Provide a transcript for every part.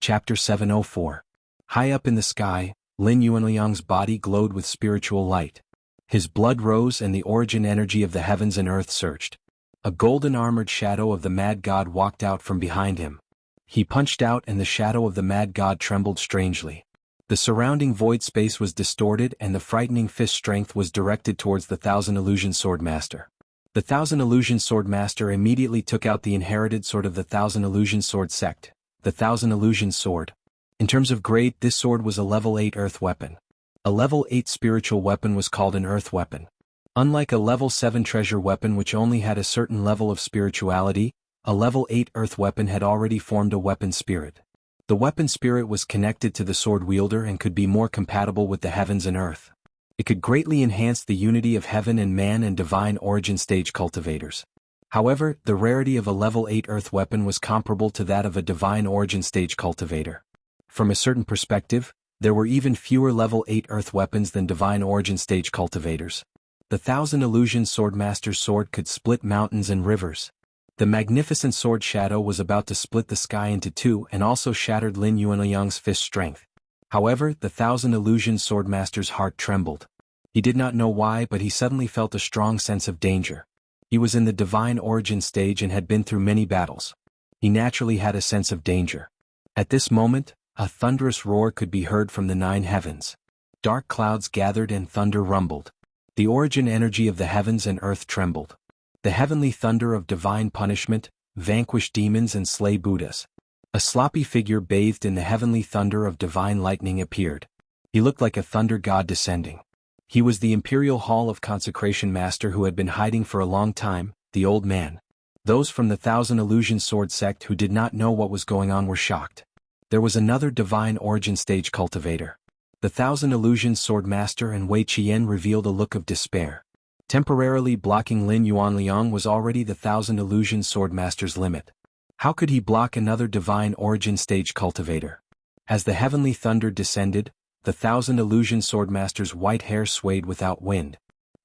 Chapter 704. High up in the sky, Lin Yuanliang's body glowed with spiritual light. His blood rose and the origin energy of the heavens and earth surged. A golden armored shadow of the mad god walked out from behind him. He punched out and the shadow of the mad god trembled strangely. The surrounding void space was distorted and the frightening fist strength was directed towards the Thousand Illusion Sword Master. The Thousand Illusion Sword Master immediately took out the inherited sword of the Thousand Illusion Sword sect, the Thousand Illusion Sword. In terms of grade, this sword was a level 8 earth weapon. A level 8 spiritual weapon was called an earth weapon. Unlike a level 7 treasure weapon which only had a certain level of spirituality, a level 8 earth weapon had already formed a weapon spirit. The weapon spirit was connected to the sword wielder and could be more compatible with the heavens and earth. It could greatly enhance the unity of heaven and man and divine origin stage cultivators. However, the rarity of a level 8 earth weapon was comparable to that of a divine origin stage cultivator. From a certain perspective, there were even fewer level 8 earth weapons than divine origin stage cultivators. The Thousand Illusion Sword Master's sword could split mountains and rivers. The magnificent sword shadow was about to split the sky into two and also shattered Lin Yuanliang's fist strength. However, the Thousand Illusion Sword Master's heart trembled. He did not know why, but he suddenly felt a strong sense of danger. He was in the divine origin stage and had been through many battles. He naturally had a sense of danger. At this moment, a thunderous roar could be heard from the 9 heavens. Dark clouds gathered and thunder rumbled. The origin energy of the heavens and earth trembled. The heavenly thunder of divine punishment, vanquish demons and slay Buddhas. A sloppy figure bathed in the heavenly thunder of divine lightning appeared. He looked like a thunder god descending. He was the Imperial Hall of Consecration Master who had been hiding for a long time, the old man. Those from the Thousand Illusion Sword sect who did not know what was going on were shocked. There was another divine origin stage cultivator. The Thousand Illusion Sword Master and Wei Qian revealed a look of despair. Temporarily blocking Lin Yuanliang was already the Thousand Illusion Sword Master's limit. How could he block another divine origin stage cultivator? As the heavenly thunder descended, the Thousand Illusion Sword Master's white hair swayed without wind.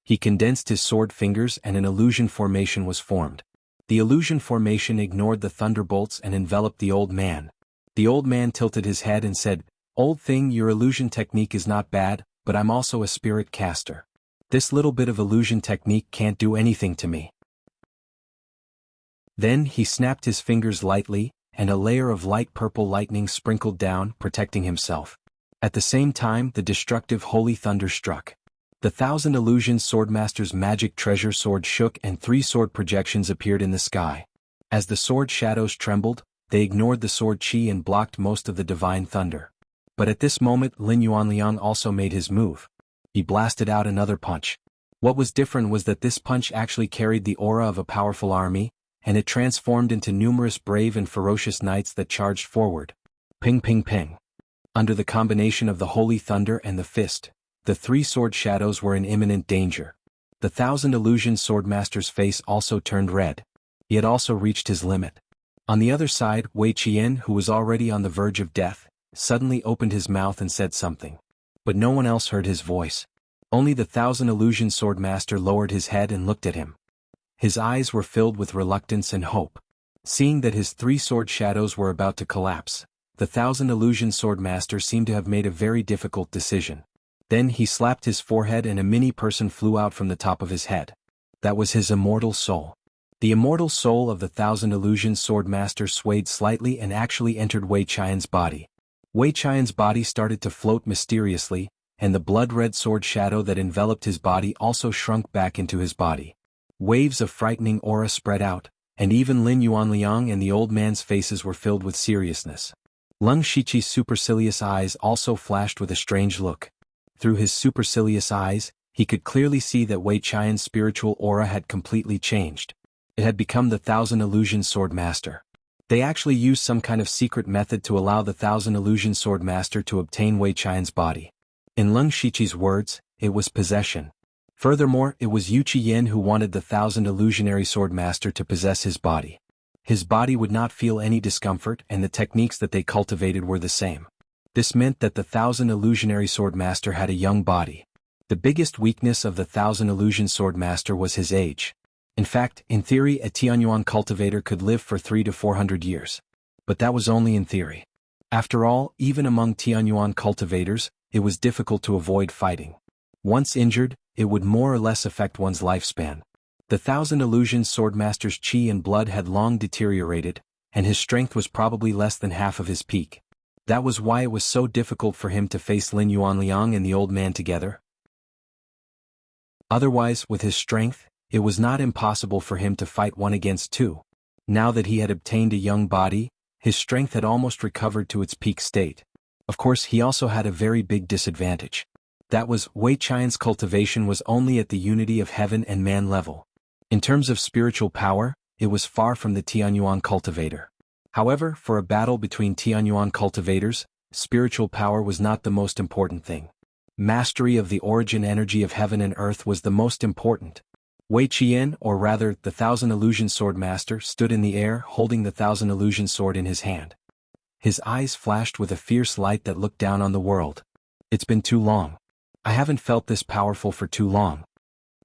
He condensed his sword fingers and an illusion formation was formed. The illusion formation ignored the thunderbolts and enveloped the old man. The old man tilted his head and said, "Old thing, your illusion technique is not bad, but I'm also a spirit caster. This little bit of illusion technique can't do anything to me." Then he snapped his fingers lightly, and a layer of light purple lightning sprinkled down, protecting himself. At the same time, the destructive holy thunder struck. The Thousand Illusion Sword Master's magic treasure sword shook and 3 sword projections appeared in the sky. As the sword shadows trembled, they ignored the sword chi and blocked most of the divine thunder. But at this moment Lin Yuanliang also made his move. He blasted out another punch. What was different was that this punch actually carried the aura of a powerful army, and it transformed into numerous brave and ferocious knights that charged forward. Ping ping ping. Under the combination of the holy thunder and the fist, the 3 sword shadows were in imminent danger. The Thousand Illusion Sword Master's face also turned red. He had also reached his limit. On the other side, Wei Qian, who was already on the verge of death, suddenly opened his mouth and said something. But no one else heard his voice. Only the Thousand Illusion Sword Master lowered his head and looked at him. His eyes were filled with reluctance and hope. Seeing that his 3 sword shadows were about to collapse, the Thousand Illusion Sword Master seemed to have made a very difficult decision. Then he slapped his forehead and a mini person flew out from the top of his head. That was his immortal soul. The immortal soul of the Thousand Illusion Sword Master swayed slightly and actually entered Wei Qian's body. Wei Qian's body started to float mysteriously, and the blood-red sword shadow that enveloped his body also shrunk back into his body. Waves of frightening aura spread out, and even Lin Yuanliang and the old man's faces were filled with seriousness. Lung Shiqi's supercilious eyes also flashed with a strange look. Through his supercilious eyes, he could clearly see that Wei Qian's spiritual aura had completely changed. It had become the Thousand Illusion Sword Master. They actually used some kind of secret method to allow the Thousand Illusion Sword Master to obtain Wei Qian's body. In Lung Shiqi's words, it was possession. Furthermore, it was Yu Qian who wanted the Thousand Illusionary Sword Master to possess his body. His body would not feel any discomfort and the techniques that they cultivated were the same. This meant that the Thousand Illusionary Sword Master had a young body. The biggest weakness of the Thousand Illusion Sword Master was his age. In fact, in theory a Tianyuan cultivator could live for 300 to 400 years. But that was only in theory. After all, even among Tianyuan cultivators, it was difficult to avoid fighting. Once injured, it would more or less affect one's lifespan. The Thousand Illusion Swordmaster's chi and blood had long deteriorated, and his strength was probably less than half of his peak. That was why it was so difficult for him to face Lin Yuanliang and the old man together. Otherwise, with his strength, it was not impossible for him to fight one against two. Now that he had obtained a young body, his strength had almost recovered to its peak state. Of course, he also had a very big disadvantage. That was, Wei Qian's cultivation was only at the unity of heaven and man level. In terms of spiritual power, it was far from the Tianyuan cultivator. However, for a battle between Tianyuan cultivators, spiritual power was not the most important thing. Mastery of the origin energy of heaven and earth was the most important. Wei Qian, or rather, the Thousand Illusion Sword Master, stood in the air holding the Thousand Illusion Sword in his hand. His eyes flashed with a fierce light that looked down on the world. It's been too long. I haven't felt this powerful for too long.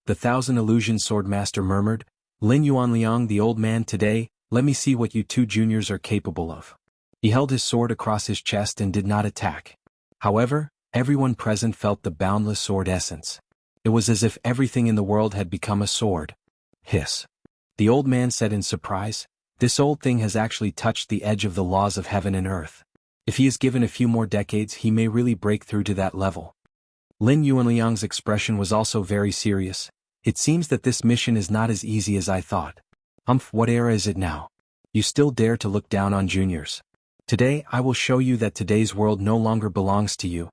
The Thousand Illusion Sword Master murmured, Lin Yuanliang, the old man, today, let me see what you two juniors are capable of. He held his sword across his chest and did not attack. However, everyone present felt the boundless sword essence. It was as if everything in the world had become a sword. Hiss. The old man said in surprise, this old thing has actually touched the edge of the laws of heaven and earth. If he is given a few more decades, he may really break through to that level. Lin Yuanliang's expression was also very serious. It seems that this mission is not as easy as I thought. What era is it now? You still dare to look down on juniors. Today I will show you that today's world no longer belongs to you.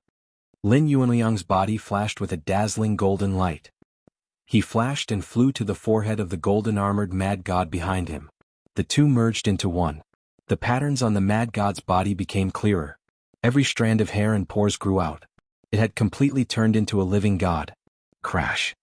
Lin Yuanliang's body flashed with a dazzling golden light. He flashed and flew to the forehead of the golden-armored mad god behind him. The two merged into one. The patterns on the mad god's body became clearer. Every strand of hair and pores grew out. It had completely turned into a living god. Crash.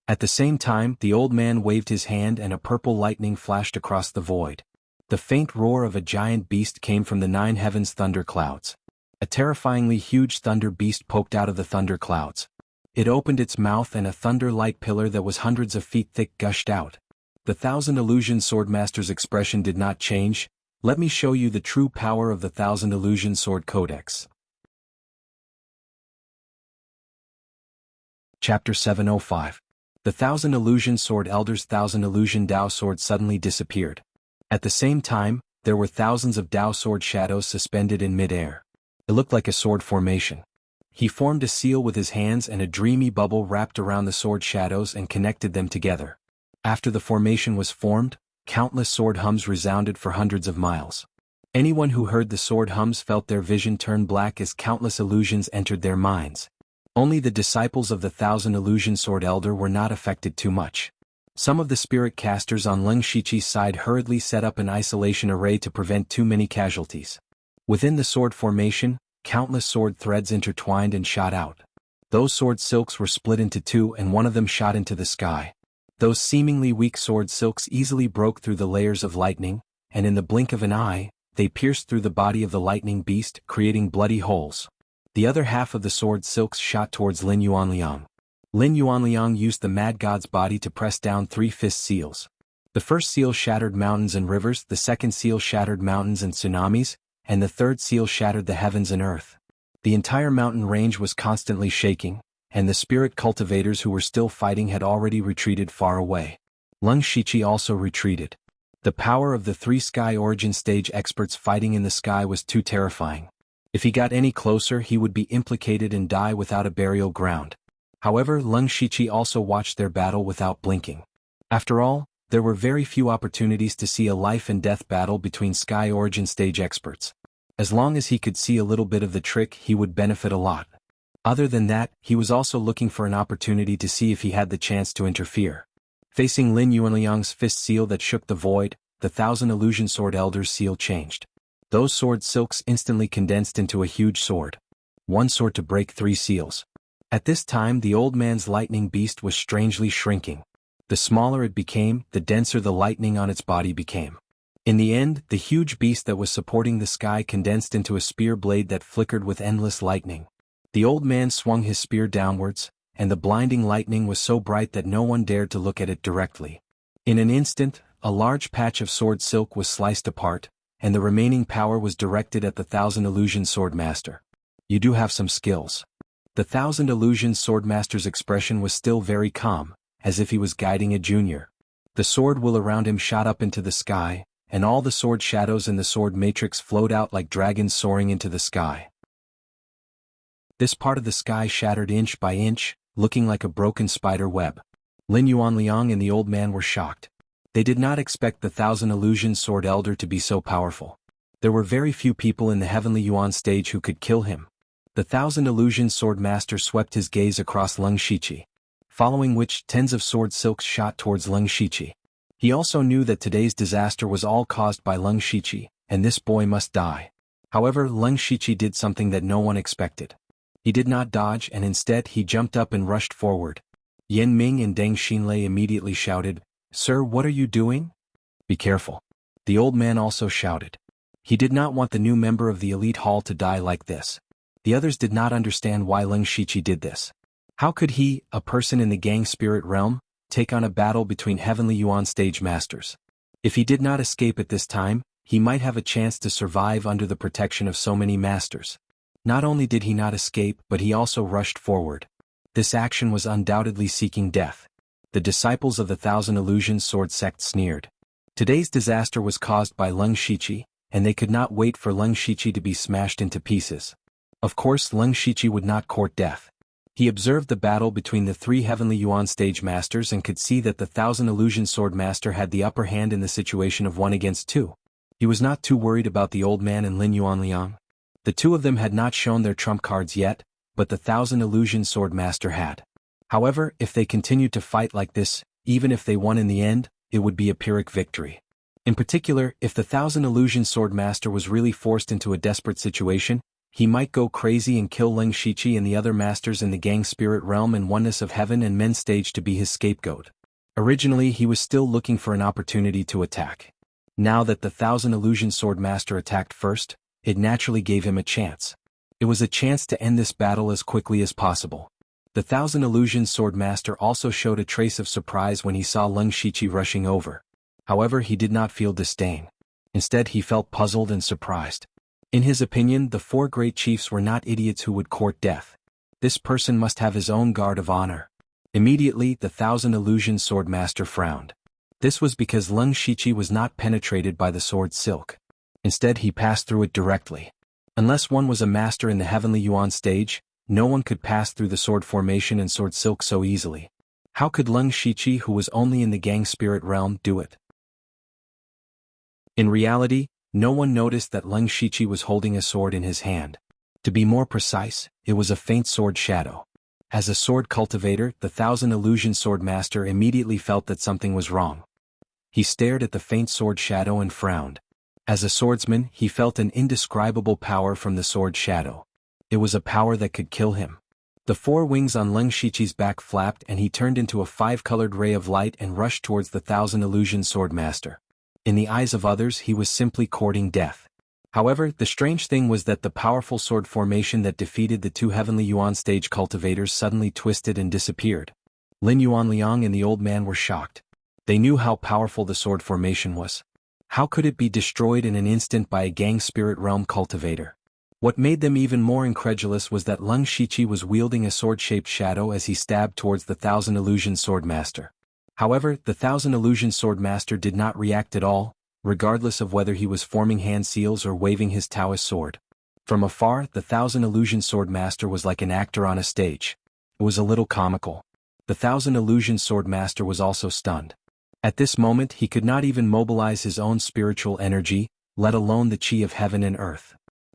At the same time, the old man waved his hand and a purple lightning flashed across the void. The faint roar of a giant beast came from the nine heavens thunder clouds. A terrifyingly huge thunder beast poked out of the thunder clouds. It opened its mouth and a thunder-light pillar that was hundreds of feet thick gushed out. The Thousand Illusion Swordmaster's expression did not change. Let me show you the true power of the Thousand Illusion Sword Codex. Chapter 705. The Thousand Illusion Sword Elder's Thousand Illusion Dao Sword suddenly disappeared. At the same time, there were thousands of Dao Sword shadows suspended in mid-air. It looked like a sword formation. He formed a seal with his hands and a dreamy bubble wrapped around the sword shadows and connected them together. After the formation was formed, countless sword hums resounded for hundreds of miles. Anyone who heard the sword hums felt their vision turn black as countless illusions entered their minds. Only the disciples of the Thousand Illusion Sword Elder were not affected too much. Some of the spirit casters on Leng Shiqi's side hurriedly set up an isolation array to prevent too many casualties. Within the sword formation, countless sword threads intertwined and shot out. Those sword silks were split into two and one of them shot into the sky. Those seemingly weak sword silks easily broke through the layers of lightning, and in the blink of an eye, they pierced through the body of the lightning beast, creating bloody holes. The other half of the sword silks shot towards Lin Yuanliang. Lin Yuanliang used the mad god's body to press down three fist seals. The first seal shattered mountains and rivers, the second seal shattered mountains and tsunamis, and the third seal shattered the heavens and earth. The entire mountain range was constantly shaking, and the spirit cultivators who were still fighting had already retreated far away. Leng Shiqi also retreated. The power of the three sky origin stage experts fighting in the sky was too terrifying. If he got any closer, he would be implicated and die without a burial ground. However, Leng Shiqi also watched their battle without blinking. After all, there were very few opportunities to see a life-and-death battle between sky origin stage experts. As long as he could see a little bit of the trick, he would benefit a lot. Other than that, he was also looking for an opportunity to see if he had the chance to interfere. Facing Lin Yuanliang's fist seal that shook the void, the Thousand Illusion Sword Elder's seal changed. Those sword silks instantly condensed into a huge sword. One sword to break three seals. At this time, the old man's lightning beast was strangely shrinking. The smaller it became, the denser the lightning on its body became. In the end, the huge beast that was supporting the sky condensed into a spear blade that flickered with endless lightning. The old man swung his spear downwards, and the blinding lightning was so bright that no one dared to look at it directly. In an instant, a large patch of sword silk was sliced apart, and the remaining power was directed at the Thousand Illusion Sword Master. You do have some skills. The Thousand Illusion Sword Master's expression was still very calm, as if he was guiding a junior. The sword will around him shot up into the sky, and all the sword shadows in the sword matrix flowed out like dragons soaring into the sky. This part of the sky shattered inch by inch, looking like a broken spider web. Lin Yuanliang and the old man were shocked. They did not expect the Thousand Illusion Sword Elder to be so powerful. There were very few people in the Heavenly Yuan stage who could kill him. The Thousand Illusion Sword Master swept his gaze across Leng Shiqi, following which tens of sword silks shot towards Leng Shiqi. He also knew that today's disaster was all caused by Leng Shiqi, and this boy must die. However, Leng Shiqi did something that no one expected. He did not dodge, and instead he jumped up and rushed forward. Yan Ming and Deng Xinlei immediately shouted, "Sir, what are you doing? Be careful." The old man also shouted. He did not want the new member of the elite hall to die like this. The others did not understand why Leng Shiqi did this. How could he, a person in the gang spirit realm, take on a battle between Heavenly Yuan stage masters? If he did not escape at this time, he might have a chance to survive under the protection of so many masters. Not only did he not escape, but he also rushed forward. This action was undoubtedly seeking death. The disciples of the Thousand Illusion Sword sect sneered. Today's disaster was caused by Leng Shiqi, and they could not wait for Leng Shiqi to be smashed into pieces. Of course, Leng Shiqi would not court death. He observed the battle between the three Heavenly Yuan stage masters and could see that the Thousand Illusion Sword Master had the upper hand in the situation of 1 against 2. He was not too worried about the old man and Lin Yuanliang. The two of them had not shown their trump cards yet, but the Thousand Illusion Sword Master had. However, if they continued to fight like this, even if they won in the end, it would be a Pyrrhic victory. In particular, if the Thousand Illusion Sword Master was really forced into a desperate situation, he might go crazy and kill Leng Shiqi and the other masters in the gang spirit realm and oneness of heaven and men stage to be his scapegoat. Originally he was still looking for an opportunity to attack. Now that the Thousand Illusion Sword Master attacked first, it naturally gave him a chance. It was a chance to end this battle as quickly as possible. The Thousand Illusion Sword Master also showed a trace of surprise when he saw Leng Shiqi rushing over. However, he did not feel disdain. Instead he felt puzzled and surprised. In his opinion, the 4 great chiefs were not idiots who would court death. This person must have his own guard of honor. Immediately, the Thousand Illusion Sword Master frowned. This was because Leng Shiqi was not penetrated by the sword silk. Instead he passed through it directly. Unless one was a master in the Heavenly Yuan stage, no one could pass through the sword formation and sword silk so easily. How could Leng Shiqi, who was only in the gang spirit realm, do it? In reality, no one noticed that Leng Shiqi was holding a sword in his hand. To be more precise, it was a faint sword shadow. As a sword cultivator, the Thousand Illusion Sword Master immediately felt that something was wrong. He stared at the faint sword shadow and frowned. As a swordsman, he felt an indescribable power from the sword shadow. It was a power that could kill him. The 4 wings on Leng Shiqi's back flapped and he turned into a 5-colored ray of light and rushed towards the Thousand Illusion Sword Master. In the eyes of others he was simply courting death. However, the strange thing was that the powerful sword formation that defeated the 2 Heavenly Yuan stage cultivators suddenly twisted and disappeared. Lin Yuanliang and the old man were shocked. They knew how powerful the sword formation was. How could it be destroyed in an instant by a gang spirit realm cultivator? What made them even more incredulous was that Leng Shiqi was wielding a sword-shaped shadow as he stabbed towards the Thousand Illusion Sword Master. However, the Thousand Illusion Sword Master did not react at all, regardless of whether he was forming hand seals or waving his Taoist sword. From afar, the Thousand Illusion Sword Master was like an actor on a stage. It was a little comical. The Thousand Illusion Sword Master was also stunned. At this moment he could not even mobilize his own spiritual energy, let alone the chi of heaven and earth.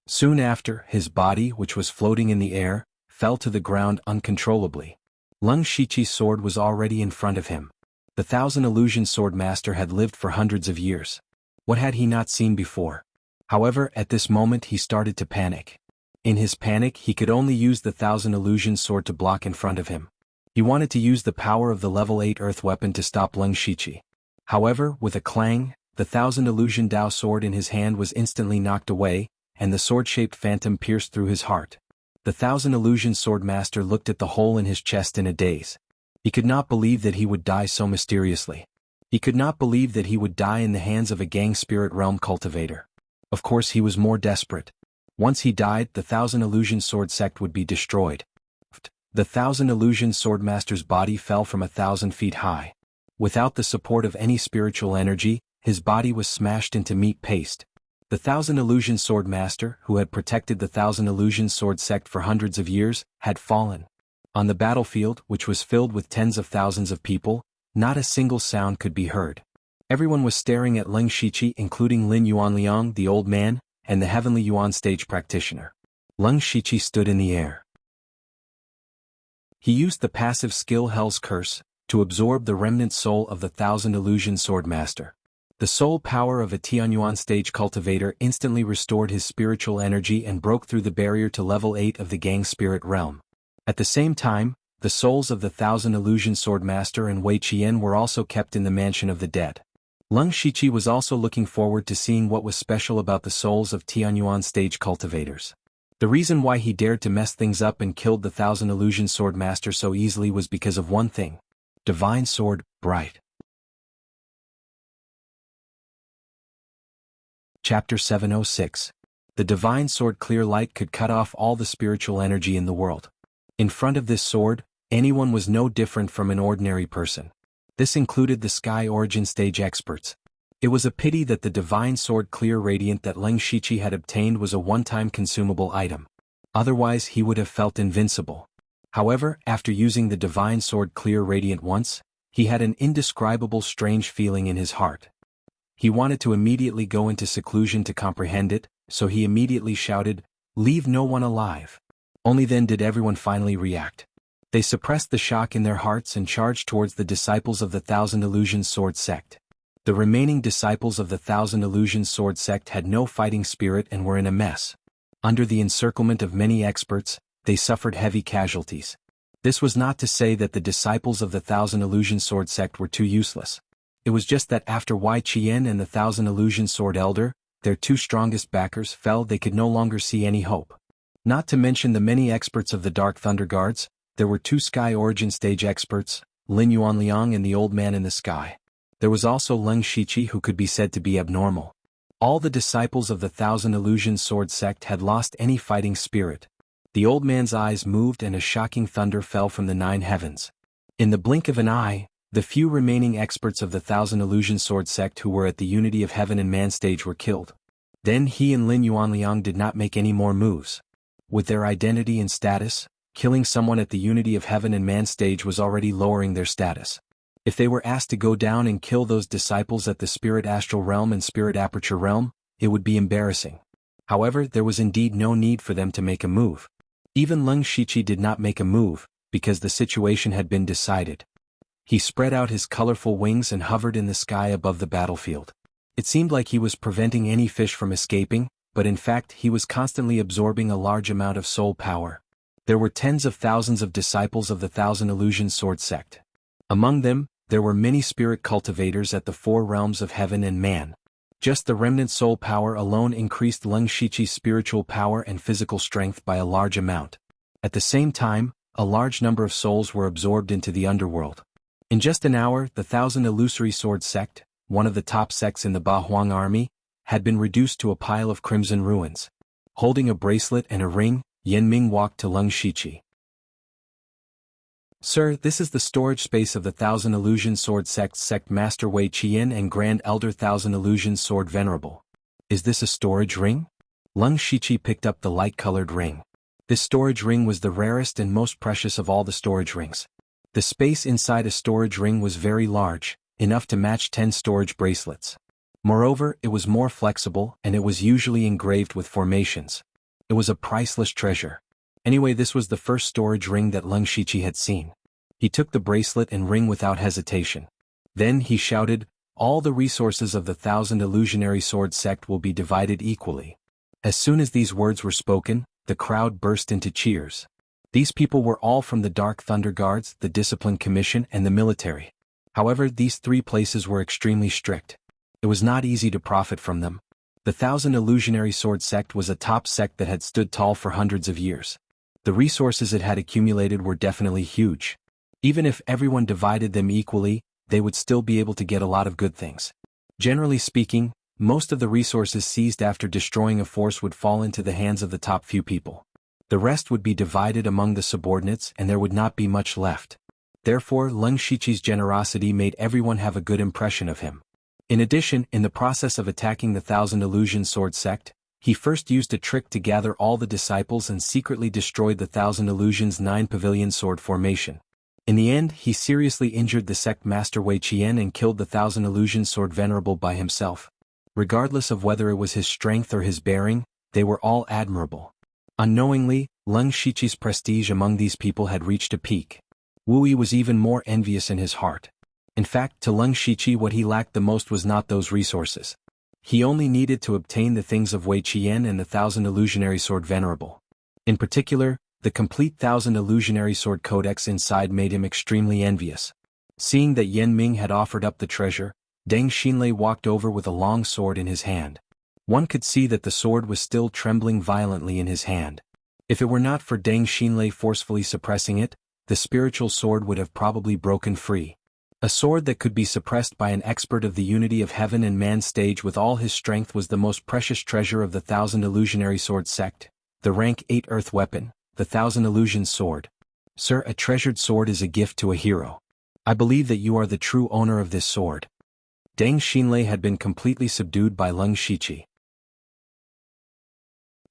Soon after, his body, which was floating in the air, fell to the ground uncontrollably. Leng Shiqi's sword was already in front of him. The Thousand Illusion Sword Master had lived for hundreds of years. What had he not seen before? However, at this moment he started to panic. In his panic he could only use the Thousand Illusion Sword to block in front of him. He wanted to use the power of the level 8 earth weapon to stop Leng Shiqi. However, with a clang, the Thousand Illusion Dao sword in his hand was instantly knocked away, and the sword-shaped phantom pierced through his heart. The Thousand Illusion Sword Master looked at the hole in his chest in a daze. He could not believe that he would die so mysteriously. He could not believe that he would die in the hands of a gang spirit realm cultivator. Of course he was more desperate. Once he died, the Thousand Illusion Sword sect would be destroyed. The Thousand Illusion Swordmaster's body fell from 1,000 feet high. Without the support of any spiritual energy, his body was smashed into meat paste. The Thousand Illusion Swordmaster, who had protected the Thousand Illusion Sword sect for hundreds of years, had fallen. On the battlefield, which was filled with tens of thousands of people, not a single sound could be heard. Everyone was staring at Leng Shiqi, including Lin Yuanliang, the old man, and the Heavenly Yuan stage practitioner. Leng Shiqi stood in the air. He used the passive skill Hell's Curse to absorb the remnant soul of the Thousand Illusion Swordmaster. The soul power of a Tianyuan stage cultivator instantly restored his spiritual energy and broke through the barrier to level 8 of the Gang Spirit realm. At the same time, the souls of the Thousand Illusion Swordmaster and Wei Qian were also kept in the Mansion of the Dead. Leng Shiqi was also looking forward to seeing what was special about the souls of Tianyuan stage cultivators. The reason why he dared to mess things up and killed the Thousand Illusion Swordmaster so easily was because of one thing. Divine Sword, Bright. Chapter 706. The Divine Sword Clear Light could cut off all the spiritual energy in the world. In front of this sword, anyone was no different from an ordinary person. This included the Sky Origin stage experts. It was a pity that the Divine Sword Clear Radiant that Leng Shiqi had obtained was a one-time consumable item. Otherwise he would have felt invincible. However, after using the Divine Sword Clear Radiant once, he had an indescribable strange feeling in his heart. He wanted to immediately go into seclusion to comprehend it, so he immediately shouted, "Leave no one alive." Only then did everyone finally react. They suppressed the shock in their hearts and charged towards the disciples of the Thousand Illusion Sword sect. The remaining disciples of the Thousand Illusion Sword sect had no fighting spirit and were in a mess. Under the encirclement of many experts, they suffered heavy casualties. This was not to say that the disciples of the Thousand Illusion Sword sect were too useless. It was just that after Wei Qian and the Thousand Illusion Sword Elder, their two strongest backers fell, they could no longer see any hope. Not to mention the many experts of the Dark Thunder Guards, there were two Sky Origin stage experts, Lin Yuanliang and the Old Man in the Sky. There was also Leng Shiqi, who could be said to be abnormal. All the disciples of the Thousand Illusion Sword sect had lost any fighting spirit. The old man's eyes moved and a shocking thunder fell from the 9 heavens. In the blink of an eye, the few remaining experts of the Thousand Illusion Sword sect who were at the Unity of Heaven and Man stage were killed. Then he and Lin Yuanliang did not make any more moves. With their identity and status, killing someone at the Unity of Heaven and Man stage was already lowering their status. If they were asked to go down and kill those disciples at the Spirit Astral Realm and Spirit Aperture Realm, it would be embarrassing. However, there was indeed no need for them to make a move. Even Leng Shiqi did not make a move, because the situation had been decided. He spread out his colorful wings and hovered in the sky above the battlefield. It seemed like he was preventing any fish from escaping, but in fact he was constantly absorbing a large amount of soul power. There were tens of thousands of disciples of the Thousand Illusion Sword sect. Among them, there were many spirit cultivators at the 4 realms of heaven and man. Just the remnant soul power alone increased Leng Shiqi's spiritual power and physical strength by a large amount. At the same time, a large number of souls were absorbed into the underworld. In just an hour, the Thousand Illusory Sword sect, one of the top sects in the Ba Huang army, had been reduced to a pile of crimson ruins. Holding a bracelet and a ring, Yan Ming walked to Leng Shiqi. "Sir, this is the storage space of the Thousand Illusion Sword sect's Sect Master Wei Qian and Grand Elder Thousand Illusion Sword Venerable. Is this a storage ring?" Leng Shiqi picked up the light-colored ring. This storage ring was the rarest and most precious of all the storage rings. The space inside a storage ring was very large, enough to match 10 storage bracelets. Moreover, it was more flexible and it was usually engraved with formations. It was a priceless treasure. Anyway, this was the first storage ring that Leng Shiqi had seen. He took the bracelet and ring without hesitation. Then he shouted, "All the resources of the Thousand Illusionary Sword sect will be divided equally." As soon as these words were spoken, the crowd burst into cheers. These people were all from the Dark Thunder Guards, the Discipline Commission, and the military. However, these 3 places were extremely strict. It was not easy to profit from them. The Thousand Illusionary Sword sect was a top sect that had stood tall for hundreds of years. The resources it had accumulated were definitely huge. Even if everyone divided them equally, they would still be able to get a lot of good things. Generally speaking, most of the resources seized after destroying a force would fall into the hands of the top few people. The rest would be divided among the subordinates and there would not be much left. Therefore, Leng Shiqi's generosity made everyone have a good impression of him. In addition, in the process of attacking the Thousand Illusion Sword sect, he first used a trick to gather all the disciples and secretly destroyed the Thousand Illusions' 9-pavilion sword formation. In the end, he seriously injured the sect master Wei Qian and killed the Thousand Illusion Sword Venerable by himself. Regardless of whether it was his strength or his bearing, they were all admirable. Unknowingly, Leng Shiqi's prestige among these people had reached a peak. Wu Yi was even more envious in his heart. In fact, to Leng Shiqi what he lacked the most was not those resources. He only needed to obtain the things of Wei Qian and the Thousand Illusionary Sword Venerable. In particular, the complete Thousand Illusionary Sword Codex inside made him extremely envious. Seeing that Yan Ming had offered up the treasure, Deng Xinlei walked over with a long sword in his hand. One could see that the sword was still trembling violently in his hand. If it were not for Deng Xinlei forcefully suppressing it, the spiritual sword would have probably broken free. A sword that could be suppressed by an expert of the unity of heaven and man stage with all his strength was the most precious treasure of the Thousand Illusionary Sword sect, the rank 8 earth weapon, the Thousand Illusion Sword. Sir, a treasured sword is a gift to a hero. I believe that you are the true owner of this sword. Deng Xinlei had been completely subdued by Leng Shiqi.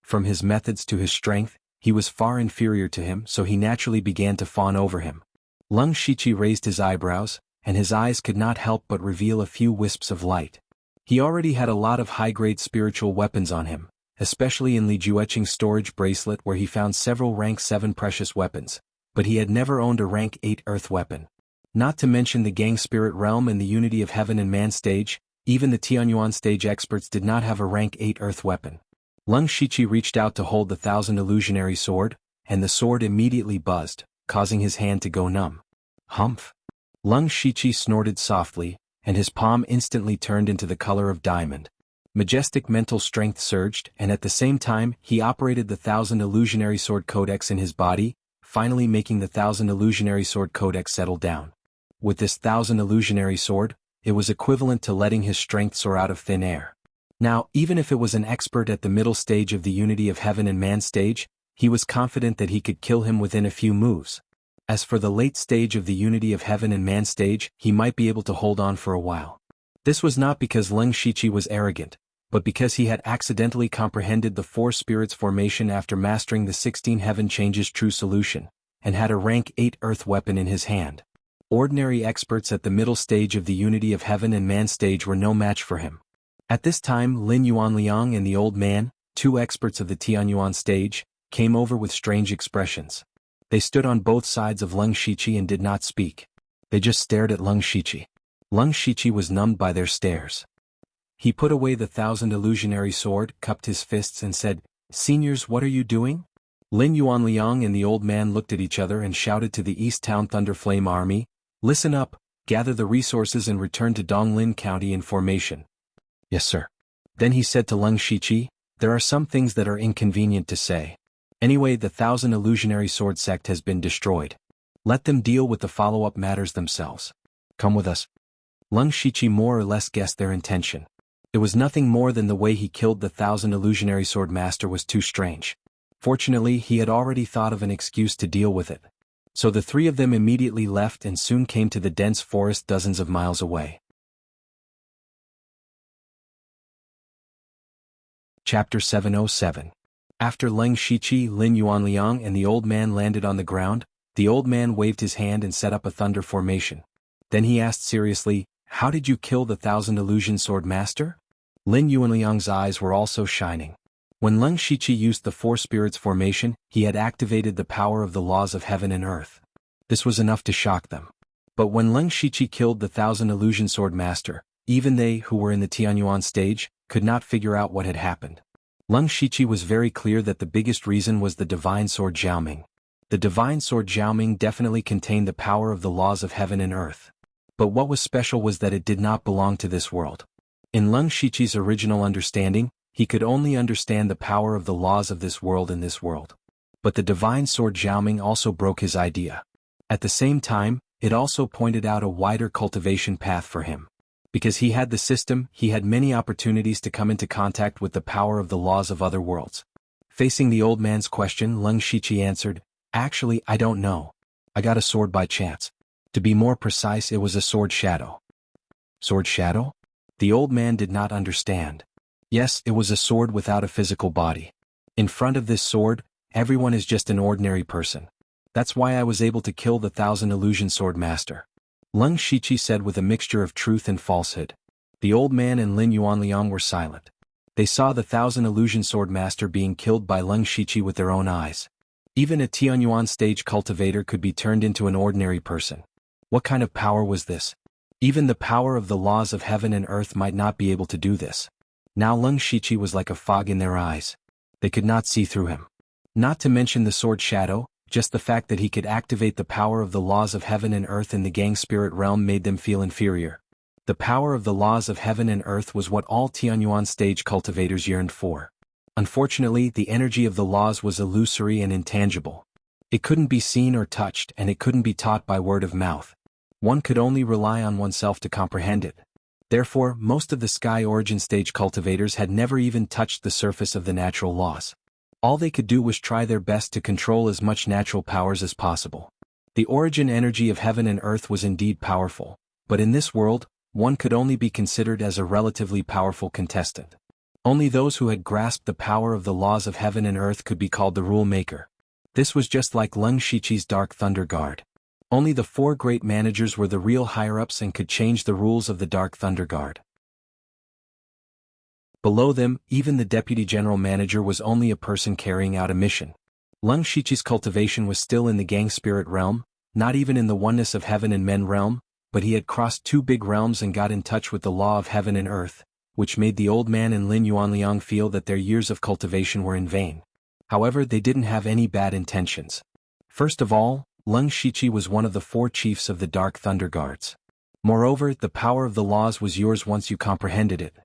From his methods to his strength, he was far inferior to him, so he naturally began to fawn over him. Leng Shiqi raised his eyebrows, and his eyes could not help but reveal a few wisps of light. He already had a lot of high-grade spiritual weapons on him, especially in Li Jueqing's storage bracelet where he found several rank 7 precious weapons, but he had never owned a rank 8 earth weapon. Not to mention the Gang Spirit Realm and the Unity of Heaven and Man stage, even the Tianyuan stage experts did not have a rank 8 earth weapon. Leng Shiqi reached out to hold the Thousand Illusionary Sword, and the sword immediately buzzed, causing his hand to go numb. Humph! Leng Shiqi snorted softly, and his palm instantly turned into the color of diamond. Majestic mental strength surged, and at the same time, he operated the Thousand Illusionary Sword Codex in his body, finally making the Thousand Illusionary Sword Codex settle down. With this Thousand Illusionary Sword, it was equivalent to letting his strength soar out of thin air. Now, even if it was an expert at the middle stage of the Unity of Heaven and Man stage, he was confident that he could kill him within a few moves. As for the late stage of the Unity of Heaven and Man stage, he might be able to hold on for a while. This was not because Leng Shiqi was arrogant, but because he had accidentally comprehended the 4 spirits formation after mastering the 16 heaven changes true solution, and had a rank 8 earth weapon in his hand. Ordinary experts at the middle stage of the Unity of Heaven and Man stage were no match for him. At this time Lin Yuanliang and the old man, 2 experts of the Tianyuan stage, came over with strange expressions. They stood on both sides of Leng Shiqi and did not speak. They just stared at Leng Shiqi. Leng Shiqi was numbed by their stares. He put away the Thousand Illusionary Sword, cupped his fists and said, "Seniors, what are you doing?" Lin Yuanliang and the old man looked at each other and shouted to the East Town Thunderflame Army, "Listen up, gather the resources and return to Donglin County in formation." "Yes, sir." Then he said to Leng Shiqi, "There are some things that are inconvenient to say. Anyway, the Thousand Illusionary Sword sect has been destroyed. Let them deal with the follow-up matters themselves. Come with us." Leng Shiqi more or less guessed their intention. It was nothing more than the way he killed the Thousand Illusionary Sword Master was too strange. Fortunately, he had already thought of an excuse to deal with it. So the 3 of them immediately left and soon came to the dense forest dozens of miles away. Chapter 707. After Leng Shiqi, Lin Yuanliang and the old man landed on the ground, the old man waved his hand and set up a thunder formation. Then he asked seriously, "How did you kill the Thousand Illusion Sword Master?" Lin Yuanliang's eyes were also shining. When Leng Shiqi used the 4 spirits formation, he had activated the power of the laws of heaven and earth. This was enough to shock them. But when Leng Shiqi killed the Thousand Illusion Sword Master, even they who were in the Tianyuan stage could not figure out what had happened. Leng Shiqi was very clear that the biggest reason was the divine sword Xiaoming. The divine sword Xiaoming definitely contained the power of the laws of heaven and earth. But what was special was that it did not belong to this world. In Leng Shiqi's original understanding, he could only understand the power of the laws of this world in this world. But the divine sword Xiaoming also broke his idea. At the same time, it also pointed out a wider cultivation path for him. Because he had the system, he had many opportunities to come into contact with the power of the laws of other worlds. Facing the old man's question, Leng Shiqi answered, "Actually, I don't know. I got a sword by chance. To be more precise, it was a sword shadow." Sword shadow? The old man did not understand. Yes, it was a sword without a physical body. In front of this sword, everyone is just an ordinary person. That's why I was able to kill the 1,000 illusion sword master. Leng Shiqi said with a mixture of truth and falsehood. The old man and Lin Yuanliang were silent. They saw the 1,000 illusion sword master being killed by Leng Shiqi with their own eyes. Even a Tianyuan stage cultivator could be turned into an ordinary person. What kind of power was this? Even the power of the laws of heaven and earth might not be able to do this. Now Leng Shiqi was like a fog in their eyes. They could not see through him. Not to mention the sword shadow, just the fact that he could activate the power of the laws of heaven and earth in the gang spirit realm made them feel inferior. The power of the laws of heaven and earth was what all Tianyuan stage cultivators yearned for. Unfortunately, the energy of the laws was illusory and intangible. It couldn't be seen or touched, and it couldn't be taught by word of mouth. One could only rely on oneself to comprehend it. Therefore, most of the sky origin stage cultivators had never even touched the surface of the natural laws. All they could do was try their best to control as much natural powers as possible. The origin energy of heaven and earth was indeed powerful, but in this world, one could only be considered as a relatively powerful contestant. Only those who had grasped the power of the laws of heaven and earth could be called the rule maker. This was just like Leng Shiqi's Dark Thunder Guard. Only the 4 great managers were the real higher-ups and could change the rules of the Dark Thunder Guard. Below them, even the deputy general manager was only a person carrying out a mission. Leng Shiqi's cultivation was still in the gang spirit realm, not even in the oneness of heaven and men realm, but he had crossed 2 big realms and got in touch with the law of heaven and earth, which made the old man and Lin Yuanliang feel that their years of cultivation were in vain. However, they didn't have any bad intentions. First of all, Leng Shiqi was one of the 4 chiefs of the Dark Thunder Guards. Moreover, the power of the laws was yours once you comprehended it.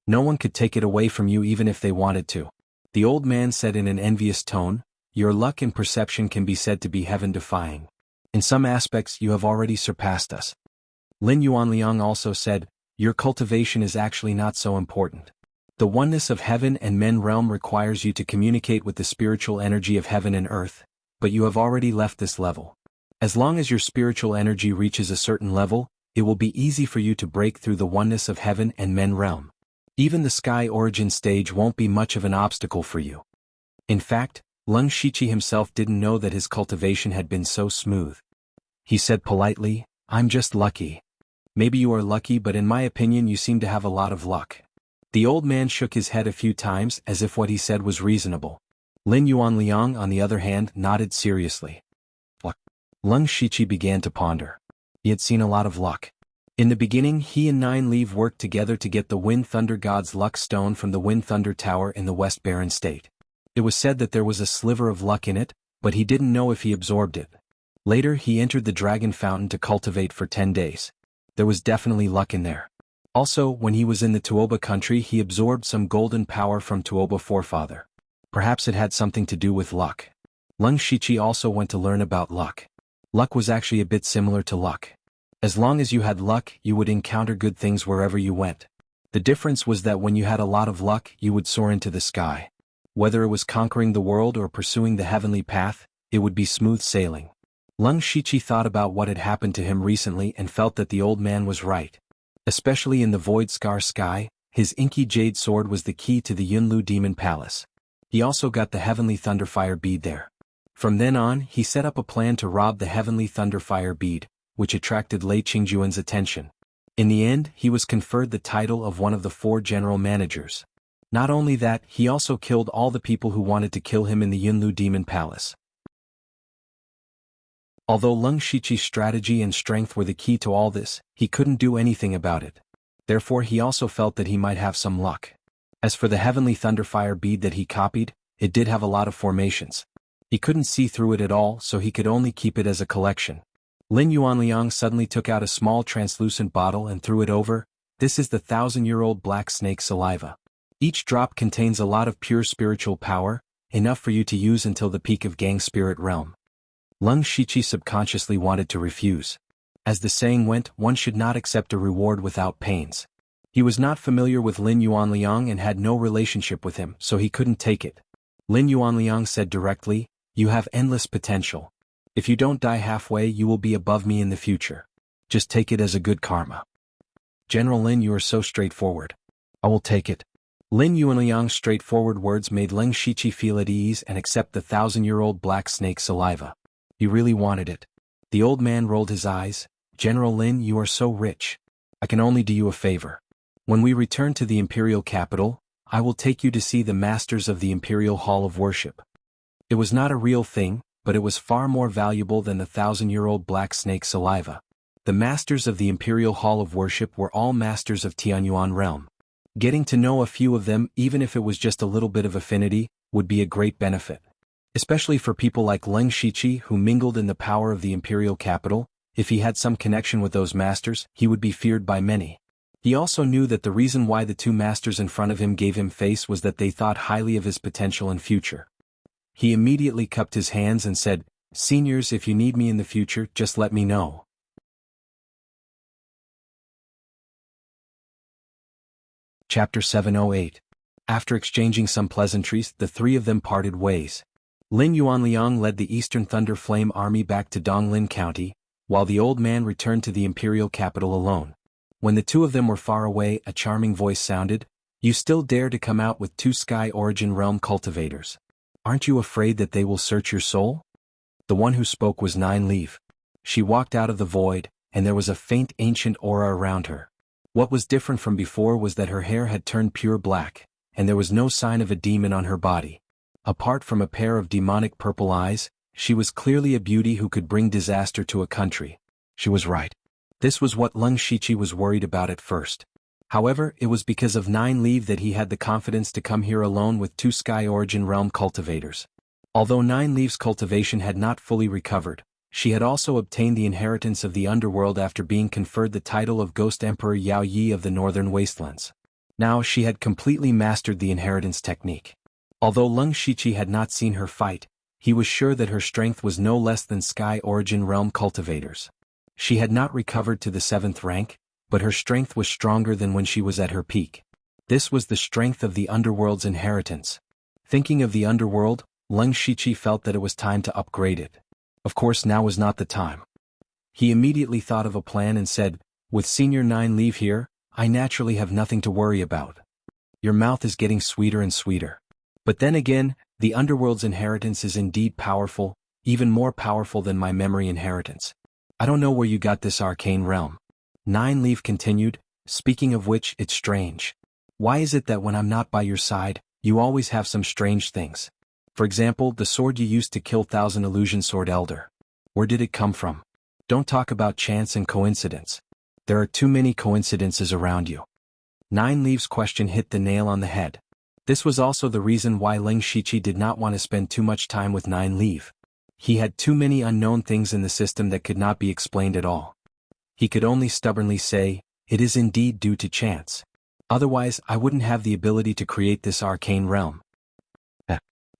No one could take it away from you even if they wanted to. The old man said in an envious tone, "Your luck and perception can be said to be heaven-defying. In some aspects you have already surpassed us." Lin Yuanliang also said, "Your cultivation is actually not so important. The oneness of heaven and men realm requires you to communicate with the spiritual energy of heaven and earth, but you have already left this level. As long as your spiritual energy reaches a certain level, it will be easy for you to break through the oneness of heaven and men realm. Even the sky origin stage won't be much of an obstacle for you." In fact, Leng Shiqi himself didn't know that his cultivation had been so smooth. He said politely, "I'm just lucky." "Maybe you are lucky, but in my opinion you seem to have a lot of luck." The old man shook his head a few times as if what he said was reasonable. Lin Yuanliang, on the other hand, nodded seriously. Luck. Leng Shiqi began to ponder. He had seen a lot of luck. In the beginning, he and Nine Leaf worked together to get the Wind Thunder God's luck stone from the Wind Thunder Tower in the West Barren State. It was said that there was a sliver of luck in it, but he didn't know if he absorbed it. Later, he entered the Dragon Fountain to cultivate for 10 days. There was definitely luck in there. Also, when he was in the Tuoba country, he absorbed some golden power from Tuoba forefather. Perhaps it had something to do with luck. Leng Shiqi also went to learn about luck. Luck was actually a bit similar to luck. As long as you had luck, you would encounter good things wherever you went. The difference was that when you had a lot of luck, you would soar into the sky. Whether it was conquering the world or pursuing the heavenly path, it would be smooth sailing. Leng Shiqi thought about what had happened to him recently and felt that the old man was right. Especially in the Void Scar Sky, his inky jade sword was the key to the Yunlu Demon Palace. He also got the Heavenly Thunderfire bead there. From then on, he set up a plan to rob the Heavenly Thunderfire bead, which attracted Lei Qingjuan's attention. In the end, he was conferred the title of one of the 4 general managers. Not only that, he also killed all the people who wanted to kill him in the Yunlu Demon Palace. Although Leng Shiqi's strategy and strength were the key to all this, he couldn't do anything about it. Therefore, he also felt that he might have some luck. As for the Heavenly Thunderfire bead that he copied, it did have a lot of formations. He couldn't see through it at all, so he could only keep it as a collection. Lin Yuanliang suddenly took out a small translucent bottle and threw it over. "This is the 1,000-year-old black snake saliva. Each drop contains a lot of pure spiritual power, enough for you to use until the peak of Gang Spirit Realm." Leng Shiqi subconsciously wanted to refuse. As the saying went, one should not accept a reward without pains. He was not familiar with Lin Yuanliang and had no relationship with him, so he couldn't take it. Lin Yuanliang said directly, "You have endless potential. If you don't die halfway, you will be above me in the future. Just take it as a good karma." "General Lin, you are so straightforward. I will take it." Lin Yuanliang's straightforward words made Leng Shiqi feel at ease and accept the 1,000-year-old black snake saliva. He really wanted it. The old man rolled his eyes. "General Lin, you are so rich. I can only do you a favor. When we return to the imperial capital, I will take you to see the masters of the Imperial Hall of Worship." It was not a real thing, but it was far more valuable than the 1,000-year-old black snake saliva. The masters of the Imperial Hall of Worship were all masters of Tianyuan realm. Getting to know a few of them, even if it was just a little bit of affinity, would be a great benefit. Especially for people like Leng Shiqi who mingled in the power of the imperial capital. If he had some connection with those masters, he would be feared by many. He also knew that the reason why the two masters in front of him gave him face was that they thought highly of his potential and future. He immediately cupped his hands and said, "Seniors, if you need me in the future, just let me know." Chapter 708. After exchanging some pleasantries, the three of them parted ways. Lin Yuanliang led the Eastern Thunder Flame Army back to Donglin County, while the old man returned to the imperial capital alone. When the two of them were far away, a charming voice sounded, "You still dare to come out with two Sky Origin Realm cultivators? Aren't you afraid that they will search your soul?" The one who spoke was Nine Leaf. She walked out of the void, and there was a faint ancient aura around her. What was different from before was that her hair had turned pure black, and there was no sign of a demon on her body. Apart from a pair of demonic purple eyes, she was clearly a beauty who could bring disaster to a country. She was right. This was what Leng Shiqi was worried about at first. However, it was because of Nine Leaf that he had the confidence to come here alone with two Sky Origin Realm cultivators. Although Nine Leaf's cultivation had not fully recovered, she had also obtained the inheritance of the underworld after being conferred the title of Ghost Emperor Yao Yi of the Northern Wastelands. Now she had completely mastered the inheritance technique. Although Leng Shiqi had not seen her fight, he was sure that her strength was no less than Sky Origin Realm cultivators. She had not recovered to the 7th rank, but her strength was stronger than when she was at her peak. This was the strength of the underworld's inheritance. Thinking of the underworld, Leng Shiqi felt that it was time to upgrade it. Of course, now was not the time. He immediately thought of a plan and said, "With Senior Nine Leaf here, I naturally have nothing to worry about. Your mouth is getting sweeter and sweeter. But then again, the underworld's inheritance is indeed powerful, even more powerful than my memory inheritance. I don't know where you got this arcane realm." Nine Leaf continued, "Speaking of which, it's strange. Why is it that when I'm not by your side, you always have some strange things? For example, the sword you used to kill Thousand Illusion Sword Elder. Where did it come from? Don't talk about chance and coincidence. There are too many coincidences around you." Nine Leaf's question hit the nail on the head. This was also the reason why Leng Shiqi did not want to spend too much time with Nine Leaf. He had too many unknown things in the system that could not be explained at all. He could only stubbornly say, "It is indeed due to chance. Otherwise, I wouldn't have the ability to create this arcane realm."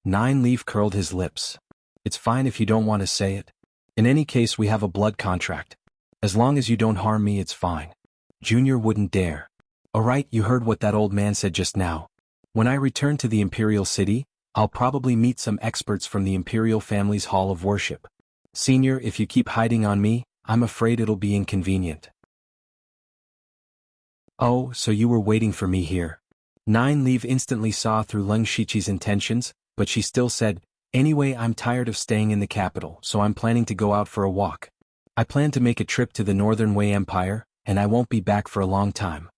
Nine Leaf curled his lips. "It's fine if you don't want to say it. In any case, we have a blood contract. As long as you don't harm me, it's fine. Junior wouldn't dare." "Alright, you heard what that old man said just now. When I return to the Imperial City, I'll probably meet some experts from the Imperial family's Hall of Worship. Senior, if you keep hiding on me, I'm afraid it'll be inconvenient." "Oh, so you were waiting for me here." Nine Leaf instantly saw through Leng Shiqi's intentions, but she still said, "Anyway, I'm tired of staying in the capital, so I'm planning to go out for a walk. I plan to make a trip to the Northern Wei Empire, and I won't be back for a long time."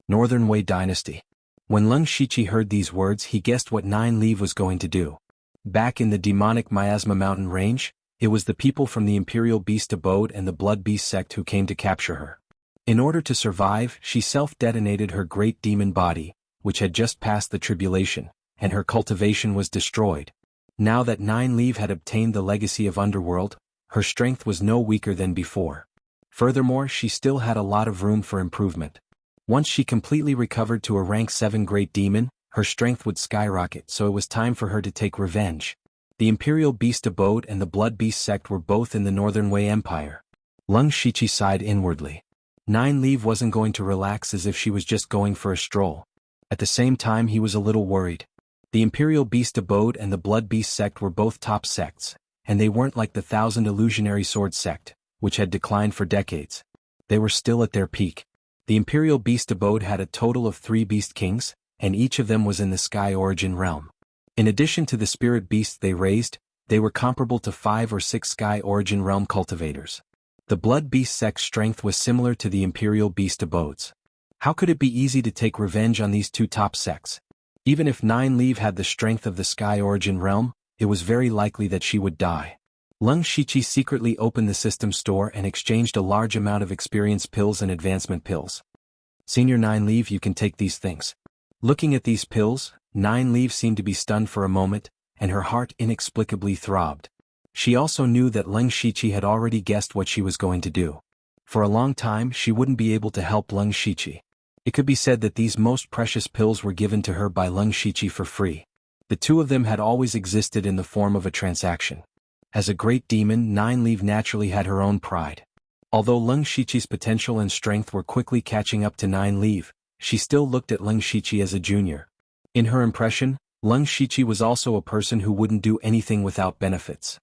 Northern Wei Dynasty. When Leng Shiqi heard these words, he guessed what Nine Leaf was going to do. Back in the demonic Miasma mountain range, it was the people from the Imperial Beast Abode and the Blood Beast sect who came to capture her. In order to survive, she self-detonated her great demon body, which had just passed the tribulation, and her cultivation was destroyed. Now that Nine Leaf had obtained the legacy of Underworld, her strength was no weaker than before. Furthermore, she still had a lot of room for improvement. Once she completely recovered to a rank 7 great demon, her strength would skyrocket, so it was time for her to take revenge. The Imperial Beast Abode and the Blood Beast sect were both in the Northern Wei Empire. Leng Shiqi sighed inwardly. Nine Leave wasn't going to relax as if she was just going for a stroll. At the same time he was a little worried. The Imperial Beast Abode and the Blood Beast sect were both top sects, and they weren't like the Thousand Illusionary Sword sect, which had declined for decades. They were still at their peak. The Imperial Beast Abode had a total of 3 Beast Kings, and each of them was in the Sky Origin realm. In addition to the spirit beasts they raised, they were comparable to 5 or 6 Sky Origin realm cultivators. The Blood Beast sect's strength was similar to the Imperial Beast Abode's. How could it be easy to take revenge on these two top sects? Even if Nine Leave had the strength of the Sky Origin realm, it was very likely that she would die. Leng Shiqi secretly opened the system store and exchanged a large amount of experience pills and advancement pills. Senior Nine Leave, you can take these things. Looking at these pills, Nine Leave seemed to be stunned for a moment, and her heart inexplicably throbbed. She also knew that Leng Shiqi had already guessed what she was going to do. For a long time she wouldn't be able to help Leng Shiqi. It could be said that these most precious pills were given to her by Leng Shiqi for free. The two of them had always existed in the form of a transaction. As a great demon, Nine Leave naturally had her own pride. Although Leng Shiqi's potential and strength were quickly catching up to Nine Leave, she still looked at Leng Shiqi as a junior. In her impression, Leng Shiqi was also a person who wouldn't do anything without benefits.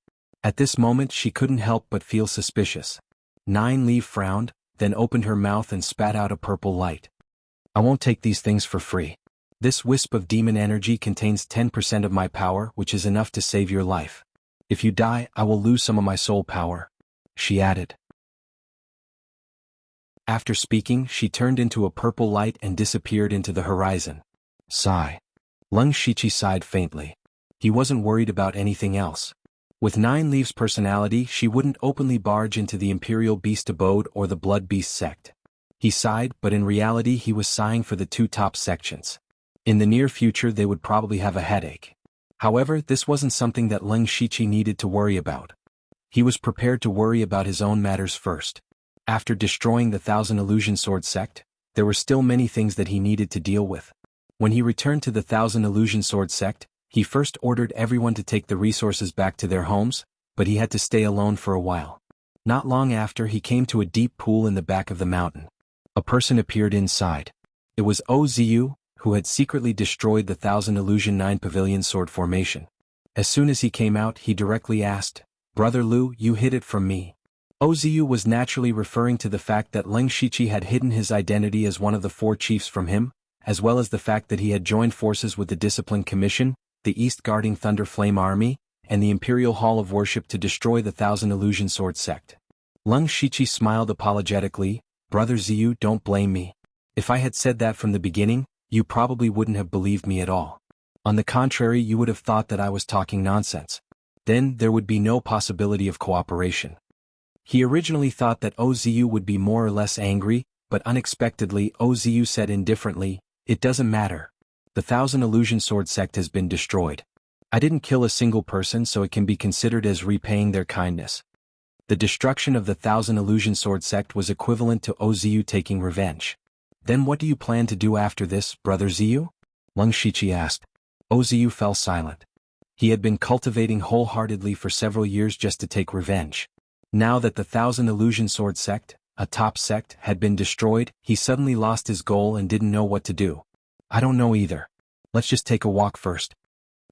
At this moment she couldn't help but feel suspicious. Nine Leave frowned, then opened her mouth and spat out a purple light. I won't take these things for free. This wisp of demon energy contains 10% of my power, which is enough to save your life. If you die, I will lose some of my soul power, she added. After speaking, she turned into a purple light and disappeared into the horizon. Sigh. Leng Shiqi sighed faintly. He wasn't worried about anything else. With Nine Leave's personality, she wouldn't openly barge into the Imperial Beast Abode or the Blood Beast sect. He sighed, but in reality he was sighing for the two top sections. In the near future they would probably have a headache. However, this wasn't something that Leng Shiqi needed to worry about. He was prepared to worry about his own matters first. After destroying the Thousand Illusion Sword sect, there were still many things that he needed to deal with. When he returned to the Thousand Illusion Sword sect, he first ordered everyone to take the resources back to their homes, but he had to stay alone for a while. Not long after he came to a deep pool in the back of the mountain. A person appeared inside. It was Oziu, who had secretly destroyed the Thousand Illusion 9 Pavilion Sword formation. As soon as he came out he directly asked, "Brother Lu, you hid it from me." Oziu was naturally referring to the fact that Leng Shiqi had hidden his identity as one of the 4 chiefs from him, as well as the fact that he had joined forces with the Discipline Commission, the East Guarding Thunder Flame Army, and the Imperial Hall of Worship to destroy the Thousand Illusion Sword sect. Leng Shiqi smiled apologetically. "Brother Ziyu, don't blame me. If I had said that from the beginning, you probably wouldn't have believed me at all. On the contrary, you would have thought that I was talking nonsense. Then there would be no possibility of cooperation." He originally thought that Oziu would be more or less angry, but unexpectedly Oziu said indifferently, "It doesn't matter. The Thousand Illusion Sword sect has been destroyed. I didn't kill a single person, so it can be considered as repaying their kindness." The destruction of the Thousand Illusion Sword sect was equivalent to Oziu taking revenge. "Then what do you plan to do after this, Brother Ziyu?" Leng Shiqi asked. Oziu fell silent. He had been cultivating wholeheartedly for several years just to take revenge. Now that the Thousand Illusion Sword sect, a top sect, had been destroyed, he suddenly lost his goal and didn't know what to do. "I don't know either. Let's just take a walk first."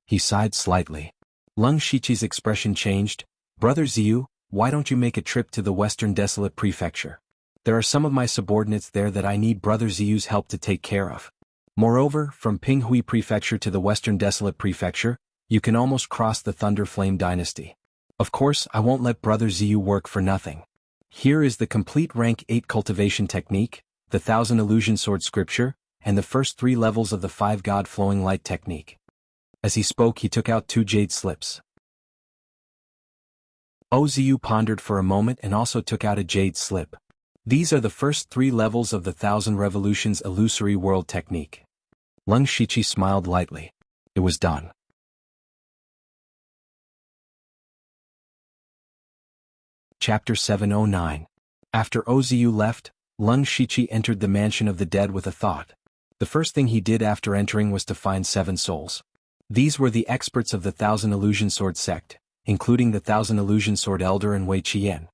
He sighed slightly. Leng Shiqi's expression changed. "Brother Ziyu, why don't you make a trip to the Western Desolate Prefecture? There are some of my subordinates there that I need Brother Ziyu's help to take care of. Moreover, from Pinghui Prefecture to the Western Desolate Prefecture, you can almost cross the Thunder Flame Dynasty. Of course, I won't let Brother Ziyu work for nothing. Here is the complete Rank 8 cultivation technique, the Thousand Illusion Sword scripture, and the first 3 levels of the 5 God Flowing Light technique." As he spoke he took out 2 jade slips. Oziu pondered for a moment and also took out a jade slip. "These are the first 3 levels of the Thousand Revolutions Illusory World technique." Leng Shiqi smiled lightly. It was done. Chapter 709. After Oziu left, Leng Shiqi entered the Mansion of the Dead with a thought. The first thing he did after entering was to find 7 souls. These were the experts of the Thousand Illusion Sword sect, including the Thousand Illusion Sword Elder and Wei Qian.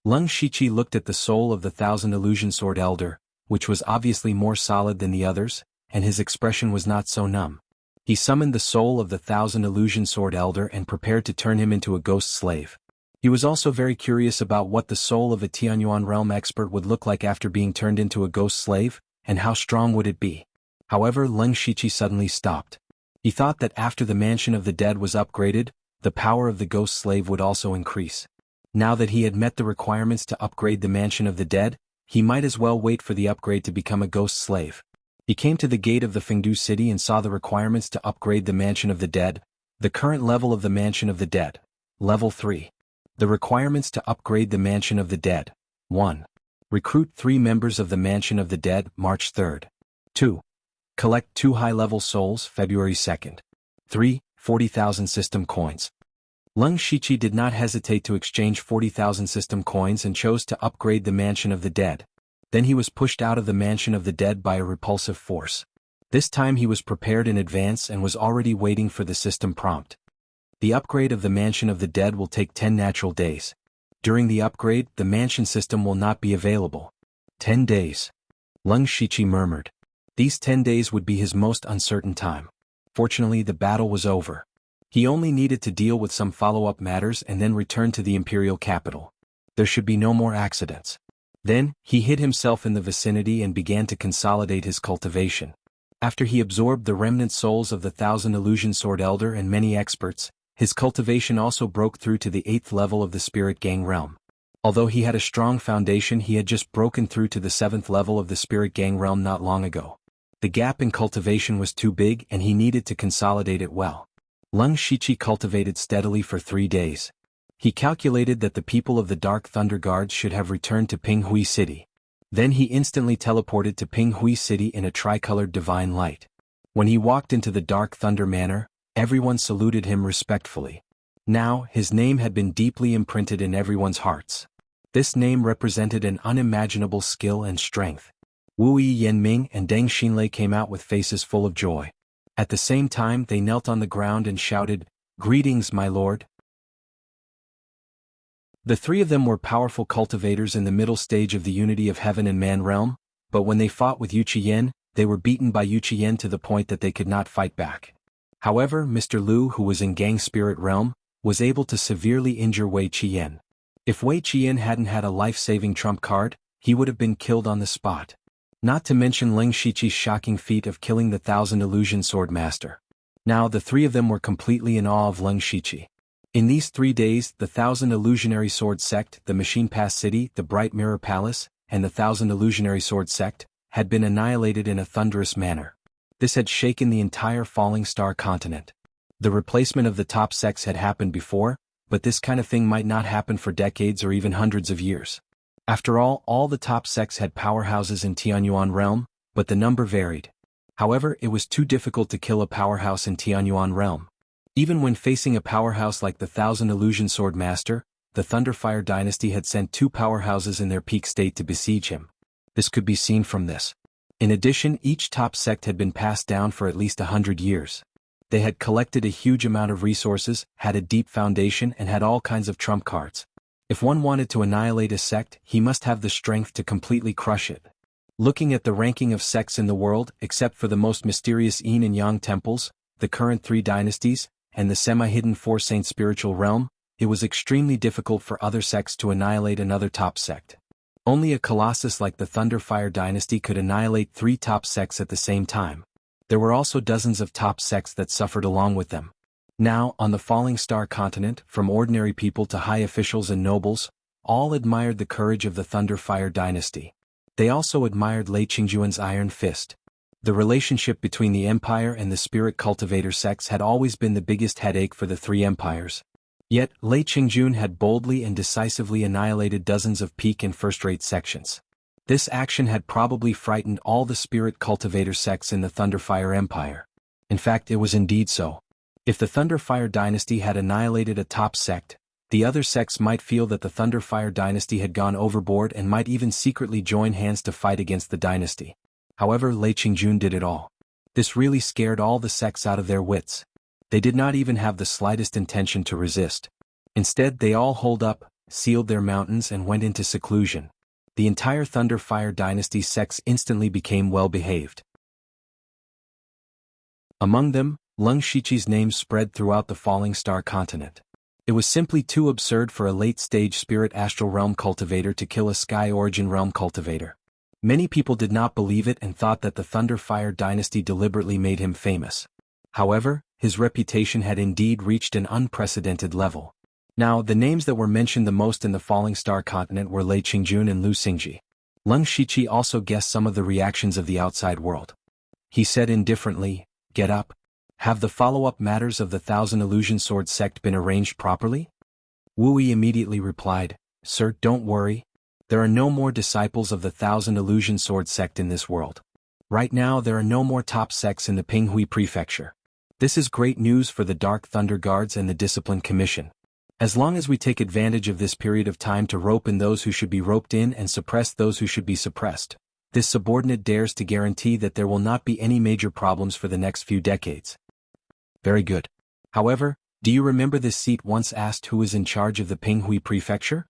Leng Shiqi looked at the soul of the Thousand Illusion Sword Elder, which was obviously more solid than the others, and his expression was not so numb. He summoned the soul of the Thousand Illusion Sword Elder and prepared to turn him into a ghost slave. He was also very curious about what the soul of a Tianyuan realm expert would look like after being turned into a ghost slave, and how strong would it be. However, Leng Shiqi suddenly stopped. He thought that after the Mansion of the Dead was upgraded, the power of the ghost slave would also increase. Now that he had met the requirements to upgrade the Mansion of the Dead, he might as well wait for the upgrade to become a ghost slave. He came to the gate of the Fengdu city and saw the requirements to upgrade the Mansion of the Dead, the current level of the Mansion of the Dead, level 3. The requirements to upgrade the Mansion of the Dead. 1. Recruit 3 members of the Mansion of the Dead, March 3rd. 2. Collect 2 high-level souls, February 2nd. 3. 40,000 system coins. Leng Shiqi did not hesitate to exchange 40,000 system coins and chose to upgrade the Mansion of the Dead. Then he was pushed out of the Mansion of the Dead by a repulsive force. This time he was prepared in advance and was already waiting for the system prompt. The upgrade of the Mansion of the Dead will take 10 natural days. During the upgrade, the mansion system will not be available. 10 days. Leng Shiqi murmured. These 10 days would be his most uncertain time. Fortunately, the battle was over. He only needed to deal with some follow-up matters and then return to the imperial capital. There should be no more accidents. Then, he hid himself in the vicinity and began to consolidate his cultivation. After he absorbed the remnant souls of the Thousand Illusion Sword Elder and many experts, his cultivation also broke through to the 8th level of the Spirit Gang realm. Although he had a strong foundation, he had just broken through to the 7th level of the Spirit Gang realm not long ago. The gap in cultivation was too big and he needed to consolidate it well. Leng Shiqi cultivated steadily for 3 days. He calculated that the people of the Dark Thunder Guards should have returned to Pinghui City. Then he instantly teleported to Pinghui City in a tricolored divine light. When he walked into the Dark Thunder Manor, everyone saluted him respectfully. Now, his name had been deeply imprinted in everyone's hearts. This name represented an unimaginable skill and strength. Wu Yanming and Deng Xinlei came out with faces full of joy. At the same time, they knelt on the ground and shouted, "Greetings, my lord." The 3 of them were powerful cultivators in the middle stage of the unity of heaven and man realm, but when they fought with Yu Qiyan, they were beaten by Yu Qiyan to the point that they could not fight back. However, Mr. Liu, who was in Gang Spirit Realm, was able to severely injure Wei Qiyan. If Wei Qiyan hadn't had a life-saving trump card, he would have been killed on the spot. Not to mention Leng Shiqi's shocking feat of killing the Thousand Illusion Sword Master. Now the 3 of them were completely in awe of Leng Shiqi. In these 3 days, the Thousand Illusionary Sword Sect, the Machine Pass City, the Bright Mirror Palace, and the Thousand Illusionary Sword Sect, had been annihilated in a thunderous manner. This had shaken the entire Falling Star continent. The replacement of the top sects had happened before, but this kind of thing might not happen for decades or even hundreds of years. After all the top sects had powerhouses in Tianyuan realm, but the number varied. However, it was too difficult to kill a powerhouse in Tianyuan realm. Even when facing a powerhouse like the Thousand Illusion Sword Master, the Thunderfire dynasty had sent 2 powerhouses in their peak state to besiege him. This could be seen from this. In addition, each top sect had been passed down for at least 100 years. They had collected a huge amount of resources, had a deep foundation, and had all kinds of trump cards. If one wanted to annihilate a sect, he must have the strength to completely crush it. Looking at the ranking of sects in the world, except for the most mysterious Yin and Yang temples, the current 3 dynasties, and the semi-hidden 4 saint spiritual realm, it was extremely difficult for other sects to annihilate another top sect. Only a colossus like the Thunderfire dynasty could annihilate 3 top sects at the same time. There were also dozens of top sects that suffered along with them. Now, on the Falling Star continent, from ordinary people to high officials and nobles, all admired the courage of the Thunderfire dynasty. They also admired Lei Qingjuan's iron fist. The relationship between the Empire and the Spirit Cultivator sects had always been the biggest headache for the 3 empires. Yet, Lei Qingjun had boldly and decisively annihilated dozens of peak and first-rate sections. This action had probably frightened all the Spirit Cultivator sects in the Thunderfire Empire. In fact, it was indeed so. If the Thunderfire dynasty had annihilated a top sect, the other sects might feel that the Thunderfire dynasty had gone overboard and might even secretly join hands to fight against the dynasty. However, Lei Qingjun did it all. This really scared all the sects out of their wits. They did not even have the slightest intention to resist. Instead, they all holed up, sealed their mountains and went into seclusion. The entire Thunder Fire Dynasty sects instantly became well-behaved. Among them, Lung Shiqi's name spread throughout the Falling Star continent. It was simply too absurd for a late-stage spirit astral realm cultivator to kill a sky origin realm cultivator. Many people did not believe it and thought that the Thunder Fire Dynasty deliberately made him famous. However, his reputation had indeed reached an unprecedented level. Now, the names that were mentioned the most in the Falling Star continent were Lei Qingjun and Lu Xingji. Lung Shiqi also guessed some of the reactions of the outside world. He said indifferently, "Get up. Have the follow-up matters of the Thousand Illusion Sword sect been arranged properly?" Wu Yi immediately replied, "Sir, don't worry. There are no more disciples of the Thousand Illusion Sword sect in this world. Right now there are no more top sects in the Pinghui Prefecture. This is great news for the Dark Thunder Guards and the Discipline Commission. As long as we take advantage of this period of time to rope in those who should be roped in and suppress those who should be suppressed, this subordinate dares to guarantee that there will not be any major problems for the next few decades." Very good. However, do you remember this seat once asked who is in charge of the Pinghui Prefecture?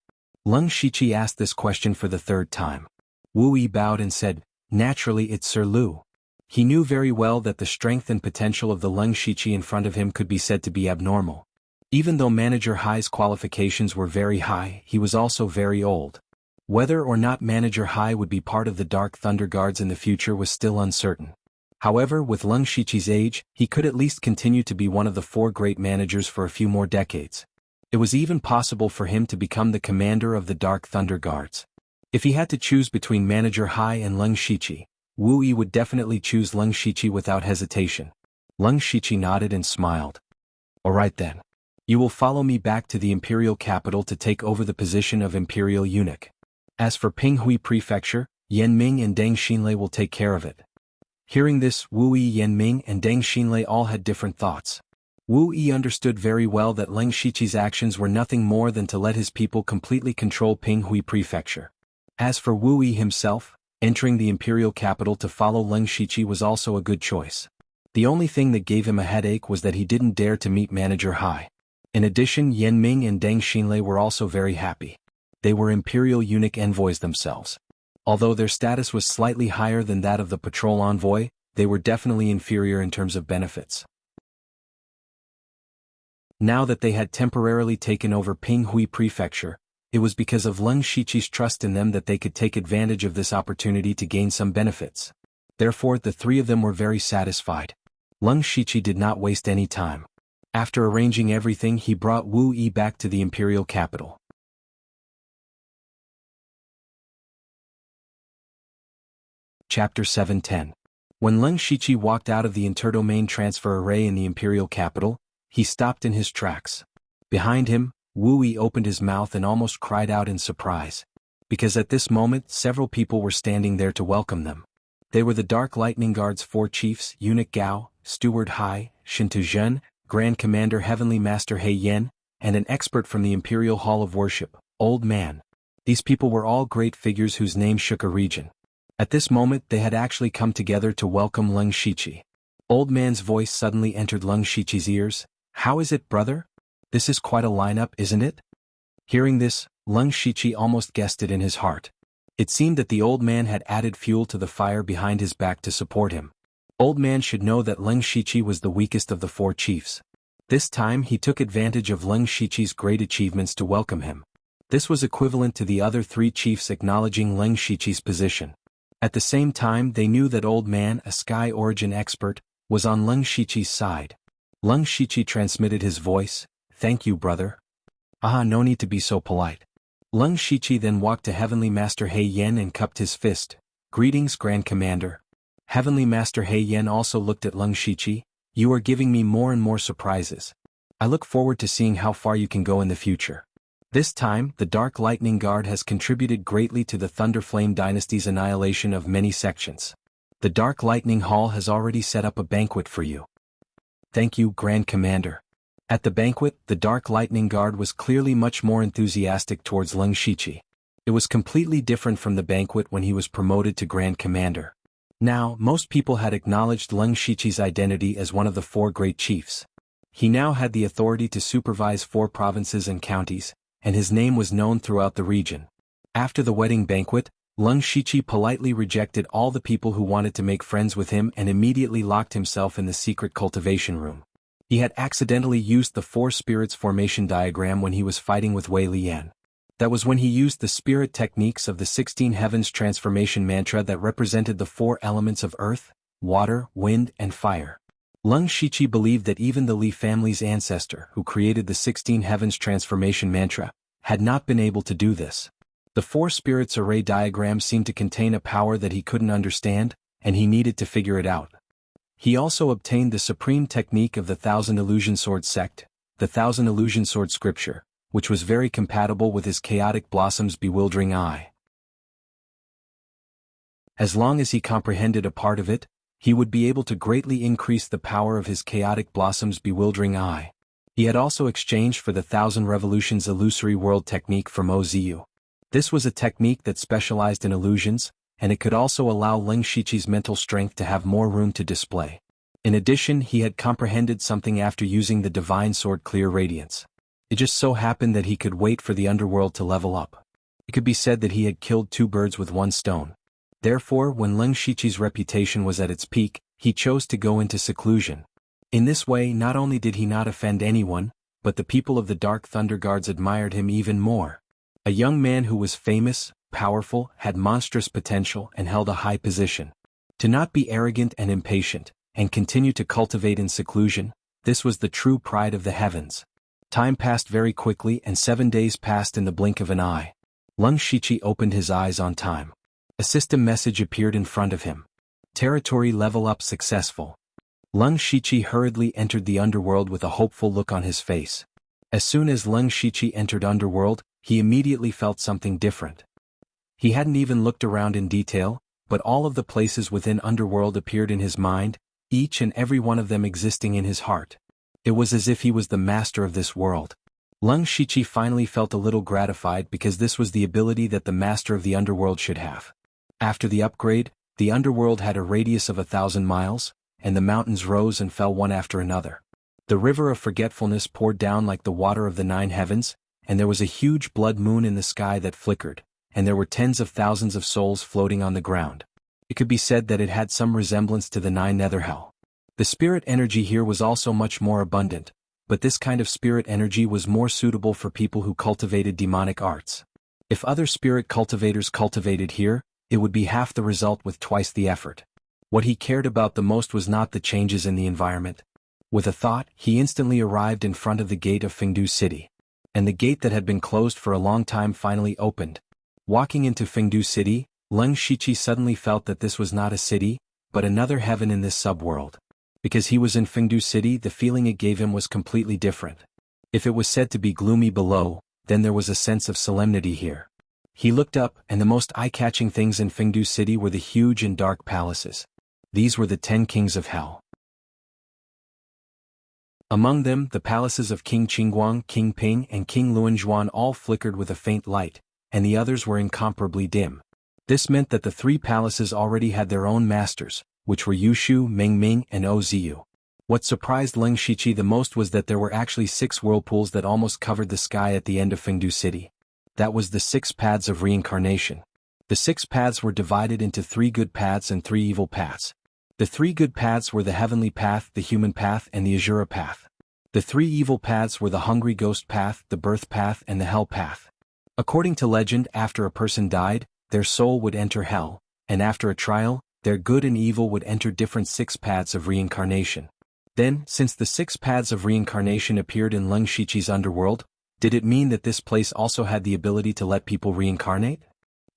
Lung Shiqi asked this question for the third time. Wu Yi bowed and said, "Naturally it's Sir Lu." He knew very well that the strength and potential of the Lung Shiqi in front of him could be said to be abnormal. Even though Manager Hai's qualifications were very high, he was also very old. Whether or not Manager Hai would be part of the Dark Thunder Guards in the future was still uncertain. However, with Lung Shiqi's age, he could at least continue to be one of the four great managers for a few more decades. It was even possible for him to become the commander of the Dark Thunder Guards. If he had to choose between Manager Hai and Lung Shiqi, Wu Yi would definitely choose Lung Shiqi without hesitation. Lung Shiqi nodded and smiled. "All right then. You will follow me back to the Imperial capital to take over the position of Imperial Eunuch. As for Pinghui Prefecture, Yan Ming and Deng Xinlei will take care of it." Hearing this, Wu Yi, Yan Ming and Deng Xinlei all had different thoughts. Wu Yi understood very well that Lung Shiqi's actions were nothing more than to let his people completely control Pinghui Prefecture. As for Wu Yi himself, entering the Imperial capital to follow Lung Shiqi was also a good choice. The only thing that gave him a headache was that he didn't dare to meet Manager Hai. In addition, Yan Ming and Deng Xinlei were also very happy. They were Imperial Eunuch envoys themselves. Although their status was slightly higher than that of the patrol envoy, they were definitely inferior in terms of benefits. Now that they had temporarily taken over Pinghui Prefecture, it was because of Lung Shiqi's trust in them that they could take advantage of this opportunity to gain some benefits. Therefore, the three of them were very satisfied. Lung Shiqi did not waste any time. After arranging everything, he brought Wu Yi back to the Imperial capital. Chapter 710. When Lung Shiqi walked out of the interdomain transfer array in the Imperial capital, he stopped in his tracks. Behind him, Wu Yi opened his mouth and almost cried out in surprise. Because at this moment several people were standing there to welcome them. They were the Dark Lightning Guard's four chiefs, Eunuch Gao, Steward Hai, Shintu Zhen, Grand Commander Heavenly Master He Yen, and an expert from the Imperial Hall of Worship, Old Man. These people were all great figures whose names shook a region. At this moment they had actually come together to welcome Lung Shiqi. Old Man's voice suddenly entered Lung Shiqi's ears. "How is it, brother? This is quite a lineup, isn't it?" Hearing this, Lung Shiqi almost guessed it in his heart. It seemed that the old man had added fuel to the fire behind his back to support him. Old Man should know that Lung Shiqi was the weakest of the four chiefs. This time he took advantage of Lung Shiqi's great achievements to welcome him. This was equivalent to the other three chiefs acknowledging Lung Shiqi's position. At the same time they knew that Old Man, a sky origin expert, was on Lung Shiqi's side. Lung Shiqi transmitted his voice, "Thank you, brother." "Ah, no need to be so polite." Lung Shiqi then walked to Heavenly Master He Yen and cupped his fist. "Greetings, Grand Commander." Heavenly Master He Yen also looked at Lung Shiqi. "You are giving me more and more surprises. I look forward to seeing how far you can go in the future." This time, the Dark Lightning Guard has contributed greatly to the Thunderflame Dynasty's annihilation of many sections. The Dark Lightning Hall has already set up a banquet for you. "Thank you, Grand Commander." At the banquet, the Dark Lightning Guard was clearly much more enthusiastic towards Lung Shiqi. It was completely different from the banquet when he was promoted to Grand Commander. Now, most people had acknowledged Lung Shiqi's identity as one of the four great chiefs. He now had the authority to supervise 4 provinces and counties, and his name was known throughout the region. After the wedding banquet, Leng Shiqi politely rejected all the people who wanted to make friends with him and immediately locked himself in the secret cultivation room. He had accidentally used the four spirits formation diagram when he was fighting with Wei Lian. That was when he used the spirit techniques of the 16 heavens transformation mantra that represented the four elements of earth, water, wind, and fire. Leng Shiqi believed that even the Li family's ancestor, who created the 16 heavens transformation mantra, had not been able to do this. The four spirits array diagram seemed to contain a power that he couldn't understand, and he needed to figure it out. He also obtained the supreme technique of the Thousand Illusion Sword sect, the Thousand Illusion Sword scripture, which was very compatible with his Chaotic Blossom's bewildering eye. As long as he comprehended a part of it, he would be able to greatly increase the power of his Chaotic Blossom's bewildering eye. He had also exchanged for the Thousand Revolutions illusory world technique from Ozu. This was a technique that specialized in illusions, and it could also allow Leng Shiqi's mental strength to have more room to display. In addition, he had comprehended something after using the Divine Sword Clear Radiance. It just so happened that he could wait for the underworld to level up. It could be said that he had killed two birds with one stone. Therefore, when Leng Shiqi's reputation was at its peak, he chose to go into seclusion. In this way, not only did he not offend anyone, but the people of the Dark Thunder Guards admired him even more. A young man who was famous, powerful, had monstrous potential and held a high position. To not be arrogant and impatient, and continue to cultivate in seclusion, this was the true pride of the heavens. Time passed very quickly and 7 days passed in the blink of an eye. Leng Shiqi opened his eyes on time. A system message appeared in front of him. Territory level up successful. Leng Shiqi hurriedly entered the underworld with a hopeful look on his face. As soon as Leng Shiqi entered underworld, he immediately felt something different. He hadn't even looked around in detail, but all of the places within underworld appeared in his mind, each and every one of them existing in his heart. It was as if he was the master of this world. Leng Shiqi finally felt a little gratified because this was the ability that the master of the underworld should have. After the upgrade, the underworld had a radius of 1,000 miles, and the mountains rose and fell one after another. The river of forgetfulness poured down like the water of the 9 heavens, and there was a huge blood moon in the sky that flickered, and there were tens of thousands of souls floating on the ground. It could be said that it had some resemblance to the 9 nether hell. The spirit energy here was also much more abundant, but this kind of spirit energy was more suitable for people who cultivated demonic arts. If other spirit cultivators cultivated here, it would be half the result with twice the effort. What he cared about the most was not the changes in the environment. With a thought, he instantly arrived in front of the gate of Fengdu City. And the gate that had been closed for a long time finally opened. Walking into Fengdu City, Leng Shiqi suddenly felt that this was not a city, but another heaven in this subworld. Because he was in Fengdu City, the feeling it gave him was completely different. If it was said to be gloomy below, then there was a sense of solemnity here. He looked up, and the most eye-catching things in Fengdu City were the huge and dark palaces. These were the 10 kings of hell. Among them, the palaces of King Qingguang, King Ping, and King Luanzhuan all flickered with a faint light, and the others were incomparably dim. This meant that the 3 palaces already had their own masters, which were Yushu, Mingming, and Ozu. What surprised Leng Shiqi the most was that there were actually 6 whirlpools that almost covered the sky at the end of Fengdu City. That was the 6 paths of reincarnation. The 6 paths were divided into 3 good paths and 3 evil paths. The 3 good paths were the heavenly path, the human path, and the Azura path. The 3 evil paths were the hungry ghost path, the birth path, and the hell path. According to legend, after a person died, their soul would enter hell, and after a trial, their good and evil would enter different 6 paths of reincarnation. Then, since the 6 paths of reincarnation appeared in Leng Shiqi's underworld, did it mean that this place also had the ability to let people reincarnate?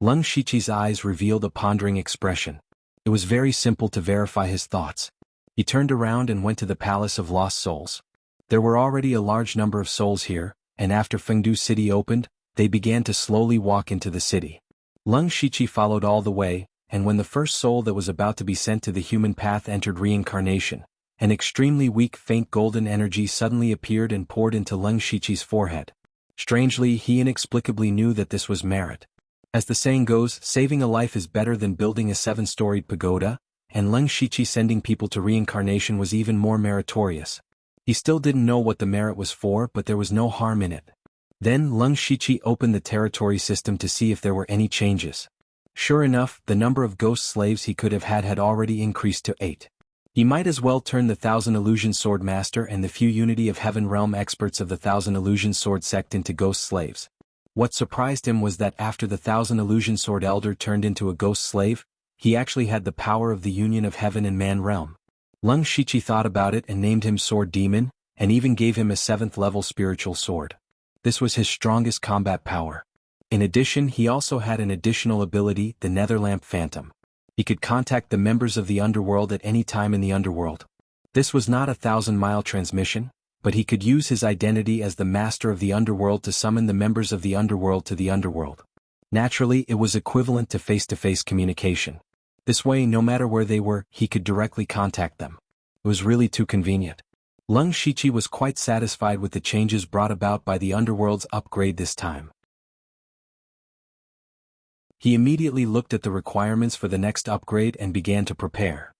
Leng Shiqi's eyes revealed a pondering expression. It was very simple to verify his thoughts. He turned around and went to the Palace of Lost Souls. There were already a large number of souls here, and after Fengdu City opened, they began to slowly walk into the city. Leng Shiqi followed all the way, and when the first soul that was about to be sent to the human path entered reincarnation, an extremely weak faint golden energy suddenly appeared and poured into Leng Shiqi's forehead. Strangely, he inexplicably knew that this was merit. As the saying goes, saving a life is better than building a 7-storied pagoda, and Leng Shiqi sending people to reincarnation was even more meritorious. He still didn't know what the merit was for, but there was no harm in it. Then Leng Shiqi opened the territory system to see if there were any changes. Sure enough, the number of ghost slaves he could have had already increased to 8. He might as well turn the 1,000 Illusion Sword Master and the few Unity of Heaven realm experts of the 1,000 Illusion Sword sect into ghost slaves. What surprised him was that after the 1,000 Illusion Sword Elder turned into a ghost slave, he actually had the power of the union of heaven and man realm. Leng Shiqi thought about it and named him Sword Demon, and even gave him a 7th level spiritual sword. This was his strongest combat power. In addition, he also had an additional ability, the Netherlamp Phantom. He could contact the members of the underworld at any time in the underworld. This was not a 1,000-mile transmission, but he could use his identity as the master of the underworld to summon the members of the underworld to the underworld. Naturally, it was equivalent to face-to-face communication. This way, no matter where they were, he could directly contact them. It was really too convenient. Leng Shiqi was quite satisfied with the changes brought about by the underworld's upgrade this time. He immediately looked at the requirements for the next upgrade and began to prepare.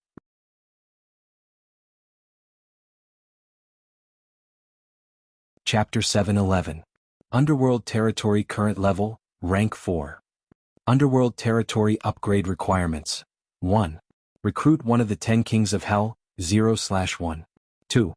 Chapter 7:11. Underworld Territory Current Level, Rank 4. Underworld Territory Upgrade Requirements. 1. Recruit one of the 10 Kings of Hell, 0/1. 2.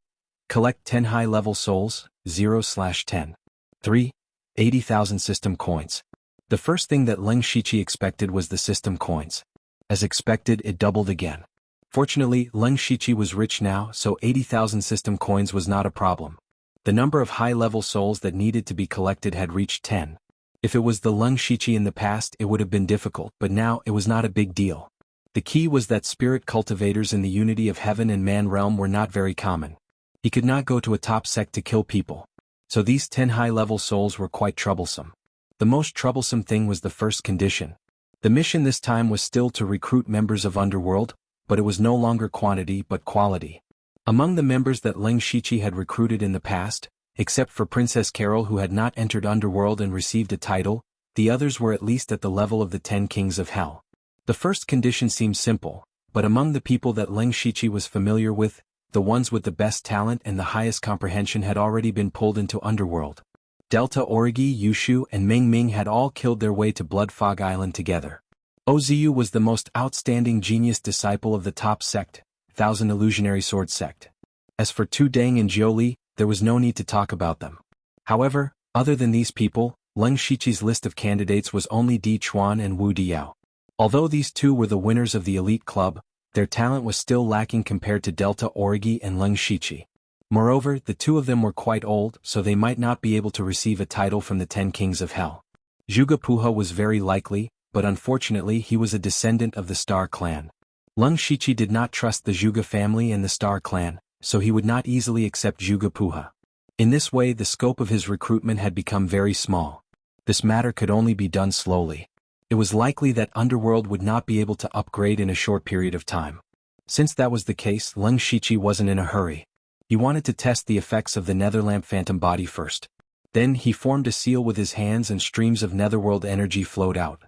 Collect 10 high-level souls, 0/10. 3. 80,000 system coins. The first thing that Leng Shiqi expected was the system coins. As expected, it doubled again. Fortunately, Leng Shiqi was rich now, so 80,000 system coins was not a problem. The number of high-level souls that needed to be collected had reached 10. If it was the Leng Shiqi in the past, it would have been difficult, but now it was not a big deal. The key was that spirit cultivators in the unity of heaven and man realm were not very common. He could not go to a top sect to kill people. So these 10 high-level souls were quite troublesome. The most troublesome thing was the first condition. The mission this time was still to recruit members of Underworld, but it was no longer quantity but quality. Among the members that Leng Shiqi had recruited in the past, except for Princess Carol who had not entered Underworld and received a title, the others were at least at the level of the 10 Kings of Hell. The first condition seemed simple, but among the people that Leng Shiqi was familiar with, the ones with the best talent and the highest comprehension had already been pulled into Underworld. Delta Origi, Yushu, and Ming Ming had all killed their way to Blood Fog Island together. Oziu was the most outstanding genius disciple of the top sect, 1,000 Illusionary Sword sect. As for Tu Deng and Jiuli, there was no need to talk about them. However, other than these people, Leng Shiqi's list of candidates was only Di Chuan and Wu Diao. Although these two were the winners of the elite club, their talent was still lacking compared to Delta Origi and Leng Shiqi. Moreover, the two of them were quite old, so they might not be able to receive a title from the 10 Kings of Hell. Zhuge Puha was very likely, but unfortunately he was a descendant of the Star Clan. Leng Shiqi did not trust the Zhuge family and the Star Clan, so he would not easily accept Zhuge Puha. In this way, the scope of his recruitment had become very small. This matter could only be done slowly. It was likely that Underworld would not be able to upgrade in a short period of time. Since that was the case, Leng Shiqi wasn't in a hurry. He wanted to test the effects of the Netherlamp Phantom body first. Then he formed a seal with his hands and streams of netherworld energy flowed out.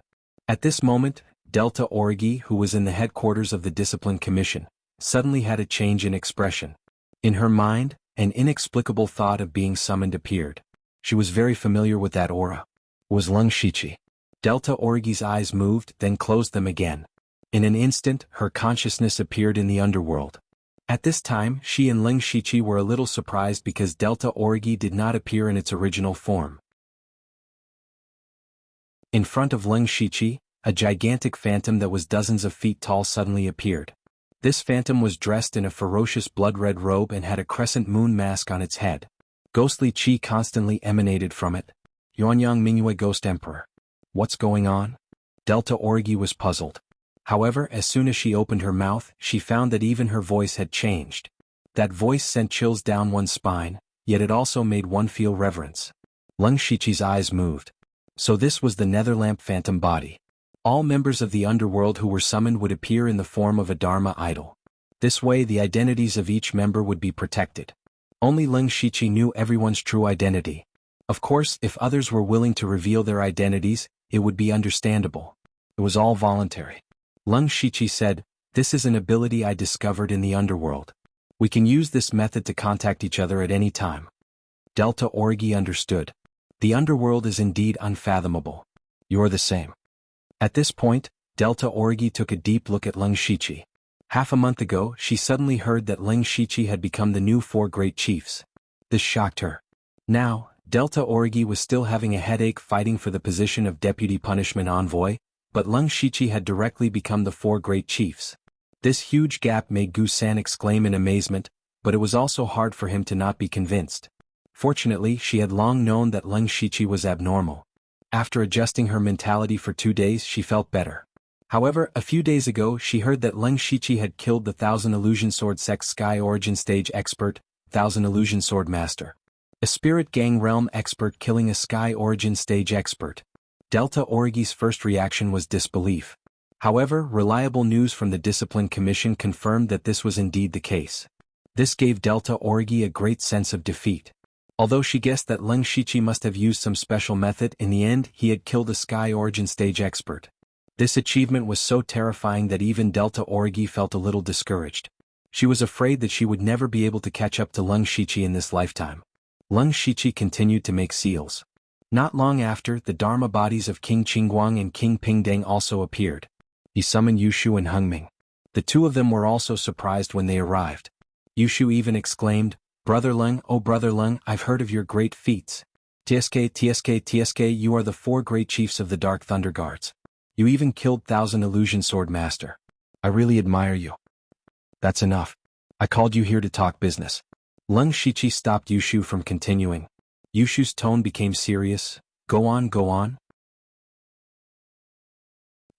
At this moment, Delta Origi, who was in the headquarters of the Discipline Commission, suddenly had a change in expression. In her mind, an inexplicable thought of being summoned appeared. She was very familiar with that aura. It was Leng Shiqi. Delta Origi's eyes moved, then closed them again. In an instant, her consciousness appeared in the underworld. At this time, she and Leng Shiqi were a little surprised because Delta Origi did not appear in its original form. In front of Leng Shiqi, a gigantic phantom that was dozens of feet tall suddenly appeared. This phantom was dressed in a ferocious blood-red robe and had a crescent moon mask on its head. Ghostly chi constantly emanated from it. Yuanyang Mingyue Ghost Emperor. What's going on? Delta Origi was puzzled. However, as soon as she opened her mouth, she found that even her voice had changed. That voice sent chills down one's spine, yet it also made one feel reverence. Leng Shiqi's eyes moved. So this was the Netherlamp Phantom body. All members of the underworld who were summoned would appear in the form of a Dharma idol. This way the identities of each member would be protected. Only Leng Shiqi knew everyone's true identity. Of course, if others were willing to reveal their identities, it would be understandable. It was all voluntary. Leng Shiqi said, "This is an ability I discovered in the underworld. We can use this method to contact each other at any time." Delta Origi understood. The underworld is indeed unfathomable. You're the same. At this point, Delta Orgi took a deep look at Leng Shiqi. Half a month ago, she suddenly heard that Leng Shiqi had become the new four great chiefs. This shocked her. Now, Delta Orgi was still having a headache fighting for the position of Deputy Punishment Envoy, but Leng Shiqi had directly become the four great chiefs. This huge gap made Gu San exclaim in amazement, but it was also hard for him to not be convinced. Fortunately, she had long known that Leng Shiqi was abnormal. After adjusting her mentality for 2 days, she felt better. However, a few days ago she heard that Leng Shiqi had killed the Thousand Illusion Sword Sect Sky Origin Stage Expert, Thousand Illusion Sword Master. A Spirit Gang Realm expert killing a Sky Origin Stage expert. Delta Orgi's first reaction was disbelief. However, reliable news from the Discipline Commission confirmed that this was indeed the case. This gave Delta Orgi a great sense of defeat. Although she guessed that Leng Shiqi must have used some special method, in the end he had killed a Sky Origin Stage expert. This achievement was so terrifying that even Delta Orgi felt a little discouraged. She was afraid that she would never be able to catch up to Leng Shiqi in this lifetime. Leng Shiqi continued to make seals. Not long after, the Dharma bodies of King Qingguang and King Pingdeng also appeared. He summoned Yushu and Hengming. The two of them were also surprised when they arrived. Yushu even exclaimed, "Brother Leng, oh Brother Leng, I've heard of your great feats. TSK, you are the four great chiefs of the Dark Thunder Guards. You even killed Thousand Illusion Sword Master. I really admire you." "That's enough. I called you here to talk business." Leng Shiqi stopped Yushu from continuing. Yushu's tone became serious. Go on, go on."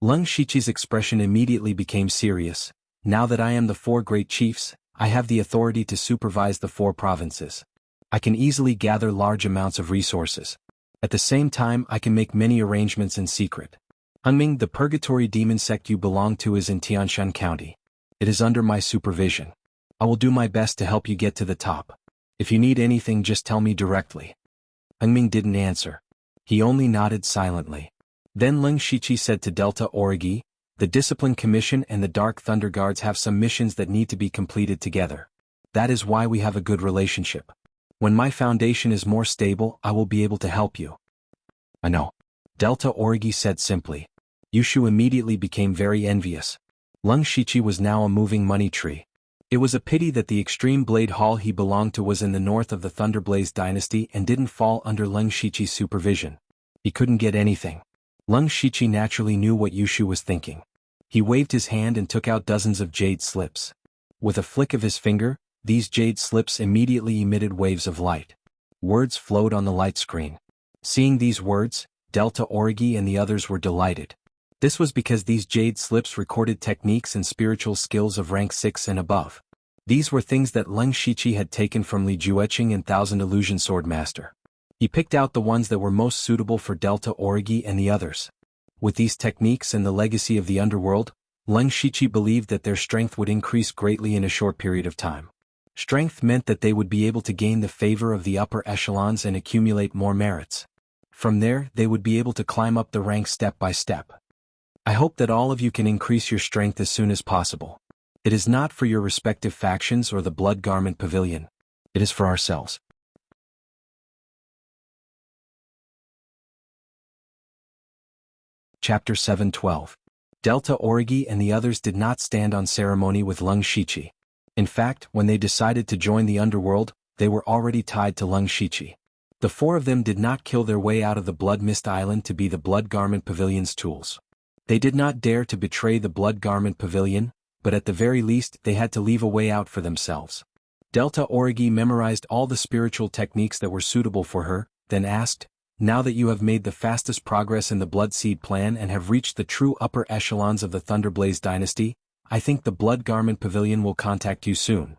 Leng Shiqi's expression immediately became serious. "Now that I am the four great chiefs, I have the authority to supervise the four provinces. I can easily gather large amounts of resources. At the same time, I can make many arrangements in secret. Hengming, the Purgatory Demon sect you belong to is in Tianshan County. It is under my supervision. I will do my best to help you get to the top. If you need anything, just tell me directly." Hengming didn't answer. He only nodded silently. Then Leng Shiqi said to Delta Orgi, "The Discipline Commission and the Dark Thunder Guards have some missions that need to be completed together. That is why we have a good relationship. When my foundation is more stable, I will be able to help you." "I know," Delta Orgi said simply. Yushu immediately became very envious. Leng Shiqi was now a moving money tree. It was a pity that the Extreme Blade Hall he belonged to was in the north of the Thunderblaze dynasty and didn't fall under Leng Shiqi's supervision. He couldn't get anything. Leng Shiqi naturally knew what Yushu was thinking. He waved his hand and took out dozens of jade slips. With a flick of his finger, these jade slips immediately emitted waves of light. Words flowed on the light screen. Seeing these words, Delta Orgi and the others were delighted. This was because these jade slips recorded techniques and spiritual skills of rank 6 and above. These were things that Leng Shiqi had taken from Li Jueqing and Thousand Illusion Sword Master. He picked out the ones that were most suitable for Delta Orgi and the others. With these techniques and the legacy of the underworld, Leng Shiqi believed that their strength would increase greatly in a short period of time. Strength meant that they would be able to gain the favor of the upper echelons and accumulate more merits. From there, they would be able to climb up the ranks step by step. I hope that all of you can increase your strength as soon as possible. It is not for your respective factions or the Blood Garment Pavilion. It is for ourselves. Chapter 7:12. Delta Orgi and the others did not stand on ceremony with Leng Shiqi. In fact, when they decided to join the underworld, they were already tied to Leng Shiqi. The four of them did not kill their way out of the Blood Mist Island to be the Blood Garment Pavilion's tools. They did not dare to betray the Blood Garment Pavilion, but at the very least they had to leave a way out for themselves. Delta Orgi memorized all the spiritual techniques that were suitable for her, then asked, "Now that you have made the fastest progress in the Blood Seed plan and have reached the true upper echelons of the Thunderblaze dynasty, I think the Blood Garment Pavilion will contact you soon."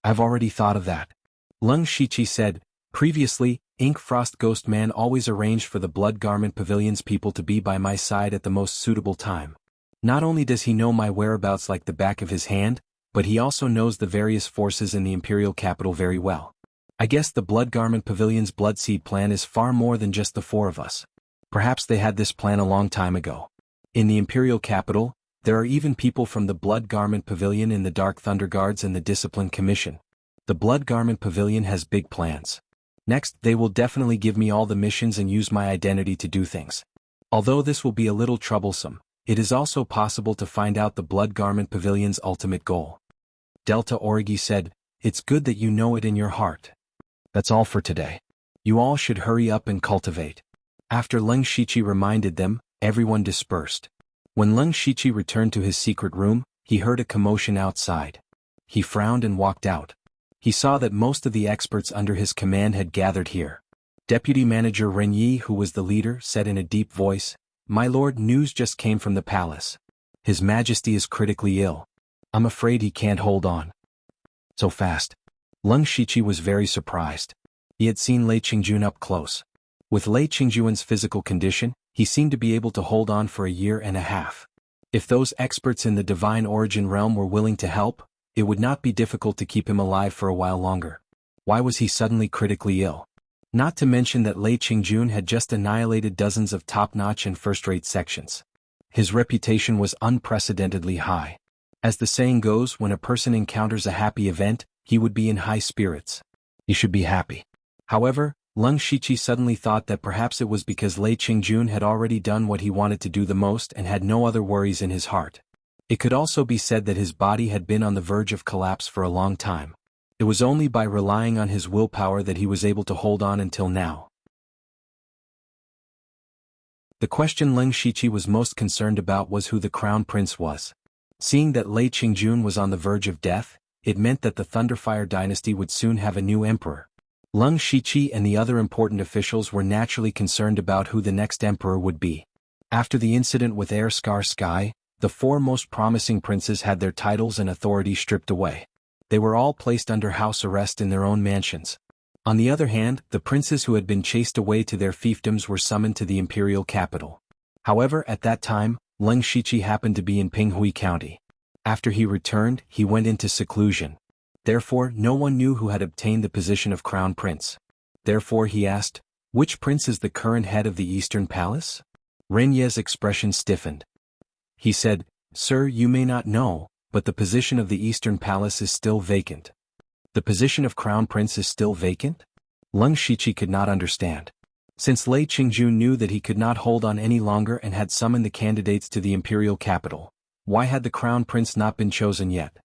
"I've already thought of that," Leng Shiqi said. Previously, Ink Frost Ghost Man always arranged for the Blood Garment Pavilion's people to be by my side at the most suitable time. Not only does he know my whereabouts like the back of his hand, but he also knows the various forces in the Imperial capital very well. I guess the Blood Garment Pavilion's Blood Seed plan is far more than just the four of us. Perhaps they had this plan a long time ago. In the Imperial capital, there are even people from the Blood Garment Pavilion in the Dark Thunder Guards and the Discipline Commission. The Blood Garment Pavilion has big plans. Next, they will definitely give me all the missions and use my identity to do things. Although this will be a little troublesome, it is also possible to find out the Blood Garment Pavilion's ultimate goal. Delta Origi said, "It's good that you know it in your heart. That's all for today. You all should hurry up and cultivate." After Leng Shichi reminded them, everyone dispersed. When Leng Shichi returned to his secret room, he heard a commotion outside. He frowned and walked out. He saw that most of the experts under his command had gathered here. Deputy Manager Ren Yi, who was the leader, said in a deep voice, "My lord, news just came from the palace. His Majesty is critically ill. I'm afraid he can't hold on." So fast. Leng Shichi was very surprised. He had seen Lei Qingjun up close. With Lei Qingjun's physical condition, he seemed to be able to hold on for a year and a half. If those experts in the divine origin realm were willing to help, it would not be difficult to keep him alive for a while longer. Why was he suddenly critically ill? Not to mention that Lei Qingjun had just annihilated dozens of top-notch and first-rate sections. His reputation was unprecedentedly high. As the saying goes, when a person encounters a happy event, he would be in high spirits. He should be happy. However, Leng Shichi suddenly thought that perhaps it was because Lei Qingjun had already done what he wanted to do the most and had no other worries in his heart. It could also be said that his body had been on the verge of collapse for a long time. It was only by relying on his willpower that he was able to hold on until now. The question Leng Shichi was most concerned about was who the crown prince was. Seeing that Lei Qingjun was on the verge of death, it meant that the Thunderfire dynasty would soon have a new emperor. Leng Shichi and the other important officials were naturally concerned about who the next emperor would be. After the incident with Air Scar Sky, the four most promising princes had their titles and authority stripped away. They were all placed under house arrest in their own mansions. On the other hand, the princes who had been chased away to their fiefdoms were summoned to the imperial capital. However, at that time, Leng Shichi happened to be in Pinghui County. After he returned, he went into seclusion. Therefore, no one knew who had obtained the position of crown prince. Therefore he asked, "Which prince is the current head of the Eastern Palace?" Ren Ye's expression stiffened. He said, "Sir, you may not know, but the position of the Eastern Palace is still vacant." The position of crown prince is still vacant? Leng Shichi could not understand. Since Lei Qingjun knew that he could not hold on any longer and had summoned the candidates to the imperial capital, why had the crown prince not been chosen yet?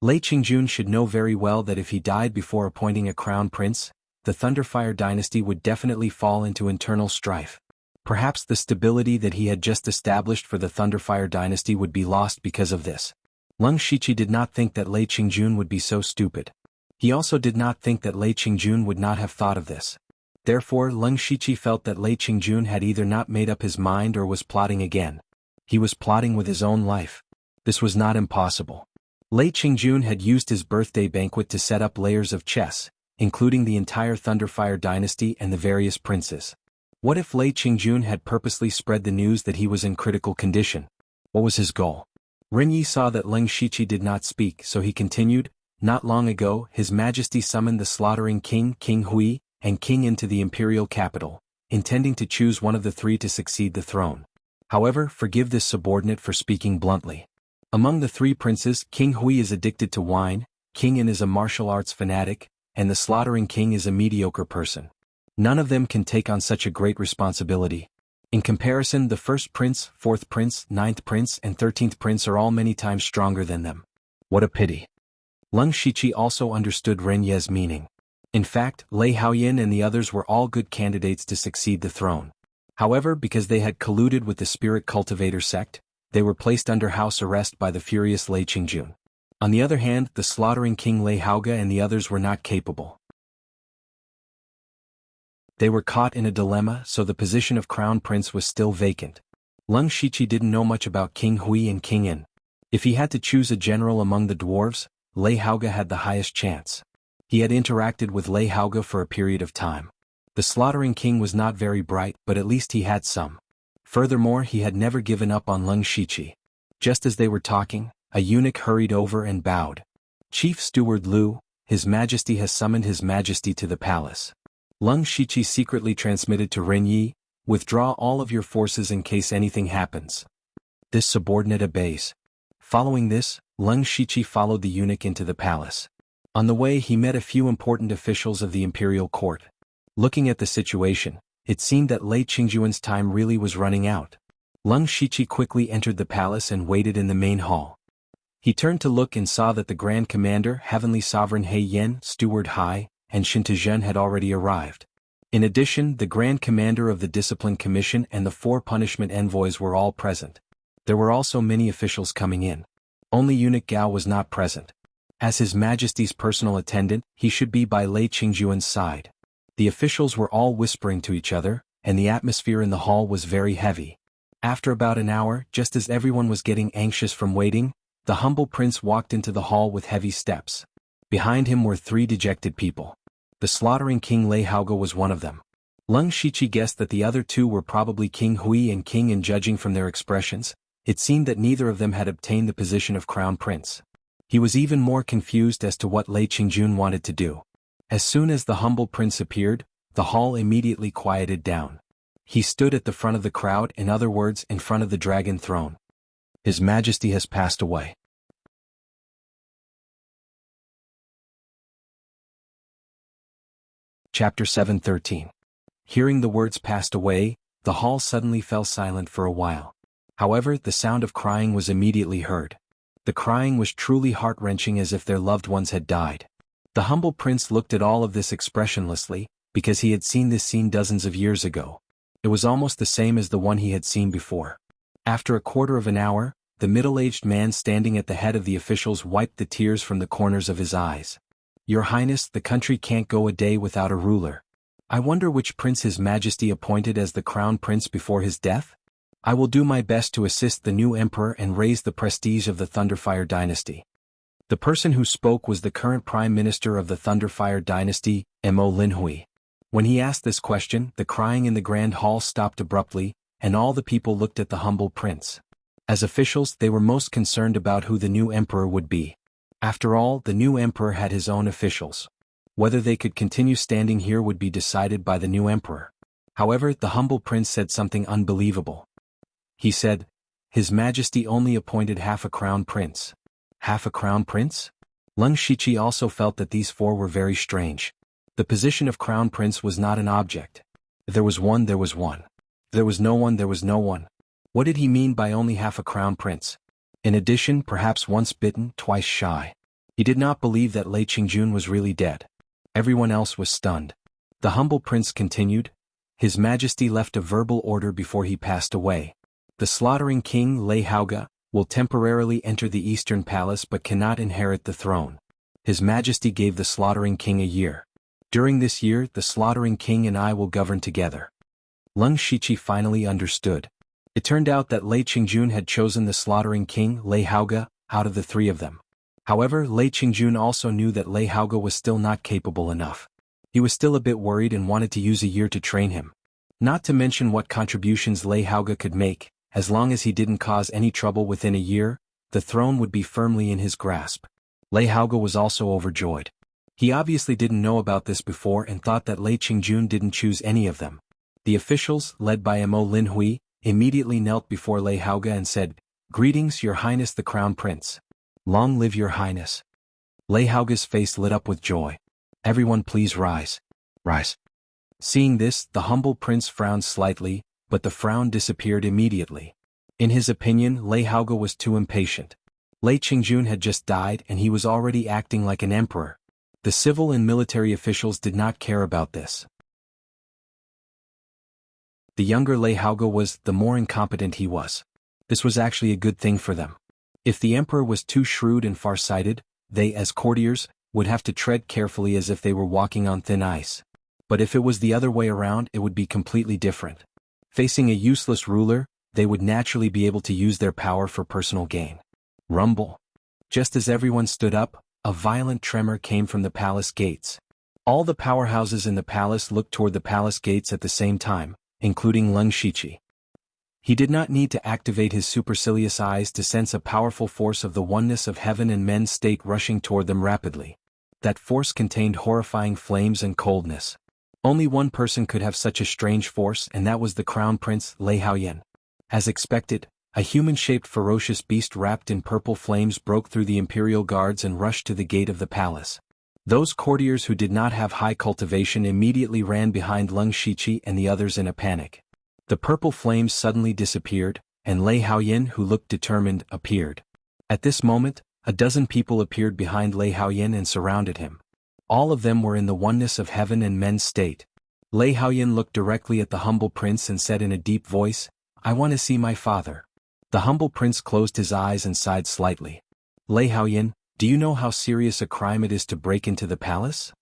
Lei Qingjun should know very well that if he died before appointing a crown prince, the Thunderfire dynasty would definitely fall into internal strife. Perhaps the stability that he had just established for the Thunderfire dynasty would be lost because of this. Leng Shichi did not think that Lei Qingjun would be so stupid. He also did not think that Lei Qingjun would not have thought of this. Therefore, Leng Shichi felt that Lei Qingjun had either not made up his mind or was plotting again. He was plotting with his own life. This was not impossible. Lei Qingjun had used his birthday banquet to set up layers of chess, including the entire Thunderfire dynasty and the various princes. What if Lei Qingjun had purposely spread the news that he was in critical condition? What was his goal? Ren Yi saw that Leng Shichi did not speak, so he continued, "Not long ago, His Majesty summoned the slaughtering king, King Hui, and King into the imperial capital, intending to choose one of the three to succeed the throne. However, forgive this subordinate for speaking bluntly. Among the three princes, King Hui is addicted to wine, King In is a martial arts fanatic, and the slaughtering king is a mediocre person. None of them can take on such a great responsibility. In comparison, the first prince, fourth prince, ninth prince, and 13th prince are all many times stronger than them. What a pity." Leng Shichi also understood Ren Ye's meaning. In fact, Lei Haoyin and the others were all good candidates to succeed the throne. However, because they had colluded with the spirit cultivator sect, they were placed under house arrest by the furious Lei Qingjun. On the other hand, the slaughtering king Lei Haoga and the others were not capable. They were caught in a dilemma, so the position of crown prince was still vacant. Leng Shichi didn't know much about King Hui and King In. If he had to choose a general among the dwarves, Lei Haoga had the highest chance. He had interacted with Lei Haoga for a period of time. The slaughtering king was not very bright, but at least he had some. Furthermore, he had never given up on Leng Shichi. Just as they were talking, a eunuch hurried over and bowed. "Chief Steward Liu, His Majesty has summoned His Majesty to the palace." Leng Shichi secretly transmitted to Ren Yi, "Withdraw all of your forces in case anything happens." This subordinate obeys. Following this, Leng Shichi followed the eunuch into the palace. On the way he met a few important officials of the imperial court. Looking at the situation, it seemed that Lei Qingjuan's time really was running out. Leng Shiqi quickly entered the palace and waited in the main hall. He turned to look and saw that the Grand Commander, Heavenly Sovereign He Yen, Steward Hai, and Shintazhen had already arrived. In addition, the Grand Commander of the Discipline Commission and the 4 punishment envoys were all present. There were also many officials coming in. Only Eunuch Gao was not present. As His Majesty's personal attendant, he should be by Lei Qingjuan's side. The officials were all whispering to each other, and the atmosphere in the hall was very heavy. After about an hour, just as everyone was getting anxious from waiting, the humble prince walked into the hall with heavy steps. Behind him were 3 dejected people. The slaughtering King Lei Haoge was one of them. Leng Shiqi guessed that the other 2 were probably King Hui and King, and judging from their expressions, it seemed that neither of them had obtained the position of crown prince. He was even more confused as to what Lei Qingjun wanted to do. As soon as the humble prince appeared, the hall immediately quieted down. He stood at the front of the crowd, in other words, in front of the dragon throne. His Majesty has passed away. Chapter 7:13. Hearing the words "passed away," the hall suddenly fell silent for a while. However, the sound of crying was immediately heard. The crying was truly heart-wrenching, as if their loved ones had died. The humble prince looked at all of this expressionlessly, because he had seen this scene dozens of years ago. It was almost the same as the one he had seen before. After a quarter of an hour, the middle-aged man standing at the head of the officials wiped the tears from the corners of his eyes. "Your Highness, the country can't go a day without a ruler. I wonder which prince His Majesty appointed as the crown prince before his death? I will do my best to assist the new emperor and raise the prestige of the Thunderfire dynasty." The person who spoke was the current prime minister of the Thunderfire dynasty, Mo Linhui. When he asked this question, the crying in the grand hall stopped abruptly, and all the people looked at the humble prince. As officials, they were most concerned about who the new emperor would be. After all, the new emperor had his own officials. Whether they could continue standing here would be decided by the new emperor. However, the humble prince said something unbelievable. He said, "His Majesty only appointed half a crown prince." Half a crown prince? Leng Shiqi also felt that these 4 were very strange. The position of crown prince was not an object. If there was one, there was one. If there was no one, there was no one. What did he mean by only half a crown prince? In addition, perhaps once bitten, twice shy. He did not believe that Lei Qingjun was really dead. Everyone else was stunned. The humble prince continued, "His Majesty left a verbal order before he passed away. The slaughtering king, Lei Haoge, will temporarily enter the Eastern Palace but cannot inherit the throne. His Majesty gave the slaughtering king a year. During this year, the slaughtering king and I will govern together." Leng Shiqi finally understood. It turned out that Lei Qingjun had chosen the slaughtering king, Lei Haoge, out of the 3 of them. However, Lei Qingjun also knew that Lei Haoge was still not capable enough. He was still a bit worried and wanted to use a year to train him. Not to mention what contributions Lei Haoge could make. As long as he didn't cause any trouble within a year, the throne would be firmly in his grasp. Lei Haoge was also overjoyed. He obviously didn't know about this before and thought that Lei Qingjun didn't choose any of them. The officials, led by Mo Linhui, immediately knelt before Lei Haoge and said, "Greetings, Your Highness the Crown Prince. Long live Your Highness." Lei Haoge's face lit up with joy. "Everyone please rise. Rise." Seeing this, the humble prince frowned slightly, but the frown disappeared immediately. In his opinion, Lei Haoge was too impatient. Lei Qingjun had just died and he was already acting like an emperor. The civil and military officials did not care about this. The younger Lei Haoge was, the more incompetent he was. This was actually a good thing for them. If the emperor was too shrewd and far-sighted, they, as courtiers, would have to tread carefully as if they were walking on thin ice. But if it was the other way around, it would be completely different. Facing a useless ruler, they would naturally be able to use their power for personal gain. Rumble. Just as everyone stood up, a violent tremor came from the palace gates. All the powerhouses in the palace looked toward the palace gates at the same time, including Leng Shiqi. He did not need to activate his supercilious eyes to sense a powerful force of the oneness of heaven and men's state rushing toward them rapidly. That force contained horrifying flames and coldness. Only one person could have such a strange force, and that was the crown prince, Lei Haoyan. As expected, a human-shaped ferocious beast wrapped in purple flames broke through the imperial guards and rushed to the gate of the palace. Those courtiers who did not have high cultivation immediately ran behind Leng Shiqi and the others in a panic. The purple flames suddenly disappeared, and Lei Haoyin, who looked determined, appeared. At this moment, a dozen people appeared behind Lei Haoyin and surrounded him. All of them were in the oneness of heaven and men's state. Lei Haoyin looked directly at the humble prince and said in a deep voice, "I want to see my father." The humble prince closed his eyes and sighed slightly. "Lei Haoyin, do you know how serious a crime it is to break into the palace?"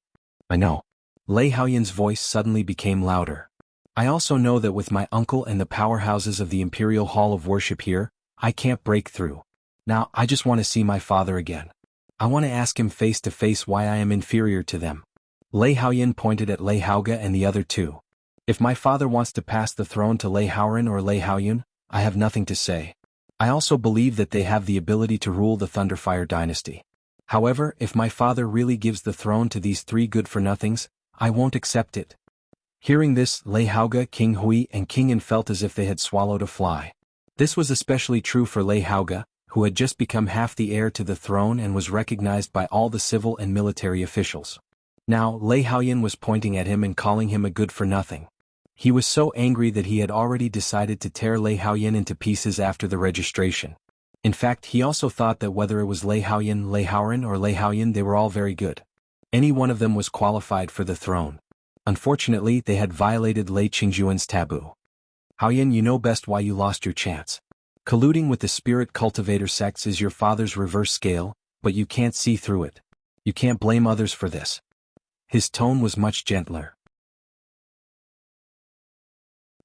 "I know." Lei Haoyin's voice suddenly became louder. "I also know that with my uncle and the powerhouses of the Imperial Hall of Worship here, I can't break through. Now, I just want to see my father again. I want to ask him face to face why I am inferior to them." Lei Haoyin pointed at Lei Haoga and the other two. "If my father wants to pass the throne to Lei Haoran or Lei Haoyun, I have nothing to say. I also believe that they have the ability to rule the Thunderfire dynasty. However, if my father really gives the throne to these three good-for-nothings, I won't accept it." Hearing this, Lei Haoga, King Hui and King Yin felt as if they had swallowed a fly. This was especially true for Lei Haoga, who had just become half the heir to the throne and was recognized by all the civil and military officials. Now, Lei Haoyin was pointing at him and calling him a good-for-nothing. He was so angry that he had already decided to tear Lei Haoyin into pieces after the registration. In fact, he also thought that whether it was Lei Haoyin, Lei Haoran or Lei Haoyin, they were all very good. Any one of them was qualified for the throne. Unfortunately, they had violated Lei Qingjuan's taboo. "Haoyin, you know best why you lost your chance. Colluding with the spirit cultivator sects is your father's reverse scale, but you can't see through it. You can't blame others for this." His tone was much gentler.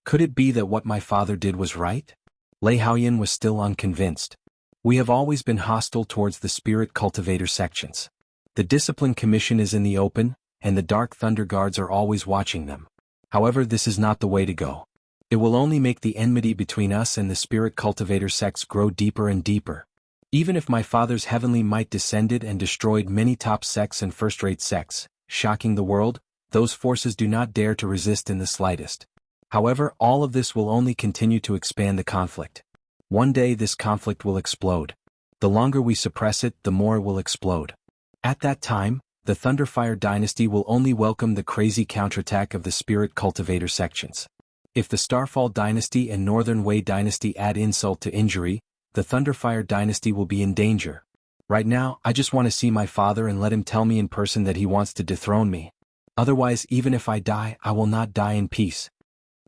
Could it be that what my father did was right? Lei Haoyin was still unconvinced. "We have always been hostile towards the spirit cultivator sections. The discipline commission is in the open, and the Dark Thunder Guards are always watching them. However, this is not the way to go. It will only make the enmity between us and the spirit cultivator sects grow deeper and deeper. Even if my father's heavenly might descended and destroyed many top sects and first-rate sects, shocking the world, those forces do not dare to resist in the slightest. However, all of this will only continue to expand the conflict. One day this conflict will explode. The longer we suppress it, the more it will explode. At that time, the Thunderfire dynasty will only welcome the crazy counterattack of the spirit cultivator sections. If the Starfall dynasty and Northern Wei dynasty add insult to injury, the Thunderfire dynasty will be in danger. Right now, I just want to see my father and let him tell me in person that he wants to dethrone me. Otherwise, even if I die, I will not die in peace."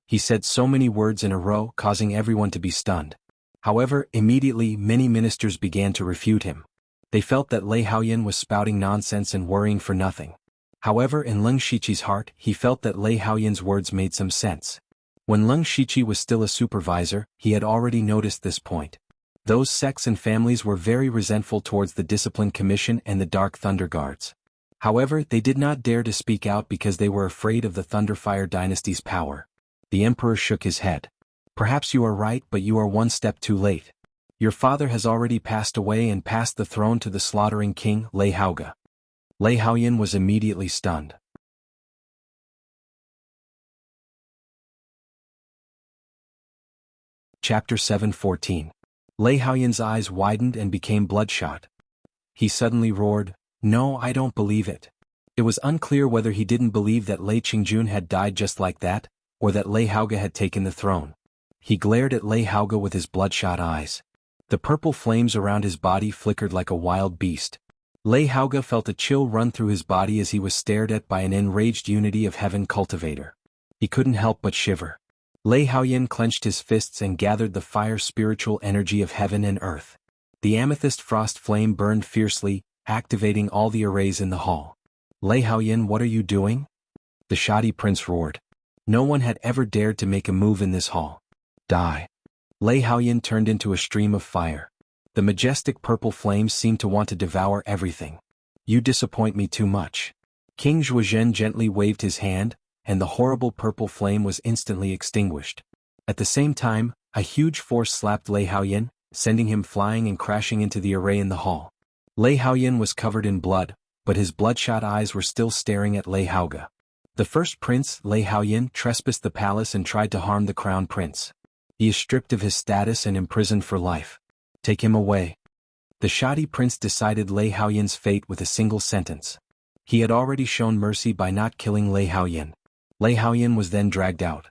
He said so many words in a row, causing everyone to be stunned. However, immediately many ministers began to refute him. They felt that Lei Haoyin was spouting nonsense and worrying for nothing. However, in Leng Shiqi's heart, he felt that Lei Haoyin's words made some sense. When Leng Shiqi was still a supervisor, he had already noticed this point. Those sects and families were very resentful towards the Discipline Commission and the Dark Thunder Guards. However, they did not dare to speak out because they were afraid of the Thunderfire dynasty's power. The emperor shook his head. "Perhaps you are right, but you are one step too late. Your father has already passed away and passed the throne to the slaughtering king, Lei Haoga." Lei Haoyin was immediately stunned. Chapter 7:14. Lei Haoyin's eyes widened and became bloodshot. He suddenly roared, "No, I don't believe it." It was unclear whether he didn't believe that Lei Qingjun had died just like that, or that Lei Haoga had taken the throne. He glared at Lei Haoga with his bloodshot eyes. The purple flames around his body flickered like a wild beast. Lei Haoga felt a chill run through his body as he was stared at by an enraged unity of heaven cultivator. He couldn't help but shiver. Lei Haoyin clenched his fists and gathered the fire spiritual energy of heaven and earth. The amethyst frost flame burned fiercely, activating all the arrays in the hall. "Lei Haoyin, what are you doing?" the shoddy prince roared. No one had ever dared to make a move in this hall. "Die." Lei Haoyin turned into a stream of fire. The majestic purple flames seemed to want to devour everything. "You disappoint me too much." King Zhuozhen gently waved his hand, and the horrible purple flame was instantly extinguished. At the same time, a huge force slapped Lei Haoyin, sending him flying and crashing into the array in the hall. Lei Haoyin was covered in blood, but his bloodshot eyes were still staring at Lei Haoga. The first prince, Lei Haoyin, trespassed the palace and tried to harm the crown prince. He is stripped of his status and imprisoned for life. Take him away. The shoddy prince decided Lei Haoyin's fate with a single sentence. He had already shown mercy by not killing Lei Haoyan. Lei Haoyan was then dragged out.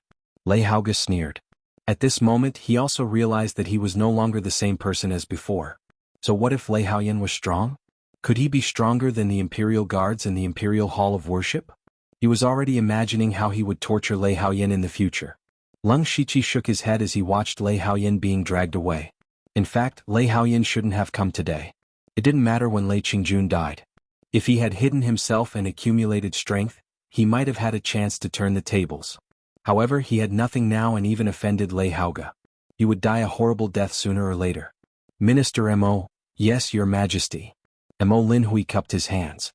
Lei Haoga sneered. At this moment he also realized that he was no longer the same person as before. So what if Lei Haoyan was strong? Could he be stronger than the Imperial Guards in the Imperial Hall of Worship? He was already imagining how he would torture Lei Haoyan in the future. Leng Shiqi shook his head as he watched Lei Haoyan being dragged away. In fact, Lei Haoyan shouldn't have come today. It didn't matter when Lei Qingjun died. If he had hidden himself and accumulated strength, he might have had a chance to turn the tables. However, he had nothing now and even offended Lei Haoga. He would die a horrible death sooner or later. Minister Mo, yes, your majesty. Mo Linhui cupped his hands.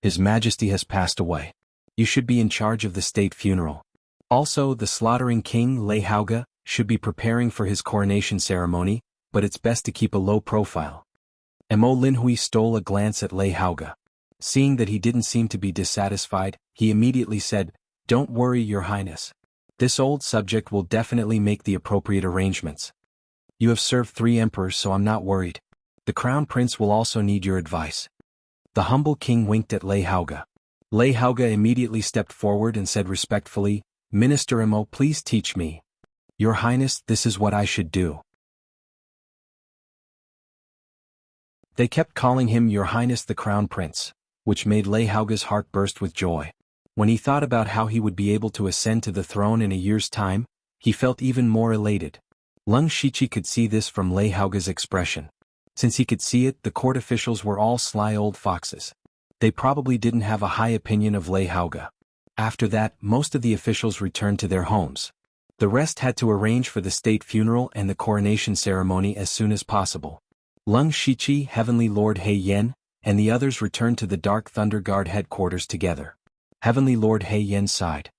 His majesty has passed away. You should be in charge of the state funeral. Also, the slaughtering king, Lei Haoga, should be preparing for his coronation ceremony, but it's best to keep a low profile. Mo Linhui stole a glance at Lei Haoga. Seeing that he didn't seem to be dissatisfied, he immediately said, "Don't worry, your highness. This old subject will definitely make the appropriate arrangements. You have served 3 emperors, so I'm not worried. The crown prince will also need your advice." The humble king winked at Lei Haoga. Lei Haoga immediately stepped forward and said respectfully, "Minister Mo, please teach me. Your highness, this is what I should do." They kept calling him Your Highness the Crown Prince, which made Lei Haoga's heart burst with joy. When he thought about how he would be able to ascend to the throne in a year's time, he felt even more elated. Leng Shiqi could see this from Lei Haoga's expression. Since he could see it, the court officials were all sly old foxes. They probably didn't have a high opinion of Lei Haoga. After that, most of the officials returned to their homes. The rest had to arrange for the state funeral and the coronation ceremony as soon as possible. Leng Shiqi, Heavenly Lord He Yen, and the others returned to the Dark Thunder Guard headquarters together. Heavenly Lord He Yen sighed.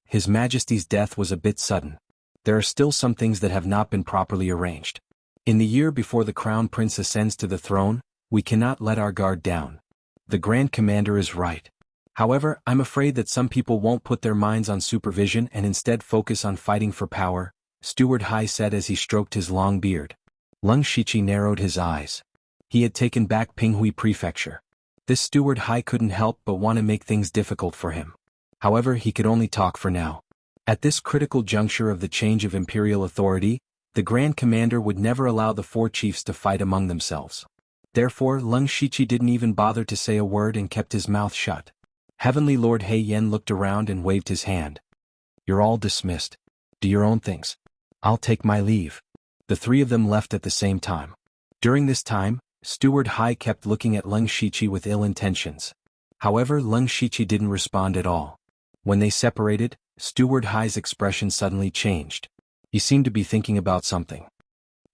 His Majesty's death was a bit sudden. There are still some things that have not been properly arranged. In the year before the Crown Prince ascends to the throne, we cannot let our guard down. The Grand Commander is right. However, I'm afraid that some people won't put their minds on supervision and instead focus on fighting for power, Steward Hai said as he stroked his long beard. Leng Shiqi narrowed his eyes. He had taken back Pinghui Prefecture. This Steward Hai couldn't help but want to make things difficult for him. However, he could only talk for now. At this critical juncture of the change of imperial authority, the Grand Commander would never allow the 4 chiefs to fight among themselves. Therefore, Leng Shiqi didn't even bother to say a word and kept his mouth shut. Heavenly Lord He Yen looked around and waved his hand. "You're all dismissed. Do your own things. I'll take my leave." The 3 of them left at the same time. During this time, Steward Hai kept looking at Leng Shiqi with ill intentions. However, Leng Shiqi didn't respond at all. When they separated, Steward Hai's expression suddenly changed. He seemed to be thinking about something.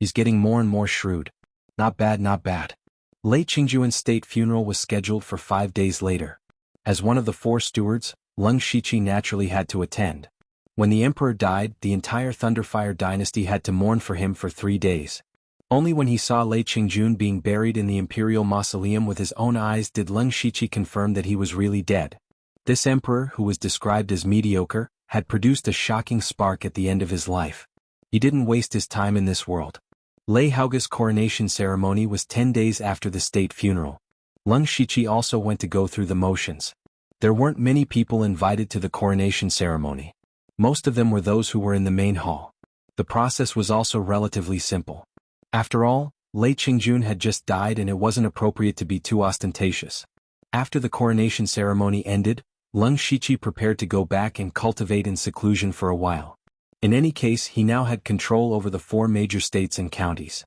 He's getting more and more shrewd. Not bad, not bad. Lei Qingjuan's state funeral was scheduled for 5 days later. As one of the 4 stewards, Leng Shiqi naturally had to attend. When the emperor died, the entire Thunderfire dynasty had to mourn for him for 3 days. Only when he saw Lei Qingjun being buried in the imperial mausoleum with his own eyes did Leng Shiqi confirm that he was really dead. This emperor, who was described as mediocre, had produced a shocking spark at the end of his life. He didn't waste his time in this world. Lei Haoga's coronation ceremony was 10 days after the state funeral. Leng Shiqi also went to go through the motions. There weren't many people invited to the coronation ceremony. Most of them were those who were in the main hall. The process was also relatively simple. After all, Lei Qingjun had just died and it wasn't appropriate to be too ostentatious. After the coronation ceremony ended, Leng Shiqi prepared to go back and cultivate in seclusion for a while. In any case, he now had control over the 4 major states and counties.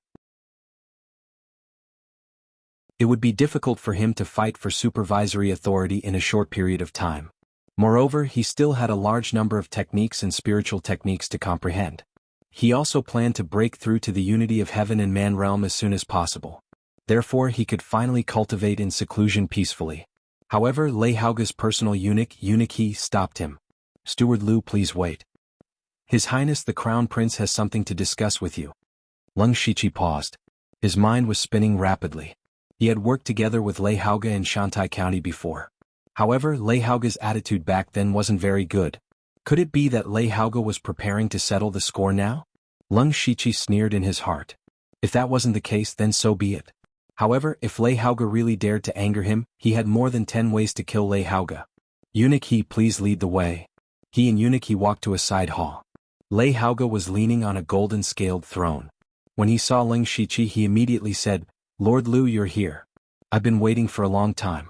It would be difficult for him to fight for supervisory authority in a short period of time. Moreover, he still had a large number of techniques and spiritual techniques to comprehend. He also planned to break through to the unity of heaven and man realm as soon as possible. Therefore, he could finally cultivate in seclusion peacefully. However, Lei Haoga's personal eunuch He stopped him. "Steward Liu, please wait. His Highness the Crown Prince has something to discuss with you." Leng Shiqi paused. His mind was spinning rapidly. He had worked together with Lei Haoga in Shantai County before. However, Lei Haoga's attitude back then wasn't very good. Could it be that Lei Haoga was preparing to settle the score now? Leng Shiqi sneered in his heart. If that wasn't the case, then so be it. However, if Lei Haoge really dared to anger him, he had more than 10 ways to kill Lei Haoge. Eunuch He, please lead the way. He and Eunuch He walked to a side hall. Lei Haoge was leaning on a golden scaled throne. When he saw Leng Shiqi, he immediately said, "Lord Lu, you're here. I've been waiting for a long time."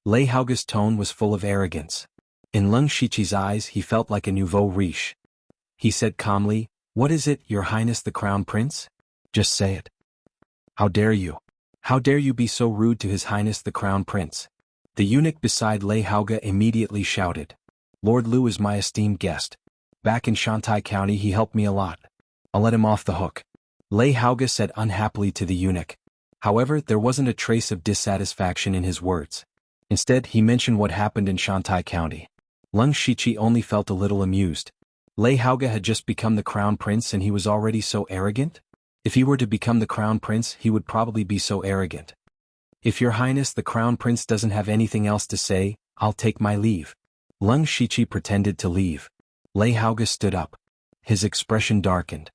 Lei Haoge's tone was full of arrogance. In Leng Shiqi's eyes he felt like a nouveau riche. He said calmly, "What is it, Your Highness the Crown Prince? Just say it." "How dare you? How dare you be so rude to His Highness the Crown Prince?" The eunuch beside Lei Haoge immediately shouted. "Lord Lu is my esteemed guest. Back in Shantai County he helped me a lot. I'll let him off the hook," Lei Haoge said unhappily to the eunuch. However, there wasn't a trace of dissatisfaction in his words. Instead, he mentioned what happened in Shantai County. Leng Shiqi only felt a little amused. Lei Haoge had just become the crown prince and he was already so arrogant? If he were to become the crown prince, he would probably be so arrogant. "If Your Highness the Crown Prince doesn't have anything else to say, I'll take my leave." Leng Shiqi pretended to leave. Lei Haoge stood up. His expression darkened.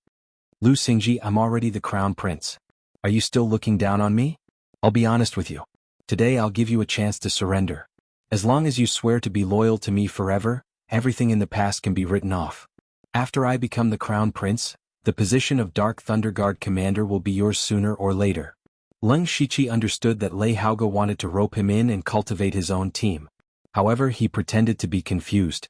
"Lu Xingji, I'm already the Crown Prince. Are you still looking down on me? I'll be honest with you. Today I'll give you a chance to surrender. As long as you swear to be loyal to me forever, everything in the past can be written off. After I become the Crown Prince, the position of Dark Thunder Guard Commander will be yours sooner or later." Leng Shiqi understood that Lei Haoge wanted to rope him in and cultivate his own team. However, he pretended to be confused.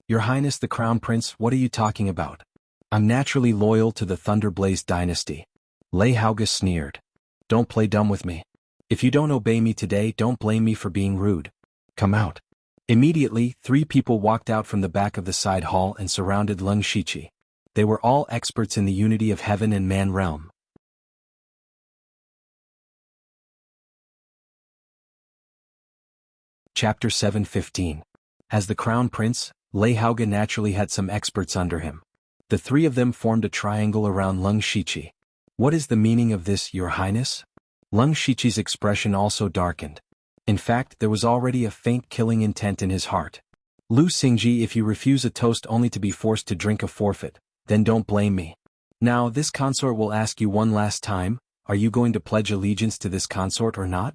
"Your Highness the Crown Prince, what are you talking about? I'm naturally loyal to the Thunderblaze dynasty." Lei Haoge sneered. "Don't play dumb with me. If you don't obey me today, don't blame me for being rude. Come out." Immediately, 3 people walked out from the back of the side hall and surrounded Leng Shiqi. They were all experts in the unity of heaven and man realm. Chapter 7:15. As the Crown Prince, Lei Haoge naturally had some experts under him. The 3 of them formed a triangle around Leng Shiqi. "What is the meaning of this, Your Highness?" Leng Shiqi's expression also darkened. In fact, there was already a faint killing intent in his heart. "Lu Xingji, if you refuse a toast only to be forced to drink a forfeit, then don't blame me. Now, this consort will ask you one last time, are you going to pledge allegiance to this consort or not?"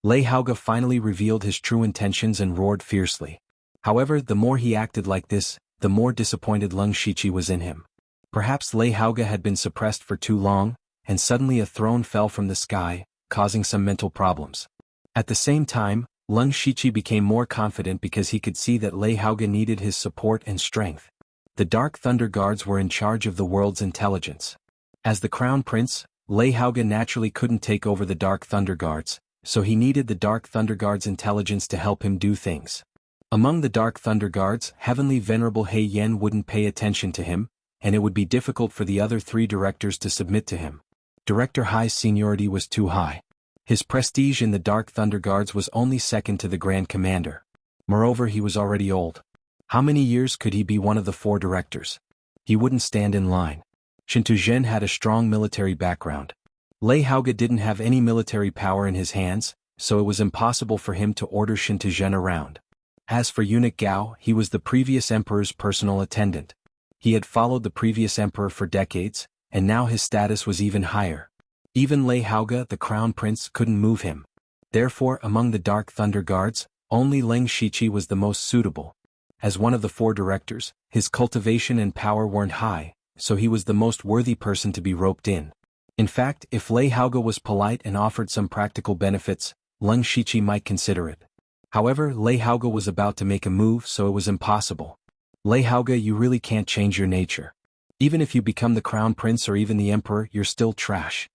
Lei Haoge finally revealed his true intentions and roared fiercely. However, the more he acted like this, the more disappointed Leng Shiqi was in him. Perhaps Lei Haoge had been suppressed for too long, and suddenly a throne fell from the sky, causing some mental problems. At the same time, Leng Shiqi became more confident because he could see that Lei Haoge needed his support and strength. The Dark Thunder Guards were in charge of the world's intelligence. As the Crown Prince, Lei Haoge naturally couldn't take over the Dark Thunder Guards, so he needed the Dark Thunder Guards' intelligence to help him do things. Among the Dark Thunder Guards, Heavenly Venerable He Yen wouldn't pay attention to him, and it would be difficult for the other 3 directors to submit to him. Director Hai's seniority was too high. His prestige in the Dark Thunder Guards was only second to the Grand Commander. Moreover, he was already old. How many years could he be one of the 4 directors? He wouldn't stand in line. Shintu Zhen had a strong military background. Lei Haoge didn't have any military power in his hands, so it was impossible for him to order Shintu Zhen around. As for Eunuch Gao, he was the previous emperor's personal attendant. He had followed the previous emperor for decades, and now his status was even higher. Even Lei Haoge, the Crown Prince, couldn't move him. Therefore, among the Dark Thunder Guards, only Leng Shiqi was the most suitable. As one of the 4 directors, his cultivation and power weren't high, so he was the most worthy person to be roped in. In fact, if Lei Haoge was polite and offered some practical benefits, Leng Shiqi might consider it. However, Lei Haoge was about to make a move, so it was impossible. "Lei Haoge, you really can't change your nature. Even if you become the Crown Prince or even the Emperor, you're still trash."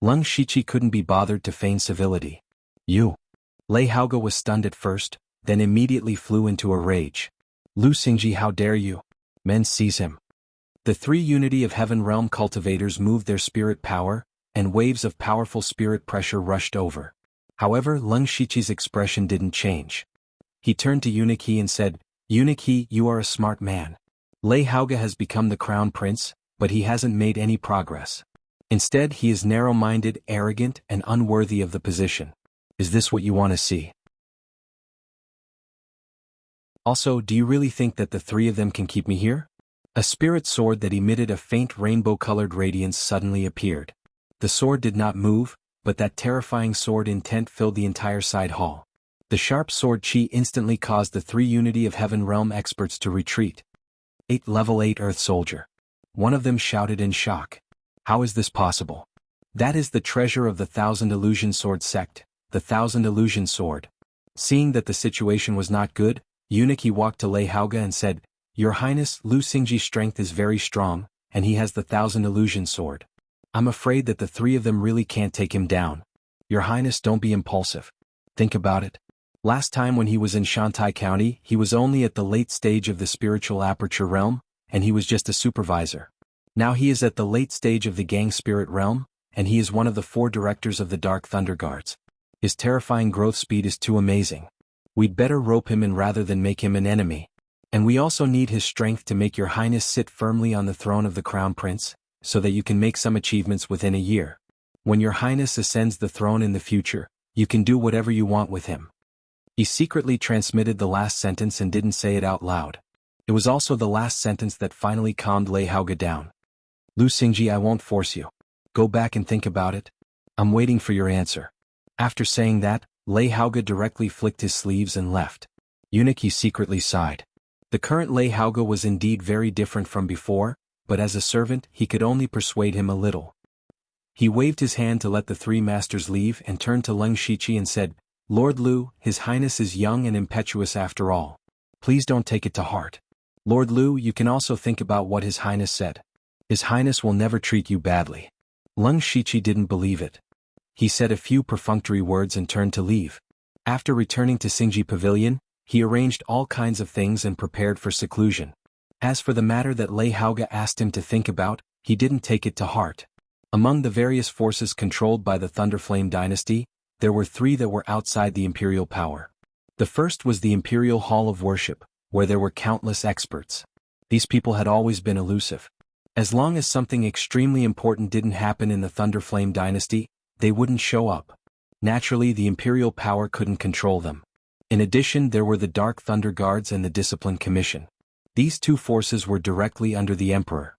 Leng Shiqi couldn't be bothered to feign civility. "You." Lei Haoge was stunned at first, then immediately flew into a rage. "Lu Xingji, how dare you? Men, seize him." The 3 Unity of Heaven realm cultivators moved their spirit power, and waves of powerful spirit pressure rushed over. However, Leng Shiqi's expression didn't change. He turned to Eunuch He and said, "Eunuch He, you are a smart man. Lei Haoge has become the Crown Prince, but he hasn't made any progress. Instead, he is narrow-minded, arrogant, and unworthy of the position. Is this what you want to see? Also, do you really think that the 3 of them can keep me here?" A spirit sword that emitted a faint rainbow-colored radiance suddenly appeared. The sword did not move, but that terrifying sword intent filled the entire side hall. The sharp sword chi instantly caused the 3 Unity of Heaven realm experts to retreat. Level 8 Earth Soldier. One of them shouted in shock. How is this possible? That is the treasure of the Thousand Illusion Sword sect, the Thousand Illusion Sword. Seeing that the situation was not good, Eunuch walked to Lei Haoge and said, Your Highness, Lu Xingji's strength is very strong, and he has the Thousand Illusion Sword. I'm afraid that the 3 of them really can't take him down. Your Highness, don't be impulsive. Think about it. Last time when he was in Shantai County, he was only at the late stage of the spiritual aperture realm, and he was just a supervisor. Now he is at the late stage of the gang spirit realm, and he is one of the 4 directors of the Dark Thunder Guards. His terrifying growth speed is too amazing. We'd better rope him in rather than make him an enemy. And we also need his strength to make Your Highness sit firmly on the throne of the Crown Prince, so that you can make some achievements within a year. When Your Highness ascends the throne in the future, you can do whatever you want with him. He secretly transmitted the last sentence and didn't say it out loud. It was also the last sentence that finally calmed Lei Haoge down. Lu Xingji, I won't force you. Go back and think about it. I'm waiting for your answer. After saying that, Lei Haoge directly flicked his sleeves and left. Eunuch secretly sighed. The current Lei Haoge was indeed very different from before, but as a servant he could only persuade him a little. He waved his hand to let the 3 masters leave and turned to Leng Shiqi and said, Lord Lu, His Highness is young and impetuous after all. Please don't take it to heart. Lord Lu, you can also think about what His Highness said. His Highness will never treat you badly. Leng Shiqi didn't believe it. He said a few perfunctory words and turned to leave. After returning to Xingji Pavilion, he arranged all kinds of things and prepared for seclusion. As for the matter that Lei Haoge asked him to think about, he didn't take it to heart. Among the various forces controlled by the Thunderflame dynasty, there were 3 that were outside the imperial power. The first was the Imperial Hall of Worship, where there were countless experts. These people had always been elusive. As long as something extremely important didn't happen in the Thunderflame dynasty, they wouldn't show up. Naturally, the imperial power couldn't control them. In addition, there were the Dark Thunder Guards and the Discipline Commission. These 2 forces were directly under the Emperor.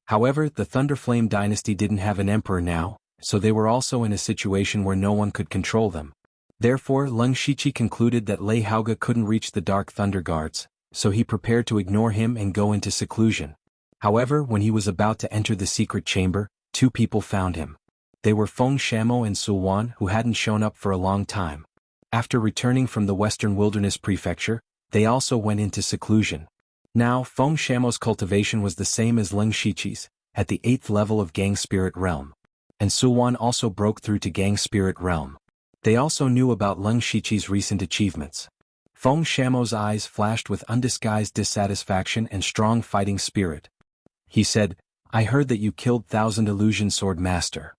However, the Thunderflame dynasty didn't have an emperor now, so they were also in a situation where no one could control them. Therefore, Leng Shiqi concluded that Lei Haoge couldn't reach the Dark Thunder Guards, so he prepared to ignore him and go into seclusion. However, when he was about to enter the secret chamber, 2 people found him. They were Feng Shamo and Sulwan, who hadn't shown up for a long time. After returning from the Western Wilderness Prefecture, they also went into seclusion. Now, Feng Shamo's cultivation was the same as Leng Shiqi's, at the 8th level of Gang Spirit Realm. And Sulwan also broke through to Gang Spirit Realm. They also knew about Leng Shiqi's recent achievements. Feng Shamo's eyes flashed with undisguised dissatisfaction and strong fighting spirit. He said, I heard that you killed Thousand Illusion Sword Master.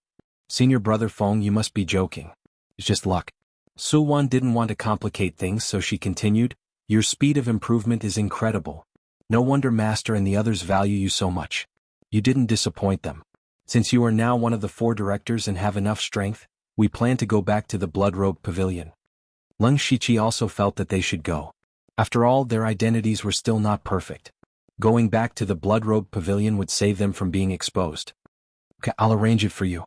Senior brother Feng, you must be joking. It's just luck. Sulwan didn't want to complicate things, so she continued, Your speed of improvement is incredible. No wonder Master and the others value you so much. You didn't disappoint them. Since you are now one of the 4 directors and have enough strength, we plan to go back to the Blood-Robed Pavilion. Leng Shiqi also felt that they should go. After all, their identities were still not perfect. Going back to the Blood-Robed Pavilion would save them from being exposed. Okay, I'll arrange it for you.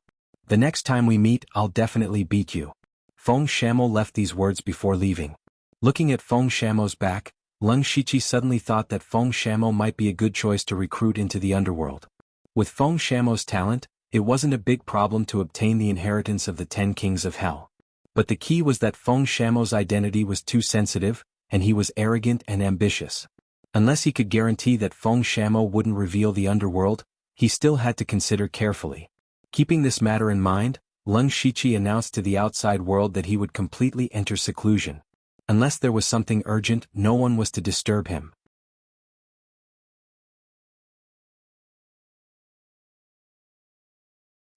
The next time we meet, I'll definitely beat you. Feng Shamo left these words before leaving. Looking at Feng Shamo's back, Leng Shiqi suddenly thought that Feng Shamo might be a good choice to recruit into the underworld. With Feng Shamo's talent, it wasn't a big problem to obtain the inheritance of the 10 Kings of Hell. But the key was that Feng Shamo's identity was too sensitive, and he was arrogant and ambitious. Unless he could guarantee that Feng Shamo wouldn't reveal the underworld, he still had to consider carefully. Keeping this matter in mind, Leng Shiqi announced to the outside world that he would completely enter seclusion. Unless there was something urgent, no one was to disturb him.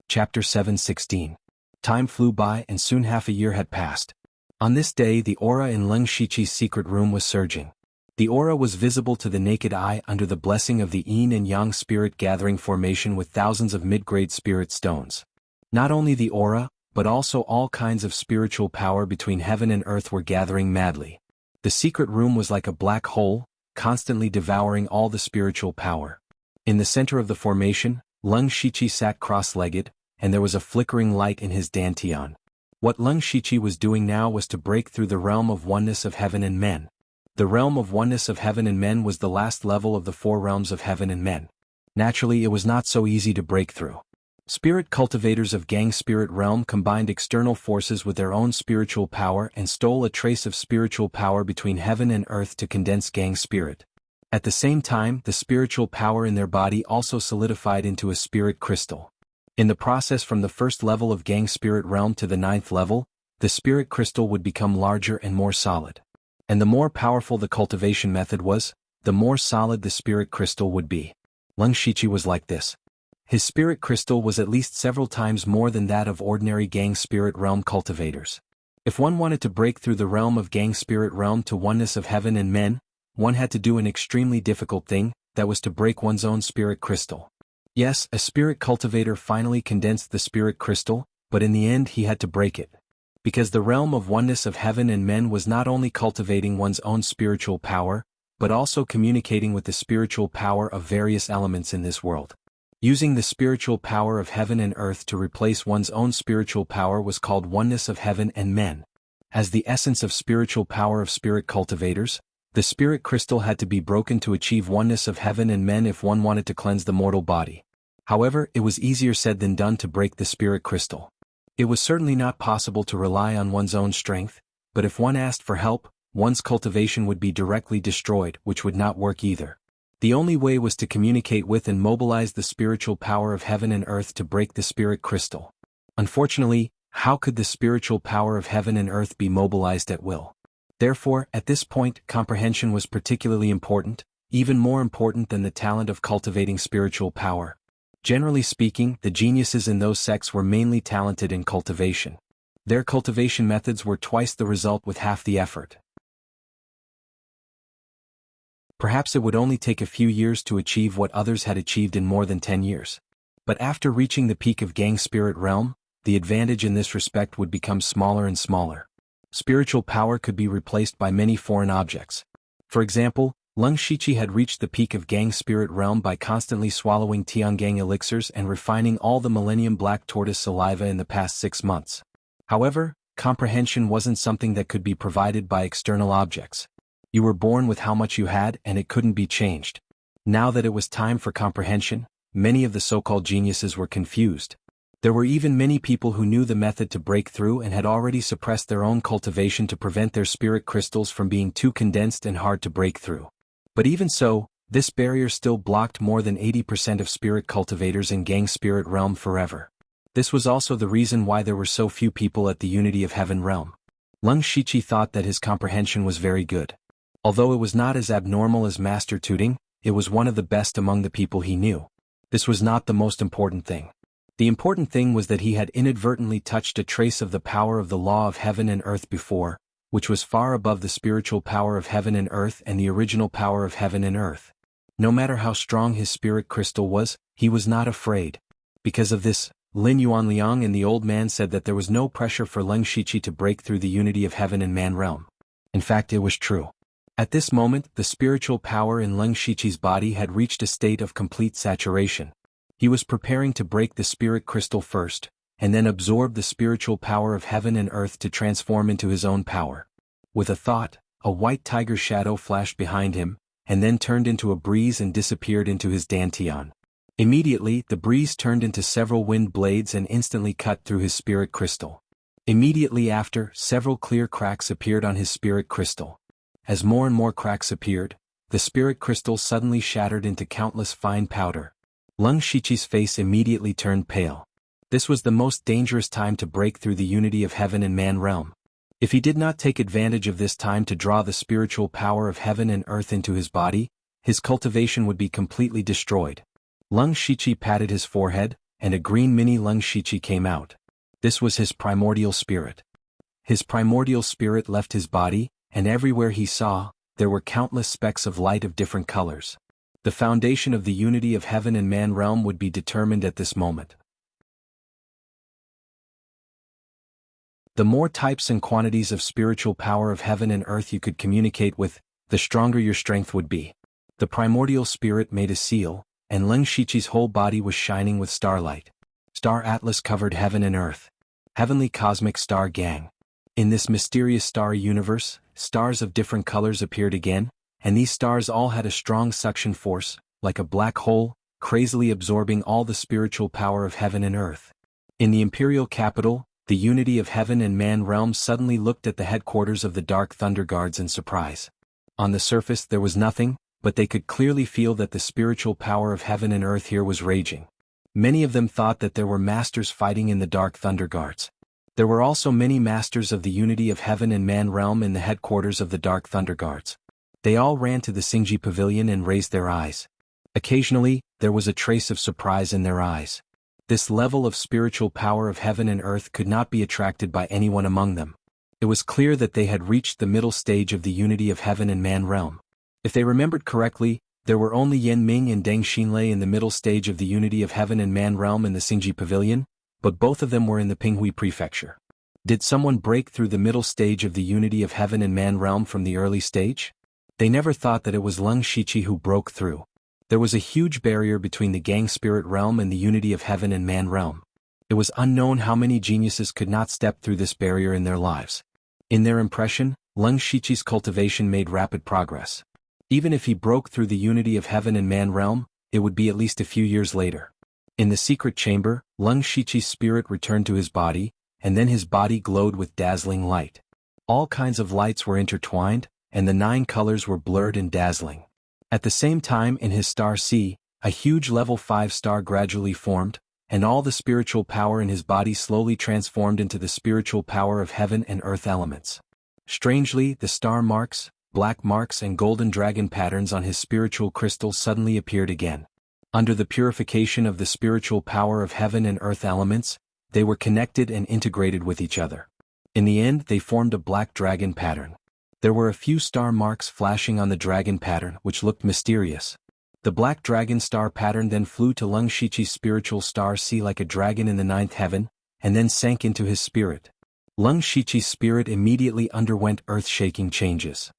Chapter 7:16. Time flew by and soon half a year had passed. On this day the aura in Leng Shiqi's secret room was surging. The aura was visible to the naked eye under the blessing of the Yin and Yang spirit gathering formation with thousands of mid-grade spirit stones. Not only the aura, but also all kinds of spiritual power between heaven and earth were gathering madly. The secret room was like a black hole, constantly devouring all the spiritual power. In the center of the formation, Lung Shichi sat cross-legged, and there was a flickering light in his dantian. What Lung Shichi was doing now was to break through the realm of oneness of heaven and men. The realm of oneness of heaven and men was the last level of the four realms of heaven and men. Naturally, it was not so easy to break through. Spirit cultivators of Gang Spirit Realm combined external forces with their own spiritual power and stole a trace of spiritual power between heaven and earth to condense Gang Spirit. At the same time, the spiritual power in their body also solidified into a spirit crystal. In the process from the first level of Gang Spirit Realm to the 9th level, the spirit crystal would become larger and more solid. And the more powerful the cultivation method was, the more solid the spirit crystal would be. Lung Shichi was like this. His spirit crystal was at least several times more than that of ordinary Gang Spirit Realm cultivators. If one wanted to break through the realm of Gang Spirit Realm to oneness of heaven and men, one had to do an extremely difficult thing, that was to break one's own spirit crystal. Yes, a spirit cultivator finally condensed the spirit crystal, but in the end he had to break it. Because the realm of oneness of heaven and men was not only cultivating one's own spiritual power, but also communicating with the spiritual power of various elements in this world. Using the spiritual power of heaven and earth to replace one's own spiritual power was called oneness of heaven and men. As the essence of spiritual power of spirit cultivators, the spirit crystal had to be broken to achieve oneness of heaven and men if one wanted to cleanse the mortal body. However, it was easier said than done to break the spirit crystal. It was certainly not possible to rely on one's own strength, but if one asked for help, one's cultivation would be directly destroyed, which would not work either. The only way was to communicate with and mobilize the spiritual power of heaven and earth to break the spirit crystal. Unfortunately, how could the spiritual power of heaven and earth be mobilized at will? Therefore, at this point, comprehension was particularly important, even more important than the talent of cultivating spiritual power. Generally speaking, the geniuses in those sects were mainly talented in cultivation. Their cultivation methods were twice the result with half the effort. Perhaps it would only take a few years to achieve what others had achieved in more than 10 years. But after reaching the peak of Gang Spirit Realm, the advantage in this respect would become smaller and smaller. Spiritual power could be replaced by many foreign objects. For example, Lung Shichi had reached the peak of Gang Spirit Realm by constantly swallowing Tiangang elixirs and refining all the Millennium Black Tortoise saliva in the past 6 months. However, comprehension wasn't something that could be provided by external objects. You were born with how much you had and it couldn't be changed. Now that it was time for comprehension, many of the so-called geniuses were confused. There were even many people who knew the method to break through and had already suppressed their own cultivation to prevent their spirit crystals from being too condensed and hard to break through. But even so, this barrier still blocked more than 80% of spirit cultivators in Gang Spirit Realm forever. This was also the reason why there were so few people at the Unity of Heaven realm. Lung Shichi thought that his comprehension was very good. Although it was not as abnormal as Master Tuting, it was one of the best among the people he knew. This was not the most important thing. The important thing was that he had inadvertently touched a trace of the power of the law of heaven and earth before, which was far above the spiritual power of heaven and earth and the original power of heaven and earth. No matter how strong his spirit crystal was, he was not afraid. Because of this, Lin Yuanliang and the old man said that there was no pressure for Lung Shichi to break through the unity of heaven and man realm. In fact, it was true. At this moment, the spiritual power in Lung Shichi's body had reached a state of complete saturation. He was preparing to break the spirit crystal first, and then absorb the spiritual power of heaven and earth to transform into his own power. With a thought, a white tiger shadow flashed behind him, and then turned into a breeze and disappeared into his dantian. Immediately, the breeze turned into several wind blades and instantly cut through his spirit crystal. Immediately after, several clear cracks appeared on his spirit crystal. As more and more cracks appeared, the spirit crystal suddenly shattered into countless fine powder. Lung Shichi's face immediately turned pale. This was the most dangerous time to break through the unity of heaven and man realm. If he did not take advantage of this time to draw the spiritual power of heaven and earth into his body, his cultivation would be completely destroyed. Lung Shichi patted his forehead, and a green mini Lung Shichi came out. This was his primordial spirit. His primordial spirit left his body, and everywhere he saw, there were countless specks of light of different colors. The foundation of the unity of heaven and man realm would be determined at this moment. The more types and quantities of spiritual power of heaven and earth you could communicate with, the stronger your strength would be. The primordial spirit made a seal, and Leng Shiqi's whole body was shining with starlight. Star Atlas covered heaven and earth. Heavenly cosmic star gang. In this mysterious starry universe, stars of different colors appeared again, and these stars all had a strong suction force, like a black hole, crazily absorbing all the spiritual power of heaven and earth. In the imperial capital, the unity of heaven and man realms suddenly looked at the headquarters of the Dark Thunder Guards in surprise. On the surface there was nothing, but they could clearly feel that the spiritual power of heaven and earth here was raging. Many of them thought that there were masters fighting in the Dark Thunder Guards. There were also many masters of the unity of heaven and man realm in the headquarters of the Dark Thunder Guards. They all ran to the Xingji Pavilion and raised their eyes. Occasionally, there was a trace of surprise in their eyes. This level of spiritual power of heaven and earth could not be attracted by anyone among them. It was clear that they had reached the middle stage of the unity of heaven and man realm. If they remembered correctly, there were only Yan Ming and Deng Xinlei in the middle stage of the unity of heaven and man realm in the Xingji Pavilion, but both of them were in the Pinghui Prefecture. Did someone break through the middle stage of the unity of heaven and man realm from the early stage? They never thought that it was Leng Shiqi who broke through. There was a huge barrier between the Gang Spirit realm and the unity of heaven and man realm. It was unknown how many geniuses could not step through this barrier in their lives. In their impression, Leng Shiqi's cultivation made rapid progress. Even if he broke through the unity of heaven and man realm, it would be at least a few years later. In the secret chamber, Leng Shiqi's spirit returned to his body, and then his body glowed with dazzling light. All kinds of lights were intertwined, and the 9 colors were blurred and dazzling. At the same time in his star sea, a huge level 5 star gradually formed, and all the spiritual power in his body slowly transformed into the spiritual power of heaven and earth elements. Strangely, the star marks, black marks and golden dragon patterns on his spiritual crystal suddenly appeared again. Under the purification of the spiritual power of heaven and earth elements, they were connected and integrated with each other. In the end they formed a black dragon pattern. There were a few star marks flashing on the dragon pattern which looked mysterious. The black dragon star pattern then flew to Leng Shiqi's spiritual star sea like a dragon in the 9th heaven, and then sank into his spirit. Leng Shiqi's spirit immediately underwent earth-shaking changes.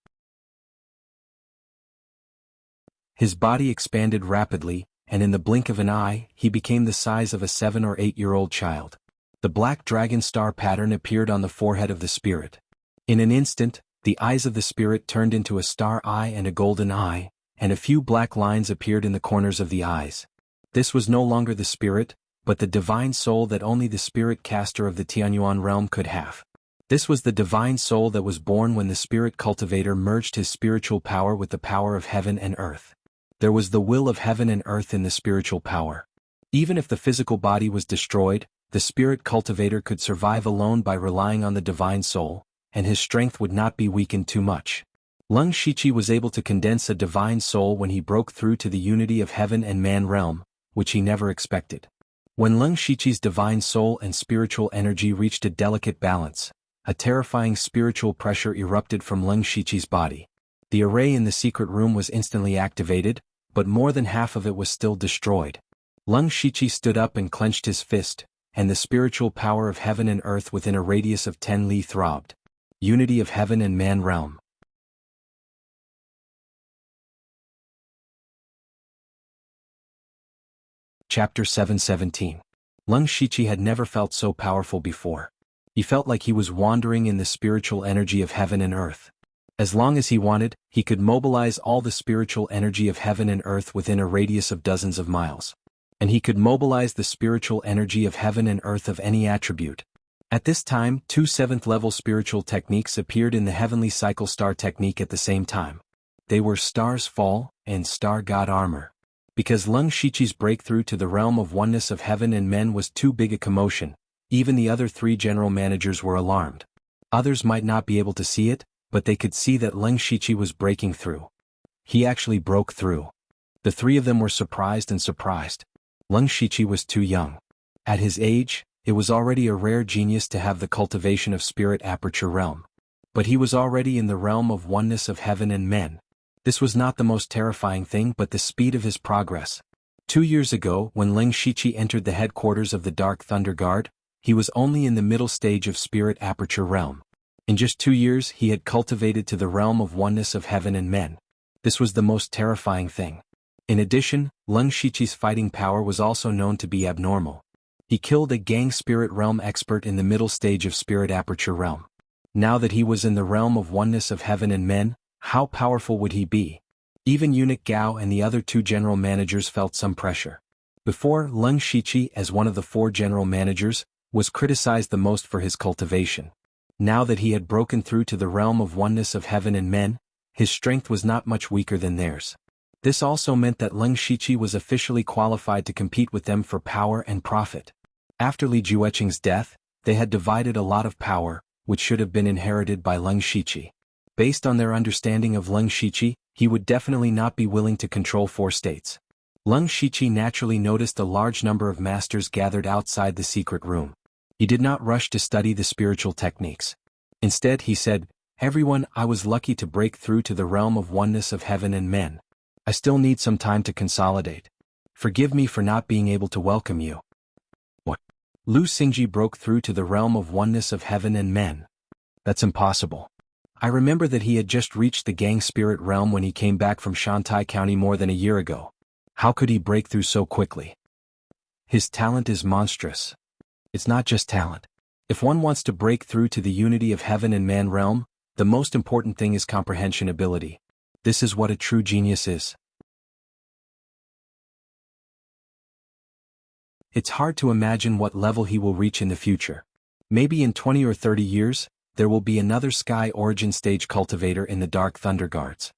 His body expanded rapidly, and in the blink of an eye, he became the size of a 7 or 8-year-old child. The black dragon star pattern appeared on the forehead of the spirit. In an instant, the eyes of the spirit turned into a star eye and a golden eye, and a few black lines appeared in the corners of the eyes. This was no longer the spirit, but the divine soul that only the spirit caster of the Tianyuan realm could have. This was the divine soul that was born when the spirit cultivator merged his spiritual power with the power of heaven and earth. There was the will of heaven and earth in the spiritual power. Even if the physical body was destroyed, the spirit cultivator could survive alone by relying on the divine soul, and his strength would not be weakened too much. Leng Shiqi was able to condense a divine soul when he broke through to the unity of heaven and man realm, which he never expected. When Leng Shiqi's divine soul and spiritual energy reached a delicate balance, a terrifying spiritual pressure erupted from Leng Shiqi's body. The array in the secret room was instantly activated, but more than half of it was still destroyed. Leng Shiqi stood up and clenched his fist, and the spiritual power of heaven and earth within a radius of 10 li throbbed. Unity of heaven and man realm. Chapter 717. Leng Shiqi had never felt so powerful before. He felt like he was wandering in the spiritual energy of heaven and earth. As long as he wanted, he could mobilize all the spiritual energy of heaven and earth within a radius of dozens of miles. And he could mobilize the spiritual energy of heaven and earth of any attribute. At this time, 2 7th-level spiritual techniques appeared in the heavenly cycle star technique at the same time. They were Star's Fall and Star God Armor. Because Leng Shiqi's breakthrough to the realm of oneness of heaven and men was too big a commotion, even the other 3 general managers were alarmed. Others might not be able to see it, but they could see that Leng Shiqi was breaking through. He actually broke through. The 3 of them were surprised and surprised. Leng Shiqi was too young. At his age, it was already a rare genius to have the cultivation of spirit aperture realm. But he was already in the realm of oneness of heaven and men. This was not the most terrifying thing but the speed of his progress. 2 years ago, when Leng Shiqi entered the headquarters of the Dark Thunder Guard, he was only in the middle stage of spirit aperture realm. In just 2 years he had cultivated to the realm of oneness of heaven and men. This was the most terrifying thing. In addition, Leng Shiqi's fighting power was also known to be abnormal. He killed a Gang Spirit Realm expert in the middle stage of Spirit Aperture Realm. Now that he was in the realm of oneness of heaven and men, how powerful would he be? Even Eunuch Gao and the other 2 general managers felt some pressure. Before, Leng Shiqi, as one of the 4 general managers, was criticized the most for his cultivation. Now that he had broken through to the realm of oneness of heaven and men, his strength was not much weaker than theirs. This also meant that Leng Shiqi was officially qualified to compete with them for power and profit. After Li Jueqing's death, they had divided a lot of power, which should have been inherited by Leng Shiqi. Based on their understanding of Leng Shiqi, he would definitely not be willing to control 4 states. Leng Shiqi naturally noticed a large number of masters gathered outside the secret room. He did not rush to study the spiritual techniques. Instead, he said, "Everyone, I was lucky to break through to the realm of oneness of heaven and men. I still need some time to consolidate. Forgive me for not being able to welcome you." What? Lu Xingji broke through to the realm of oneness of heaven and men. That's impossible. I remember that he had just reached the Gang Spirit Realm when he came back from Shantai County more than a year ago. How could he break through so quickly? His talent is monstrous. It's not just talent. If one wants to break through to the unity of heaven and man realm, the most important thing is comprehension ability. This is what a true genius is. It's hard to imagine what level he will reach in the future. Maybe in 20 or 30 years, there will be another Sky Origin Stage cultivator in the Dark Thunder Guards.